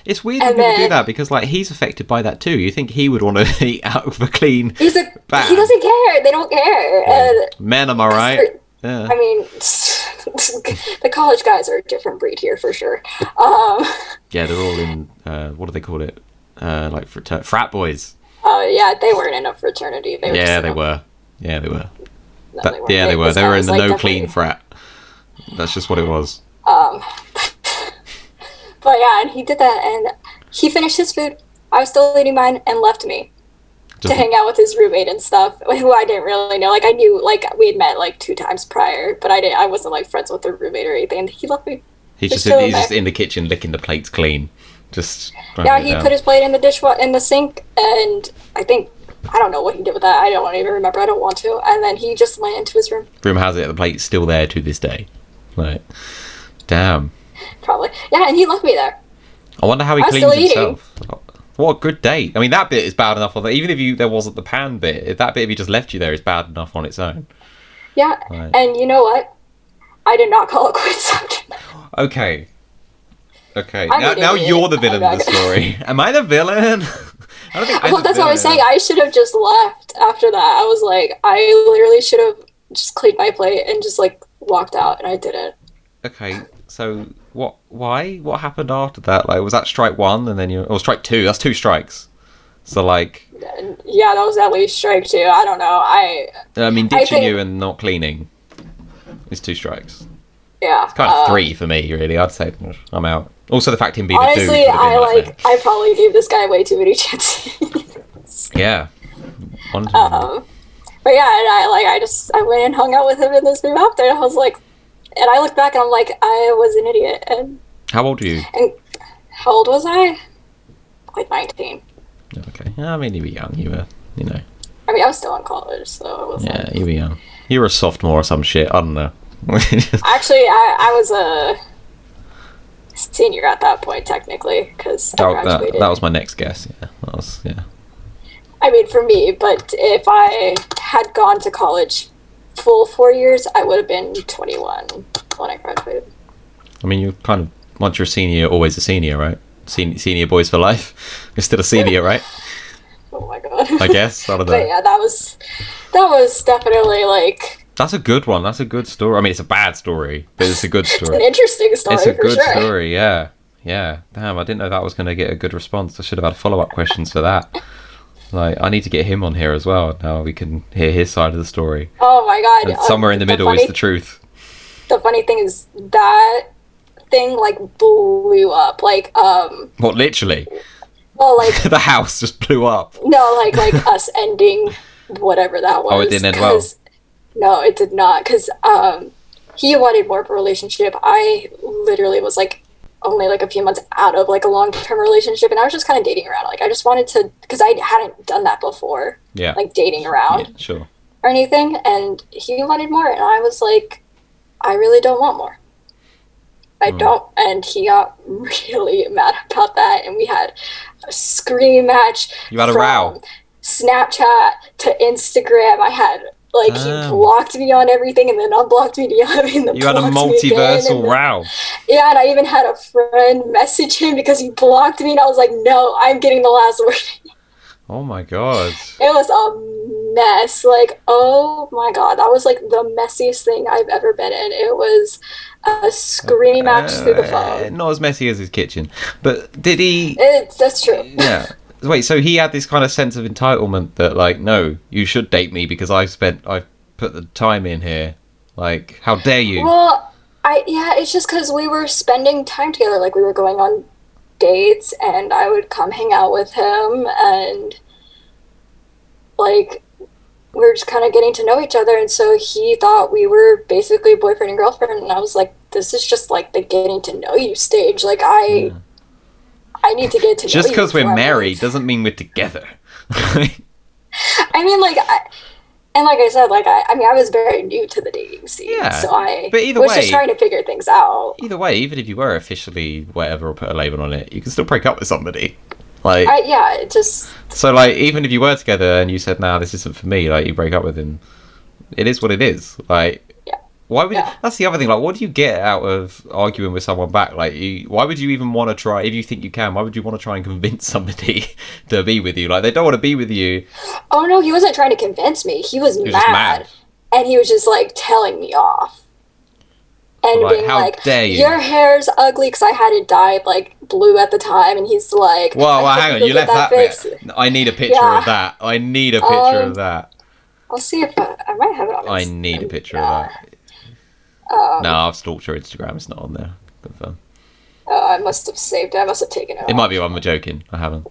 It's weird when people do that because, he's affected by that too. You think he would want to eat out of a clean bag. He doesn't care. They don't care. Yeah. Men, am I right? Yeah. I mean, the college guys are a different breed here for sure. Yeah, they're all in, what do they call it? Frat boys. Yeah, they weren't in a fraternity. They were. Yeah, they were. No, they weren't. They were. They were in the no clean frat. That's just what it was. But yeah, and he did that, and he finished his food. I was still eating mine and left me. to hang out with his roommate and stuff, who I didn't really know. Like, I knew, like, we had met like 2 times prior, but I wasn't like friends with the roommate or anything. And he left me. He's just in the kitchen licking the plates clean. Just yeah, he put his plate in the sink, and I don't know what he did with that. I don't even remember. I don't want to. And then he just went into his room. Rumor has it the plate's still there to this day. Like, damn. Probably. Yeah, and he left me there. I wonder how he cleans himself. What a good date. I mean, that bit is bad enough. Even if there wasn't the pan bit, if he just left you there is bad enough on its own. Yeah, right. And you know what? I did not call it quits after that. Okay. Now you're the villain of the story. Am I the villain? I don't think well, that's what I was saying. I should have just left after that. I was like, I literally should have just cleaned my plate and just like walked out, and I didn't. Okay, so why? What happened after that? Like, was that strike 1 and then or strike 2? That's 2 strikes. So like. Yeah, that was at least strike 2. I don't know. I mean, ditching you and not cleaning is 2 strikes. Yeah. It's kind of 3 for me, really. I'd say I'm out. Also, the fact him being honestly, a dude. I probably gave this guy way too many chances. Yeah. But yeah, and I went and hung out with him in this room after, and I was like, and I looked back and I'm like, I was an idiot. And how old were you? And how old was I? Like 19. Okay. I mean, you were young. You were, I mean, I was still in college, so it was. Yeah, you were young. You were a sophomore or some shit. I don't know. Actually, I was a senior at that point, technically, because I graduated. That was my next guess. Yeah, I mean, for me, but if I had gone to college full 4 years, I would have been 21 when I graduated. I mean, once you're a senior, you're always a senior, right? Senior boys for life. You're still a senior, right? Oh my god. I guess. I don't know. But yeah, that was definitely like. That's a good one. That's a good story. I mean, it's a bad story, but it's a good story. It's an interesting story. It's a good sure. story. Yeah. Damn, I didn't know that was going to get a good response. I should have had follow-up questions for that. Like, I need to get him on here as well. Now we can hear his side of the story. Oh my god! And somewhere in the middle is the truth. The funny thing is that thing like blew up. Like What? Literally? Well, like the house just blew up. No, like us ending whatever that was. Oh, it didn't end well. No, it did not. Because he wanted more of a relationship. I literally was like only like a few months out of like a long-term relationship, and I was just kind of dating around. Like I just wanted to, because I hadn't done that before. Yeah. Like dating around. Yeah, sure. Or anything, and he wanted more, and I was like, I really don't want more. I don't, and he got really mad about that, and we had a scream match. You had a row. Snapchat to Instagram. I had like he blocked me on everything and then unblocked me again. You had a multiversal row. Yeah, and I even had a friend message him because he blocked me, and I was like, no, I'm getting the last word. Oh my god. It was a mess. Like, oh my god, that was like the messiest thing I've ever been in. It was a screaming match through the phone. Not as messy as his kitchen, but did he? That's true. Yeah. Wait, so he had this kind of sense of entitlement that, like, no, you should date me because I've put the time in here. Like, how dare you? Well, it's just because we were spending time together. Like, we were going on dates, and I would come hang out with him, and like we were just kind of getting to know each other, and so he thought we were basically boyfriend and girlfriend, and I was like, this is just like the getting to know you stage. Like I need to get to know you. Just because we're married doesn't mean we're together. I mean, like and like I said, like I mean, I was very new to the dating scene, so but either was way, just trying to figure things out. Either way, even if you were officially whatever or put a label on it, you can still break up with somebody. Like, it just. So, like, even if you were together and you said, "Nah, this isn't for me," like, you break up with him, it is what it is. Like, why would? That's the other thing. Like, what do you get out of arguing with someone back? Like, why would you even want to try? If you think you can, why would you want to try and convince somebody to be with you? Like, they don't want to be with you. Oh no, he wasn't trying to convince me. He was mad, and he was just like telling me off, and like, being like, dare you? "Your hair's ugly," because I had it dyed like blue at the time, and he's like, "Well, hang on, you left that bit. I need a picture of that. I need a picture of that. I'll see if I might have it on. I need a picture of that." No, I've stalked your Instagram. It's not on there. Confirm. I must have saved it. I must have taken it. It might be. I'm joking. I haven't.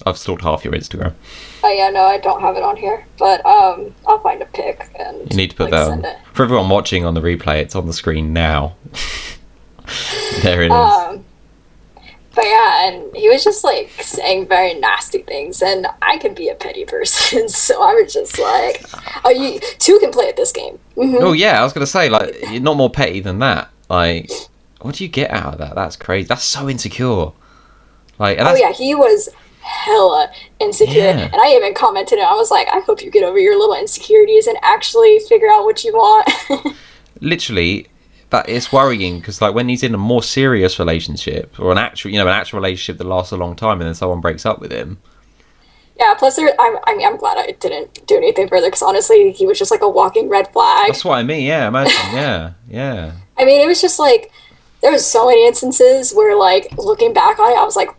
I've stalked half your Instagram. Oh yeah, no, I don't have it on here, but I'll find a pic and You need to put that on. For everyone watching on the replay, it's on the screen now. There it is. But yeah, and he was just like saying very nasty things, and I can be a petty person, so I was just like, "Oh, you two can play at this game." Mm-hmm. Oh yeah, I was gonna say, like, you're not more petty than that. Like, what do you get out of that? That's crazy. That's so insecure. Like, and that's... Oh yeah, he was hella insecure, and I even commented, and I was like, "I hope you get over your little insecurities and actually figure out what you want." Literally. That it's worrying because, like, when he's in a more serious relationship or an actual relationship that lasts a long time, and then someone breaks up with him. Yeah. Plus, I'm glad I didn't do anything further because honestly, he was just like a walking red flag. That's what I mean. Yeah, imagine. Yeah. I mean, it was just like there was so many instances where, like, looking back on it, I was like,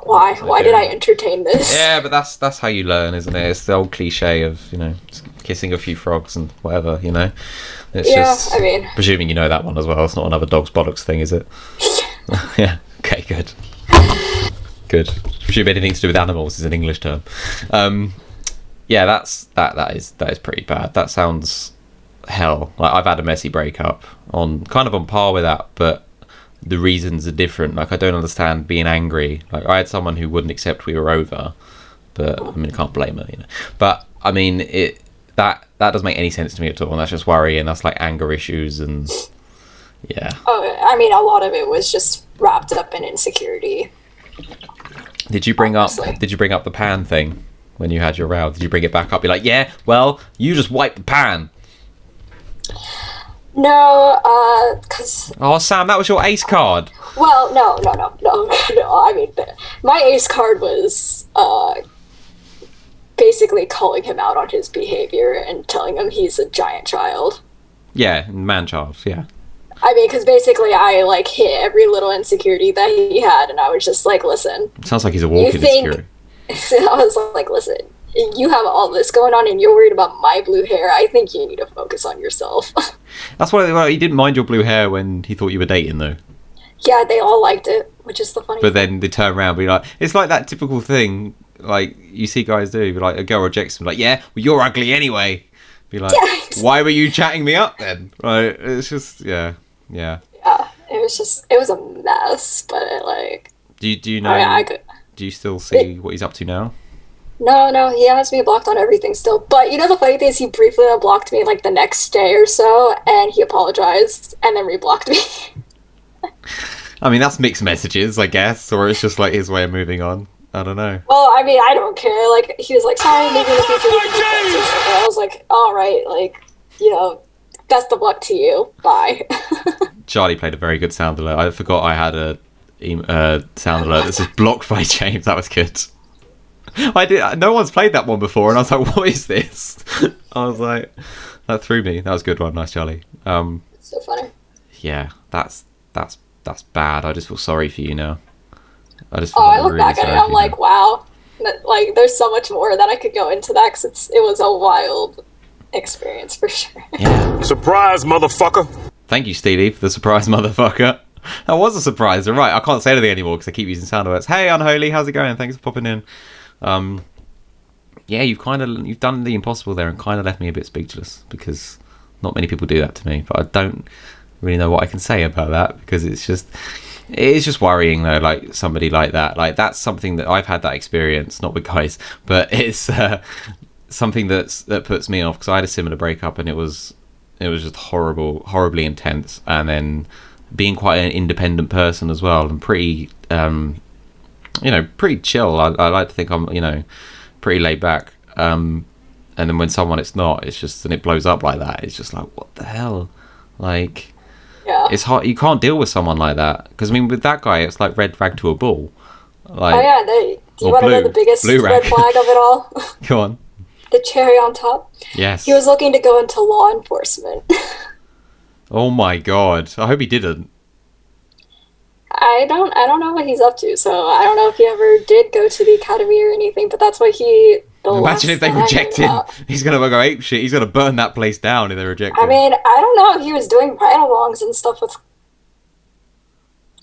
why? Why did I entertain this? Yeah, but that's how you learn, isn't it? It's the old cliche of kissing a few frogs and whatever. It's just, I mean, presuming you know that one as well. It's not another dog's bollocks thing, is it? Yeah. Okay. Good. Presume anything to do with animals is an English term. Yeah, that is pretty bad. That sounds hell. Like, I've had a messy breakup on par with that, but the reasons are different. Like, I don't understand being angry. Like, I had someone who wouldn't accept we were over, but I mean, I can't blame her. But I mean, that doesn't make any sense to me at all, and that's just worry, and that's like anger issues, and yeah. Oh, I mean, a lot of it was just wrapped up in insecurity. Did you bring up the pan thing when you had your row? Did you bring it back up? You're like, yeah, well, you just wiped the pan. No, because... Oh, Sam, that was your ace card. Well, no. I mean, my ace card was basically calling him out on his behavior and telling him he's a giant child. Yeah, man-child, yeah. I mean, because basically I, like, hit every little insecurity that he had, and I was just like, listen... Sounds like he's a walking insecurity. So I was like, listen, you have all this going on and you're worried about my blue hair. I think you need to focus on yourself. That's why he didn't mind your blue hair when he thought you were dating, though. Yeah, they all liked it, which is the funny thing. But then they turn around and be like... It's like that typical thing, like, you see guys do. Be like, a girl rejects them, like, yeah, well, you're ugly anyway. Be like, why were you chatting me up then? Right? It's just, yeah. Yeah, it was a mess, but like... Do you know... Do you still see what he's up to now? No, he has me blocked on everything still. But you know the funny thing is he briefly unblocked me like the next day or so, and he apologized and then reblocked me. I mean, that's mixed messages, I guess, or it's just like his way of moving on. I don't know. Well, I mean, I don't care. Like, he was like, sorry, maybe in the future we can be friends. And I was like, all right, like, best of luck to you. Bye. Charlie played a very good sound alert. I forgot I had a sound alert that says blocked by James. That was good. No one's played that one before, and I was like, what is this? I was like, that threw me. That was a good one. Nice, Charlie. So funny. Yeah, that's bad. I just feel sorry for you now. I look back at it and I'm like, wow. Like, there's so much more that I could go into that because it was a wild experience for sure. Yeah. Surprise, motherfucker. Thank you, Steely, for the surprise, motherfucker. That was a surprise. All right, I can't say anything anymore because I keep using sound alerts. Hey, Unholy, how's it going? Thanks for popping in. Yeah, you've done the impossible there and kind of left me a bit speechless because not many people do that to me. But I don't really know what I can say about that because it is just worrying though. Like somebody like that, like that's something that I've had that experience, not with guys, but it's something that puts me off because I had a similar breakup and it was just horribly intense, and then being quite an independent person as well and pretty pretty chill. I like to think I'm pretty laid back, and then when it's not, it's just, and it blows up like that, it's just like, what the hell? Like, yeah, it's hard. You can't deal with someone like that because I mean with that guy it's like red rag to a bull. Like, oh yeah, do you want to know the biggest red flag of it all? Go on. The cherry on top. Yes. He was looking to go into law enforcement. Oh my god! I hope he didn't. I don't know what he's up to, so I don't know if he ever did go to the academy or anything. But that's what he. Imagine if they reject him. He's gonna go ape shit. He's gonna burn that place down if they reject him. I mean, I don't know. He was doing ride-alongs and stuff with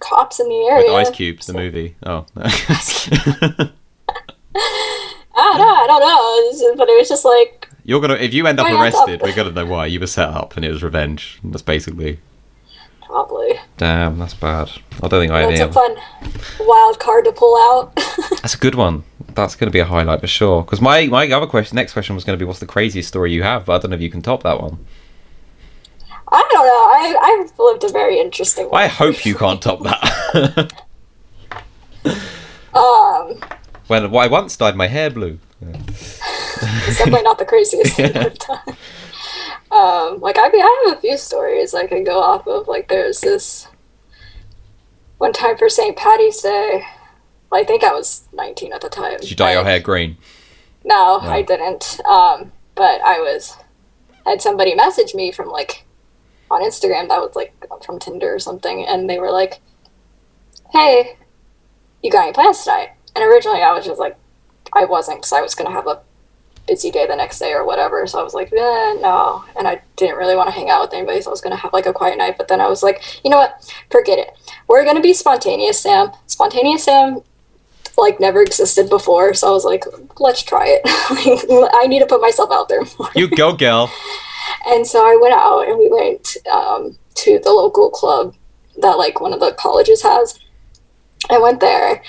cops in the area. With Ice Cube, the movie. Oh. I don't know. But it was just like... You're gonna, if you end up I end arrested, up- we're gonna know why. You were set up and it was revenge. That's basically... Probably. Damn, that's bad. I don't think I It's have a any fun wild card to pull out. That's a good one. That's going to be a highlight for sure. Because my other question, next question was going to be, what's the craziest story you have? But I don't know if you can top that one. I don't know. I've lived a very interesting one. I hope you can't top that. When I once dyed my hair blue. It's definitely not the craziest thing I've done. Like I have a few stories I could go off of. Like there's this one time for St. Patty's Day. Well, I think I was 19 at the time. Did you dye your hair green? No, I didn't. But I had somebody message me from like on Instagram that was like from Tinder or something, and they were like, "Hey, you got any plans tonight?" And originally I was just like, I wasn't, because I was gonna have a busy day the next day or whatever. So I was like, no, and I didn't really want to hang out with anybody, so I was gonna have like a quiet night. But then I was like, you know what? Forget it. We're gonna be spontaneous, Sam. Spontaneous Sam like never existed before, so I was like, let's try it. I need to put myself out there more. You go, girl. And so I went out and we went to the local club that like one of the colleges has. I went there,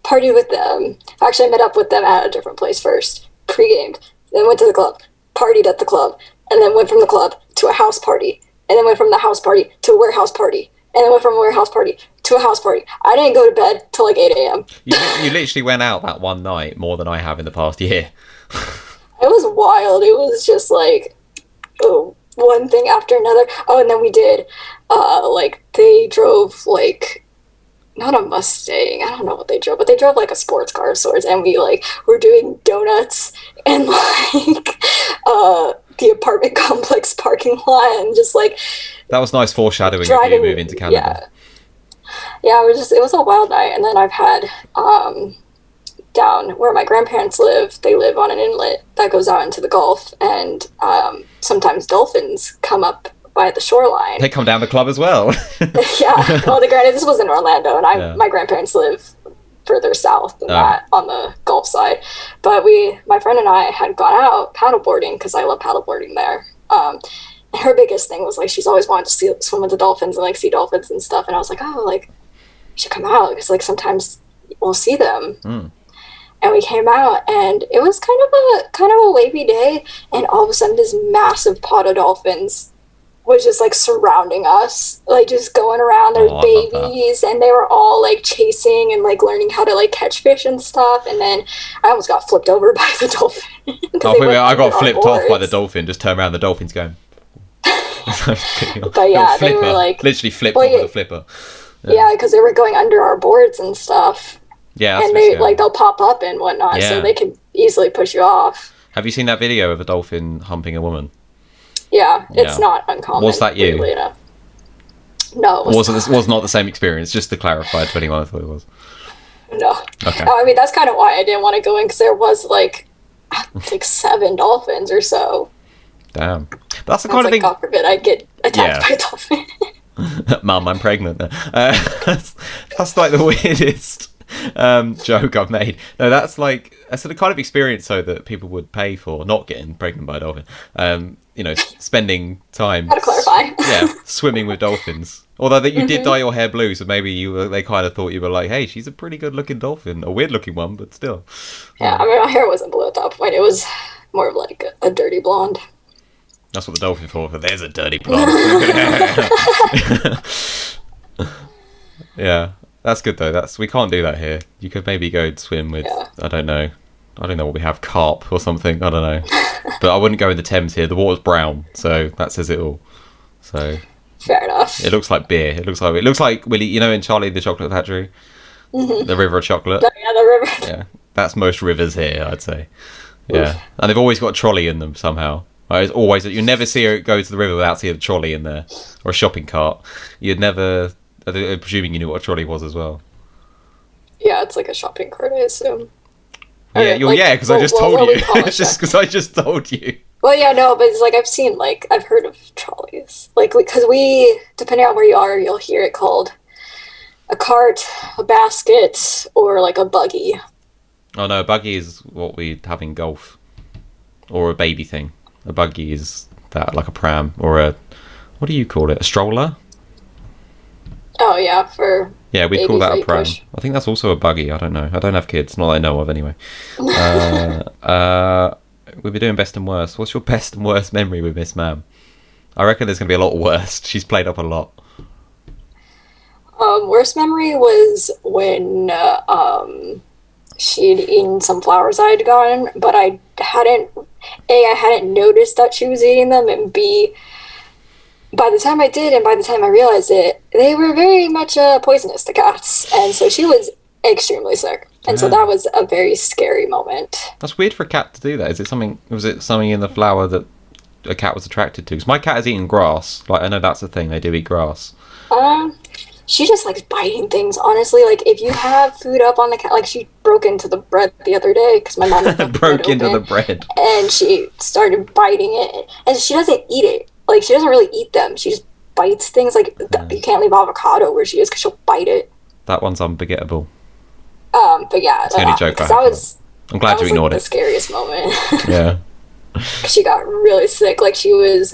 partied with them. Actually, I met up with them at a different place first, pre-gamed, then went to the club, partied at the club, and then went from the club to a house party, and then went from the house party to a warehouse party, and then went from a warehouse party to a house party. I didn't go to bed till like 8 a.m. You literally went out that one night more than I have in the past year. It was wild. It was just like one thing after another. Oh, and then we did like they drove like not a Mustang, I don't know what they drove, but they drove like a sports car of sorts, and we like were doing donuts and like the apartment complex parking lot, and just like That was nice foreshadowing of driving, you moving to Canada. Yeah, it was a wild night. And then I've had down where my grandparents live, they live on an inlet that goes out into the Gulf, and sometimes dolphins come up by the shoreline. They come down the club as well. Yeah, well, granted, this was in Orlando, and my grandparents live further south than that on the Gulf side. But my friend and I had gone out paddleboarding because I love paddleboarding there. And her biggest thing was like she's always wanted to swim with the dolphins and like see dolphins and stuff. And I was like, oh, like you should come out because like sometimes we'll see them. And we came out, and it was kind of a wavy day, and all of a sudden this massive pod of dolphins was just like surrounding us, like just going around. There's babies, and they were all like chasing and like learning how to like catch fish and stuff. And then I almost got flipped over by the dolphin. I got flipped off by the dolphin. Just turn around, the dolphin's going. But yeah, they were like literally flipped off with a flipper. Yeah, because they were going under our boards and stuff. Yeah, and they like they'll pop up and whatnot, so they can easily push you off. Have you seen that video of a dolphin humping a woman? Yeah, it's not uncommon. Was that you? No, it was not the same experience. Just to clarify to anyone, I thought it was. No. Okay. I mean, that's kind of why I didn't want to go in, because there was like 7 dolphins or so. Damn, that's the kind of thing. God forbid I get attacked by a dolphin. Mum, I'm pregnant. That's like the weirdest joke I've made. No, that's the kind of experience though that people would pay for, not getting pregnant by a dolphin. You know, spending time. Gotta clarify. Swimming with dolphins. Although that you did dye your hair blue, so maybe they kind of thought you were like, hey, she's a pretty good looking dolphin, a weird looking one, but still. Yeah, I mean, my hair wasn't blue at that point. It was more of like a dirty blonde. That's what the dolphin thought, but there's a dirty blonde. Yeah, that's good though. We can't do that here. You could maybe go swim with, I don't know what we have, carp or something. I don't know. But I wouldn't go in the Thames here. The water's brown, so that says it all. So fair enough. It looks like beer. It looks like Willy, you know, in Charlie the Chocolate Factory, the River of Chocolate. Yeah, the river. Yeah, that's most rivers here, I'd say. Yeah, and they've always got a trolley in them somehow. It's always, you never see her go to the river without seeing a trolley in there or a shopping cart. You'd never, presuming you knew what a trolley was as well. Yeah, it's like a shopping cart, I assume. Yeah, because I just told you. It's just because I just told you. Well, yeah, no, but it's like I've heard of trolleys. Like, because depending on where you are, you'll hear it called a cart, a basket, or like a buggy. Oh no, a buggy is what we have in golf, or a baby thing. A buggy is that, like a pram or a, what do you call it? A stroller? Oh yeah, for Yeah, we call babies that a you pram. push. I think that's also a buggy. I don't know. I don't have kids, not that I know of anyway. We'll be doing best and worst. What's your best and worst memory with Miss Ma'am? I reckon there's going to be a lot worse. She's played up a lot. Worst memory was when she'd eaten some flowers I had gotten, but I hadn't noticed that she was eating them, and B, by the time I did and by the time I realized it, they were very much poisonous to cats, and so she was extremely sick, and so that was a very scary moment. That's weird for a cat to do that. Was it something in the flower that a cat was attracted to? Because my cat has eaten grass. Like, I know that's the thing, they do eat grass. She just likes biting things, honestly. Like, if you have food up on the cat, like, she broke into the bread the other day because my mom broke into the bread, and she started biting it, and she doesn't eat it. Like, she doesn't really eat them. She just bites things. Like, you can't leave avocado where she is because she'll bite it. That one's unforgettable. But yeah, it's the only joke I have. I'm glad you ignored it. The scariest moment. Yeah. She got really sick. Like, she was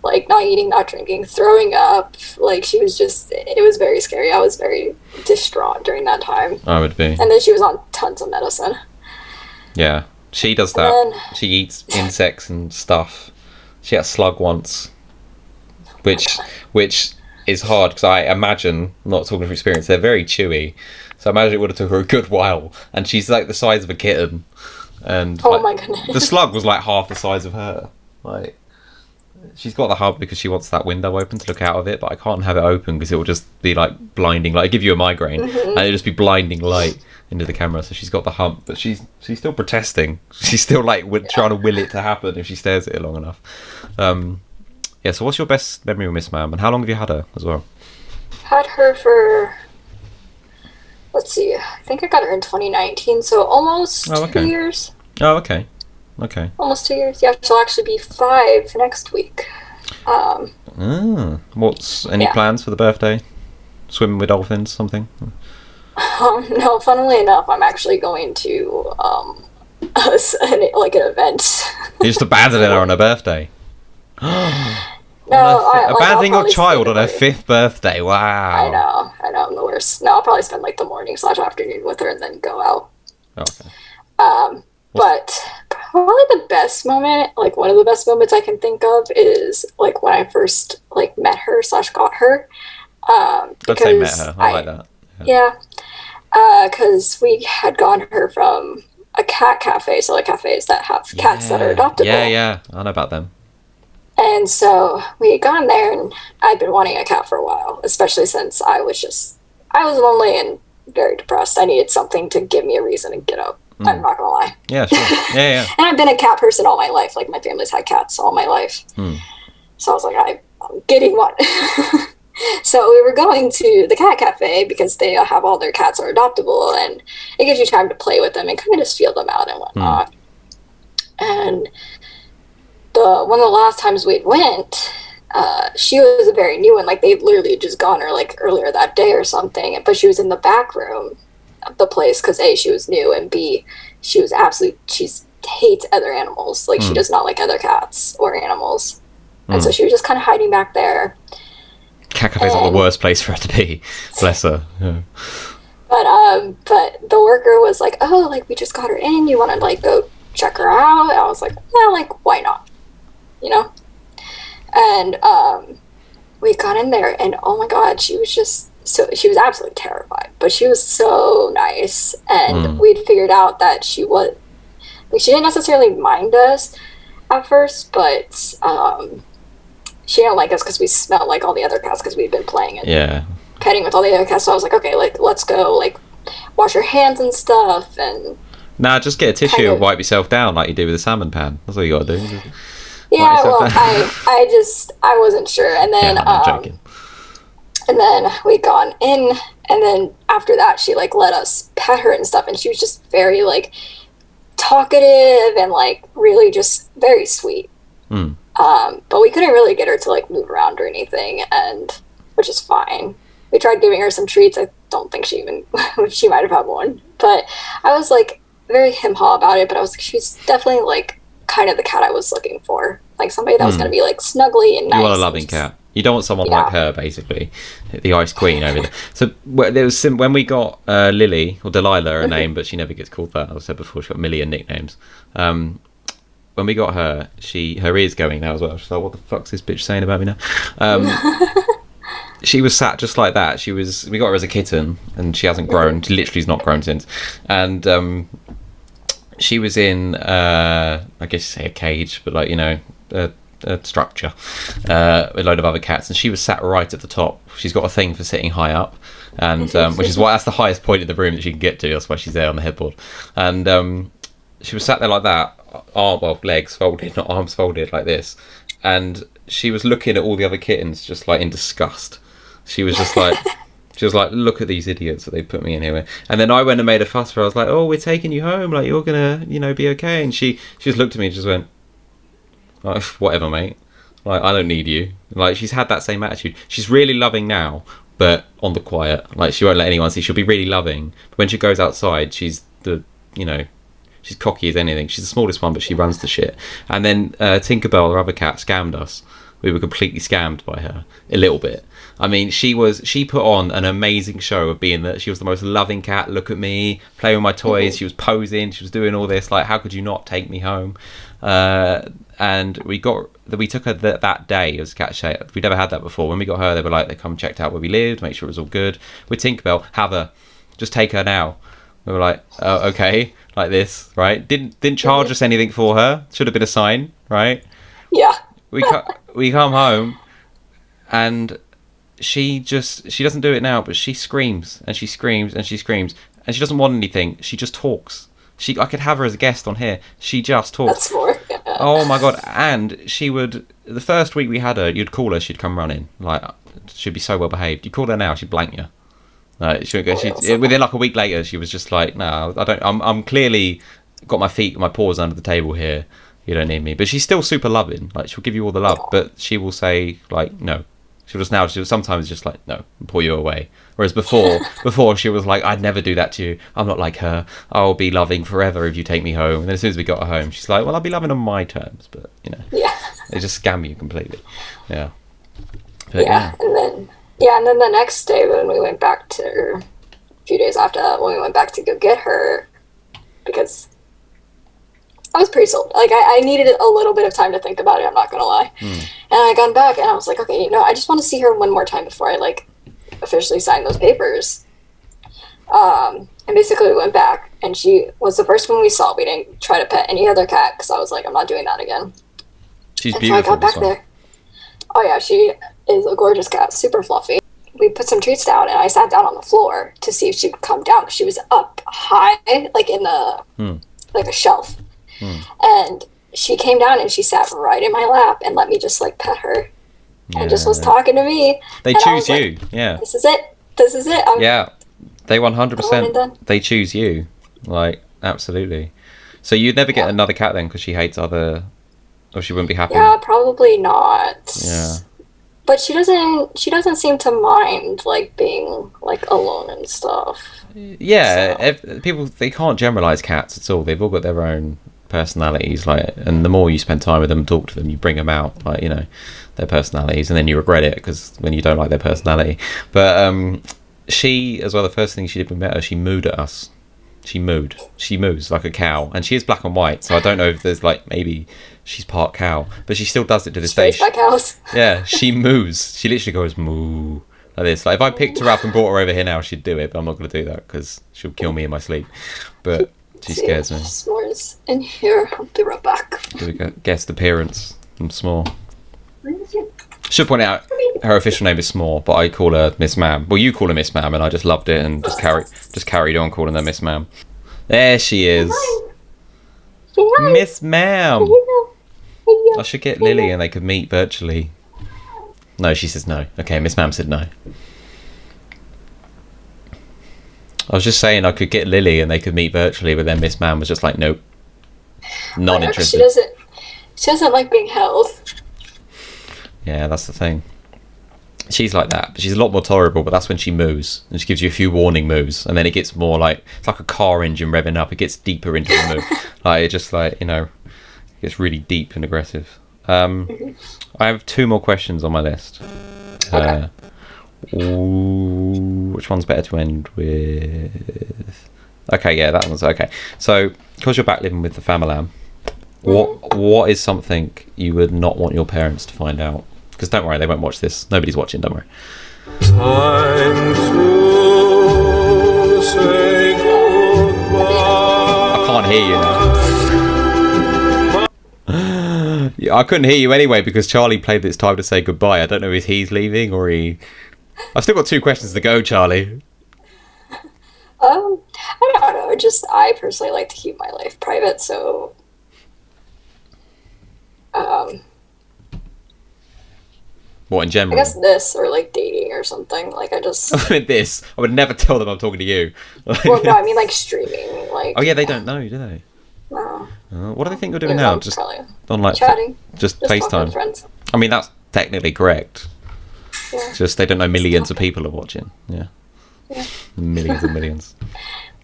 like not eating, not drinking, throwing up. Like, she was just, it was very scary. I was very distraught during that time. I would be. And then she was on tons of medicine. Yeah, she does that. Then, she eats insects and stuff. She had a slug once, which is hard because I imagine, not talking from experience, they're very chewy. So I imagine it would have took her a good while. And she's like the size of a kitten. And my goodness. The slug was like half the size of her. Like, she's got the hub because she wants that window open to look out of it, but I can't have it open because it will just be like blinding, like give you a migraine, and it'll just be blinding light into the camera. So she's got the hump, but she's still protesting. She's still like trying to will it to happen if she stares at it long enough. Yeah. So what's your best memory of Miss Ma'am, and how long have you had her as well? Had her for, let's see, I think I got her in 2019, so almost 2 years. Oh, okay. Okay. Almost 2 years. Yeah, she'll actually be 5 next week. What's any plans for the birthday? Swimming with dolphins, something? No, funnily enough, I'm actually going to an event. You're just abandoning her on her birthday. Abandoning your child on her 5th birthday. Wow. I know, I'm the worst. No, I'll probably spend like the morning / afternoon with her and then go out. Okay. But probably the best moment, like one of the best moments I can think of, is like when I first like met her / got her. Let's say met her. I like that. Yeah. Because we had gotten her from a cat cafe, so like cafes that have cats that are adoptable. Yeah, I know about them. And so we had gone there, and I'd been wanting a cat for a while, especially since I was lonely and very depressed. I needed something to give me a reason to get up. I'm not gonna lie. Yeah, sure. Yeah. And I've been a cat person all my life. Like, my family's had cats all my life. So I was like, I'm getting one. So we were going to the cat cafe because they have all their cats are adoptable, and it gives you time to play with them and kind of just feel them out and whatnot. And one of the last times we went, she was a very new one. Like, they literally just gone her like earlier that day or something, but she was in the back room of the place because A, she was new, and B, she hates other animals. Like, she does not like other cats or animals. And so she was just kind of hiding back there. Cat cafe's not the worst place for her to be. Bless her. Yeah. But the worker was like, oh, like, we just got her in, you want to like go check her out? And I was like, yeah, like, why not, you know? And we got in there, and oh my god, she was she was absolutely terrified, but she was so nice. And we'd figured out that she didn't necessarily mind us at first, but she didn't like us because we smelled like all the other cats because we'd been playing and petting with all the other cats. So I was like, okay, like, let's go, like, wash your hands and stuff. And just get a tissue and wipe yourself down like you do with a salmon pan. That's all you gotta do. Yeah, well, I wasn't sure. And then I'm joking. And then we'd gone in, and then after that she like let us pet her and stuff, and she was just very like talkative and like really just very sweet. But we couldn't really get her to like move around or anything, and which is fine. We tried giving her some treats. I don't think she might have had one, but I was like, very him-haw about it, but I was like, she's definitely like kind of the cat I was looking for. Like somebody that was going to be like snuggly and nice. You want a loving cat. You don't want someone like her, basically, the Ice Queen over there. So there was when we got Lily, or Delilah, her name, but she never gets called that. As I said before, she's got a million nicknames. When we got her, her ear's going now as well. She's like, "What the fuck's this bitch saying about me now?" She was sat just like that. We got her as a kitten, and she hasn't grown. She literally has not grown since. And she was in, I guess say a cage, but like a structure with a load of other cats, and she was sat right at the top. She's got a thing for sitting high up, and which is why that's the highest point in the room that she can get to. That's why she's there on the headboard. And she was sat there like that, legs folded, not arms folded, like this, and she was looking at all the other kittens just like in disgust. She was just like look at these idiots that they put me in here with. And then I went and made a fuss for her. I was like, oh, we're taking you home, like you're gonna be okay. And she just looked at me and just went, like, whatever, mate. Like, I don't need you. Like, she's had that same attitude. She's really loving now, but on the quiet. Like, she won't let anyone see. She'll be really loving, but when she goes outside, she's she's cocky as anything. She's the smallest one, but she runs the shit. And then Tinkerbell, our other cat, scammed us. We were completely scammed by her a little bit. I mean, she put on an amazing show of being that she was the most loving cat. Look at me, playing with my toys. She was posing. She was doing all this. Like, how could you not take me home? And we took her that day as cat share. We'd never had that before. When we got her, they were like, they come checked out where we lived, make sure it was all good. With Tinkerbell, have her, just take her now. We were like, oh, okay, like this, right? Didn't charge us anything for her. Should have been a sign, right? Yeah. We come home, and she doesn't do it now, but she screams and she screams and she screams, and she doesn't want anything. She just talks. I could have her as a guest on here. She just talks. That's more. Yeah. Oh my god! And she would. The first week we had her, you'd call her, she'd come running. Like, she'd be so well behaved. You called her now, she'd blank you. Like, within like a week later, she was just like, "No, I don't. I'm clearly got my paws under the table here. You don't need me." But she's still super loving. Like, she'll give you all the love, but she will she'll sometimes just like, no, and pull you away. Whereas before she was like, I'd never do that to you. I'm not like her. I'll be loving forever if you take me home. And then as soon as we got her home, she's like, well, I'll be loving on my terms. But they just scam you completely. Yeah. But, and then the next day when we went back to, or a few days after that, when we went back to go get her, because I was pretty sold. Like, I needed a little bit of time to think about it, I'm not gonna lie. And I got back and I was like, okay, I just want to see her one more time before I like officially sign those papers. And basically we went back, and she was the first one we saw. We didn't try to pet any other cat because I was like, I'm not doing that again. She's beautiful. So I got back there. Oh yeah, she is a gorgeous cat, super fluffy. We put some treats down, and I sat down on the floor to see if she would come down, because she was up high, like in the like a shelf. And she came down and she sat right in my lap and let me just like pet her, and just was talking to me. They choose you. Like, yeah. This is it. They 100%. They choose you. Like, absolutely. So you'd never get another cat then, because she hates other, or she wouldn't be happy. Yeah, probably not. Yeah. But she doesn't seem to mind like being like alone and stuff. Yeah, so. People, they can't generalize cats at all. They've all got their own personalities, like, and the more you spend time with them, talk to them, you bring them out, like, their personalities, and then you regret it because when you don't like their personality. But she as well, the first thing she did when we met her, she mooed at us. She moos like a cow, and she is black and white, so I don't know if there's like, maybe she's part cow, but she still does it to this day. By cows. Yeah, she moos. She literally goes moo like this. Like, if I picked her up and brought her over here now, she'd do it, but I'm not going to do that because she'll kill me in my sleep. But she scares me. S'mores in here. I'll be right back. Do we get guest appearance from S'more? Should point out her official name is S'more, but I call her Miss Ma'am. Well, you call her Miss Ma'am, and I just loved it and just carried on calling her Miss Ma'am. There she is, Miss Ma'am. I should get Lily and they could meet virtually. No, she says no. Okay, Miss Ma'am said no. I was just saying I could get Lily and they could meet virtually, but then Miss Ma'am was just like, nope, not interested. She doesn't like being held. Yeah, that's the thing. She's like that, but she's a lot more tolerable. But that's when she moves, and she gives you a few warning moves, and then it gets more like it's like a car engine revving up. It gets deeper into the move, like it just like it gets really deep and aggressive. I have 2 more questions on my list. Okay. Which one's better to end with? Okay, yeah, that one's okay. So, because you're back living with the family, what is something you would not want your parents to find out? Because don't worry, they won't watch this. Nobody's watching, don't worry. Time to say goodbye. I can't hear you now. Yeah, I couldn't hear you anyway because Charlie played It's Time to Say Goodbye. I don't know if he's leaving or he... I've still got 2 questions to go, Charlie. I don't know. Just I personally like to keep my life private, so What in general? I guess this or like dating or something. Like I just I mean this. I would never tell them I'm talking to you. well, no, I mean like streaming. Like oh yeah, they don't know, do they? no. What do they think you're doing now? Just probably on like chatting, just talking FaceTime. with friends. I mean that's technically correct. Yeah. Just they don't know millions of people are watching. Yeah. Millions and millions.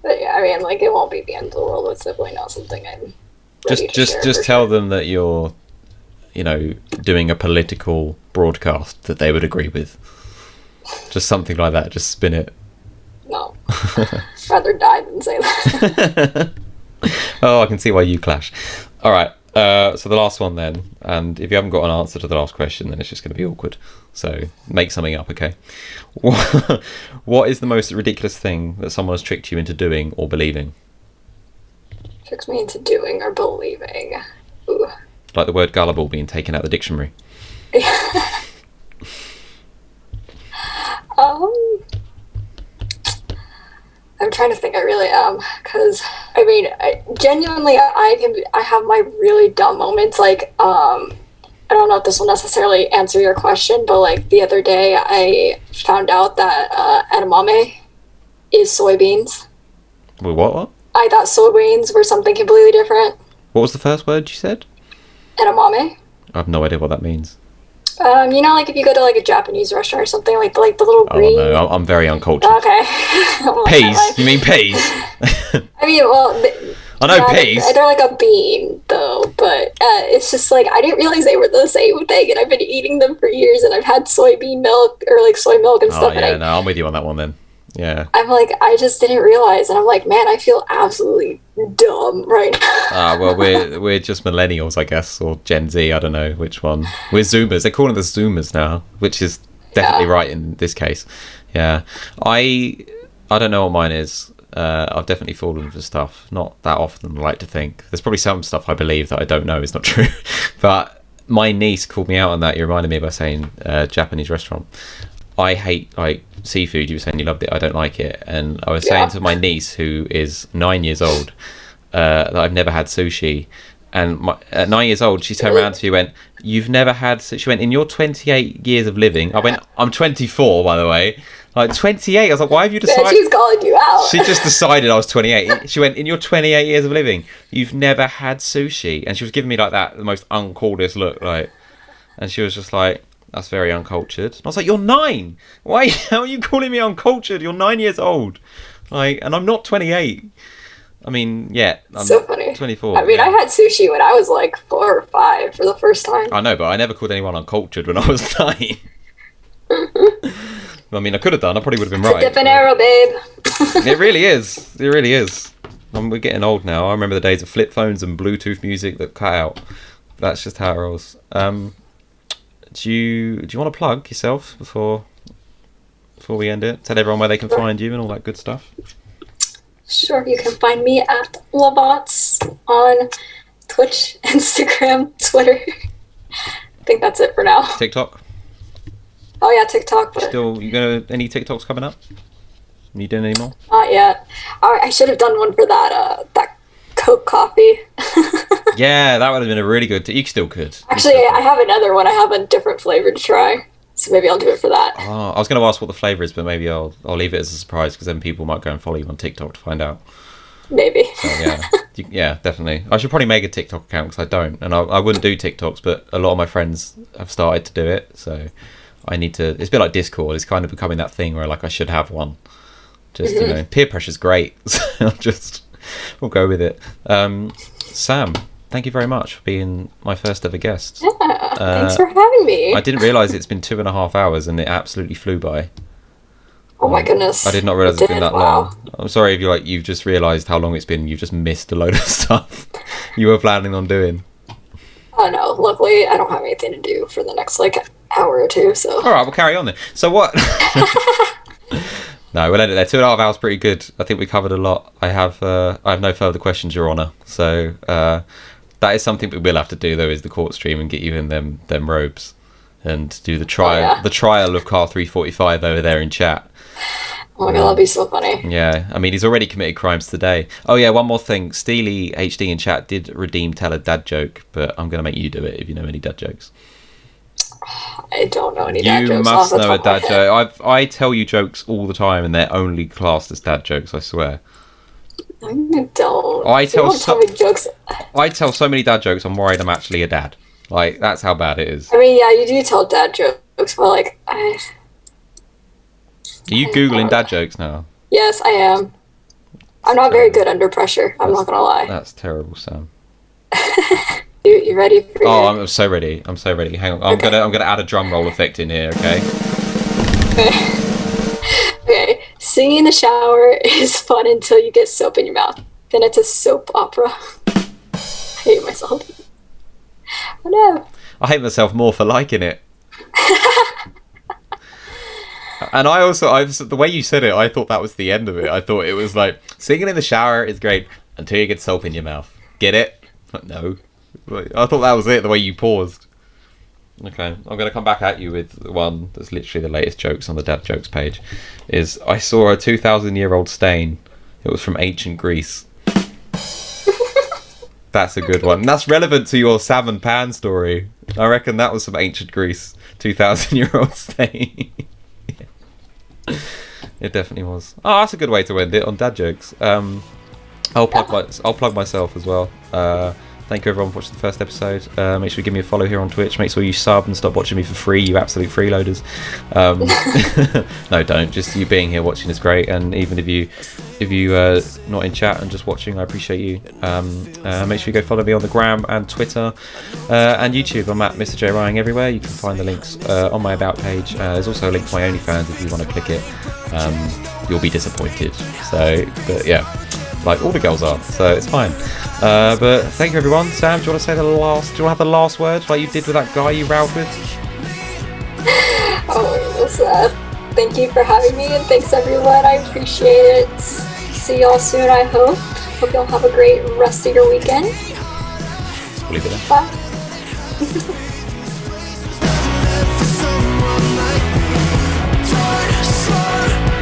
But yeah, I mean, like it won't be the end of the world. It's definitely not something I'm ready to share Just for tell sure. them that you're, doing a political broadcast that they would agree with. Just something like that. Just spin it. No, rather die than say that. Oh, I can see why you clash. All right. So the last one then, and if you haven't got an answer to the last question, then it's just going to be awkward. So make something up, okay? What is the most ridiculous thing that someone has tricked you into doing or believing? Tricks me into doing or believing. Ooh. Like the word gullible being taken out of the dictionary. I'm trying to think. I really am, because I mean, genuinely, I have my really dumb moments. Like, I don't know if this will necessarily answer your question, but like the other day, I found out that edamame is soybeans. Wait, what? I thought soybeans were something completely different. What was the first word you said? Edamame. I have no idea what that means. Like if you go to like a Japanese restaurant or something, like the little green. Oh no, I'm very uncultured. Okay. Peas? You mean peas? I mean, well, I know peas. They're like a bean, though, but it's just like I didn't realize they were the same thing, and I've been eating them for years, and I've had soybean milk or like soy milk and stuff. Oh yeah, and no, I'm with you on that one then. Yeah. I'm like, I just didn't realize, and I'm like, man, I feel absolutely dumb right now. Well, we're just millennials, I guess, or Gen Z. I don't know which one. We're Zoomers. They're calling us Zoomers now, which is definitely right in this case. Yeah, I don't know what mine is. I've definitely fallen for stuff. Not that often, I like to think. There's probably some stuff I believe that I don't know is not true. But my niece called me out on that. You reminded me by saying Japanese restaurant. I hate like seafood. You were saying you loved it. I don't like it. And I was saying to my niece, who is 9 years old, that I've never had sushi. And at 9 years old, she turned around to me and went, "You've never had..." She went, "In your 28 years of living..." I went, "I'm 24, by the way." Like 28. I was like, "Why have you decided?" Yeah, she's calling you out. She just decided I was 28. She went, "In your 28 years of living, you've never had sushi." And she was giving me like that, the most uncoolest look, like. And she was just like, "That's very uncultured." And I was like, "You're 9. Why? How are you calling me uncultured? You're 9 years old." Like, and I'm not 28. I mean, yeah, I'm so funny. 24. I mean, I had sushi when I was like 4 or 5 for the first time. I know, but I never called anyone uncultured when I was 9. I mean, I could have done. I probably would have been right. Dip and arrow, babe. It really is. It really is. We're getting old now. I remember the days of flip phones and Bluetooth music that cut out. That's just how it rolls. Do you want to plug yourself before we end it? Tell everyone where they can find you and all that good stuff. Sure, you can find me at Llavotss on Twitch, Instagram, Twitter. I think that's it for now. TikTok. Oh yeah, TikTok. But Still, any TikToks coming up? Are you doing any more? not yet. I should have done one for that Coke coffee. Yeah, that would have been a really good. You still could. Actually, I have another one. I have a different flavor to try, so maybe I'll do it for that. Oh, I was going to ask what the flavour is, but maybe I'll leave it as a surprise because then people might go and follow you on TikTok to find out. Maybe. So, yeah, yeah, definitely. I should probably make a TikTok account because I don't, and I wouldn't do TikToks, but a lot of my friends have started to do it, so I need to. It's a bit like Discord. It's kind of becoming that thing where like I should have one. Just you know, peer pressure's great. So we'll go with it. Sam, thank you very much for being my first ever guest. Yeah, thanks for having me. I didn't realise it's been 2.5 hours and it absolutely flew by. Oh my goodness. I did not realise it's been that long. I'm sorry if you've just realised how long it's been. You've just missed a load of stuff you were planning on doing. Oh no, luckily I don't have anything to do for the next like hour or two, so. Alright, we'll carry on then. So what? No, we'll end it there. 2.5 hours, pretty good. I think we covered a lot. I have no further questions, Your Honour. So that is something we will have to do though, is the court stream and get you in them robes and do the trial the trial of Car 345 over there in chat. Oh my god, that'd be so funny. Yeah, I mean, he's already committed crimes today. Oh yeah, one more thing. Steely HD in chat did redeem tell a dad joke, but I'm going to make you do it if you know any dad jokes. I don't know any dad jokes. You must know a dad joke. I tell you jokes all the time and they're only classed as dad jokes, I swear. I don't. I tell jokes. I tell so many dad jokes, I'm worried I'm actually a dad. Like, that's how bad it is. I mean, yeah, you do tell dad jokes, but like... Are you Googling dad jokes now? Yes, I am. I'm not very good under pressure. I'm not gonna lie. That's terrible, Sam. You ready for I'm so ready. I'm so ready. Hang on. I'm gonna add a drum roll effect in here, okay? Okay. Singing in the shower is fun until you get soap in your mouth. Then it's a soap opera. I hate myself. Oh no. I hate myself more for liking it. And the way you said it, I thought that was the end of it. I thought it was like, singing in the shower is great until you get soap in your mouth. Get it? No. I thought that was it, the way you paused. Okay, I'm going to come back at you with one that's literally the latest jokes on the dad jokes page. Is I saw a 2,000-year-old stain. It was from ancient Greece. That's a good one. And that's relevant to your salmon pan story. I reckon that was from ancient Greece. 2,000-year-old stain. It definitely was. Oh, that's a good way to end it on dad jokes. I'll plug myself as well. Thank you everyone for watching the first episode. Make sure you give me a follow here on Twitch. Make sure you sub and stop watching me for free, you absolute freeloaders. No, don't. Just you being here watching is great. And even if you not in chat and just watching, I appreciate you. Make sure you go follow me on the gram and Twitter and YouTube. I'm at Mr. J Rying everywhere. You can find the links on my about page. There's also a link to my OnlyFans if you want to click it. You'll be disappointed. So, but yeah. Like all the girls are, so it's fine. But thank you everyone. Sam, do you want to say do you want to have the last word like you did with that guy you rowed with? Oh, it was, thank you for having me, and thanks everyone. I appreciate it. See y'all soon, I hope. Hope y'all have a great rest of your weekend. We'll leave it there. Bye. Someone like tired, slow.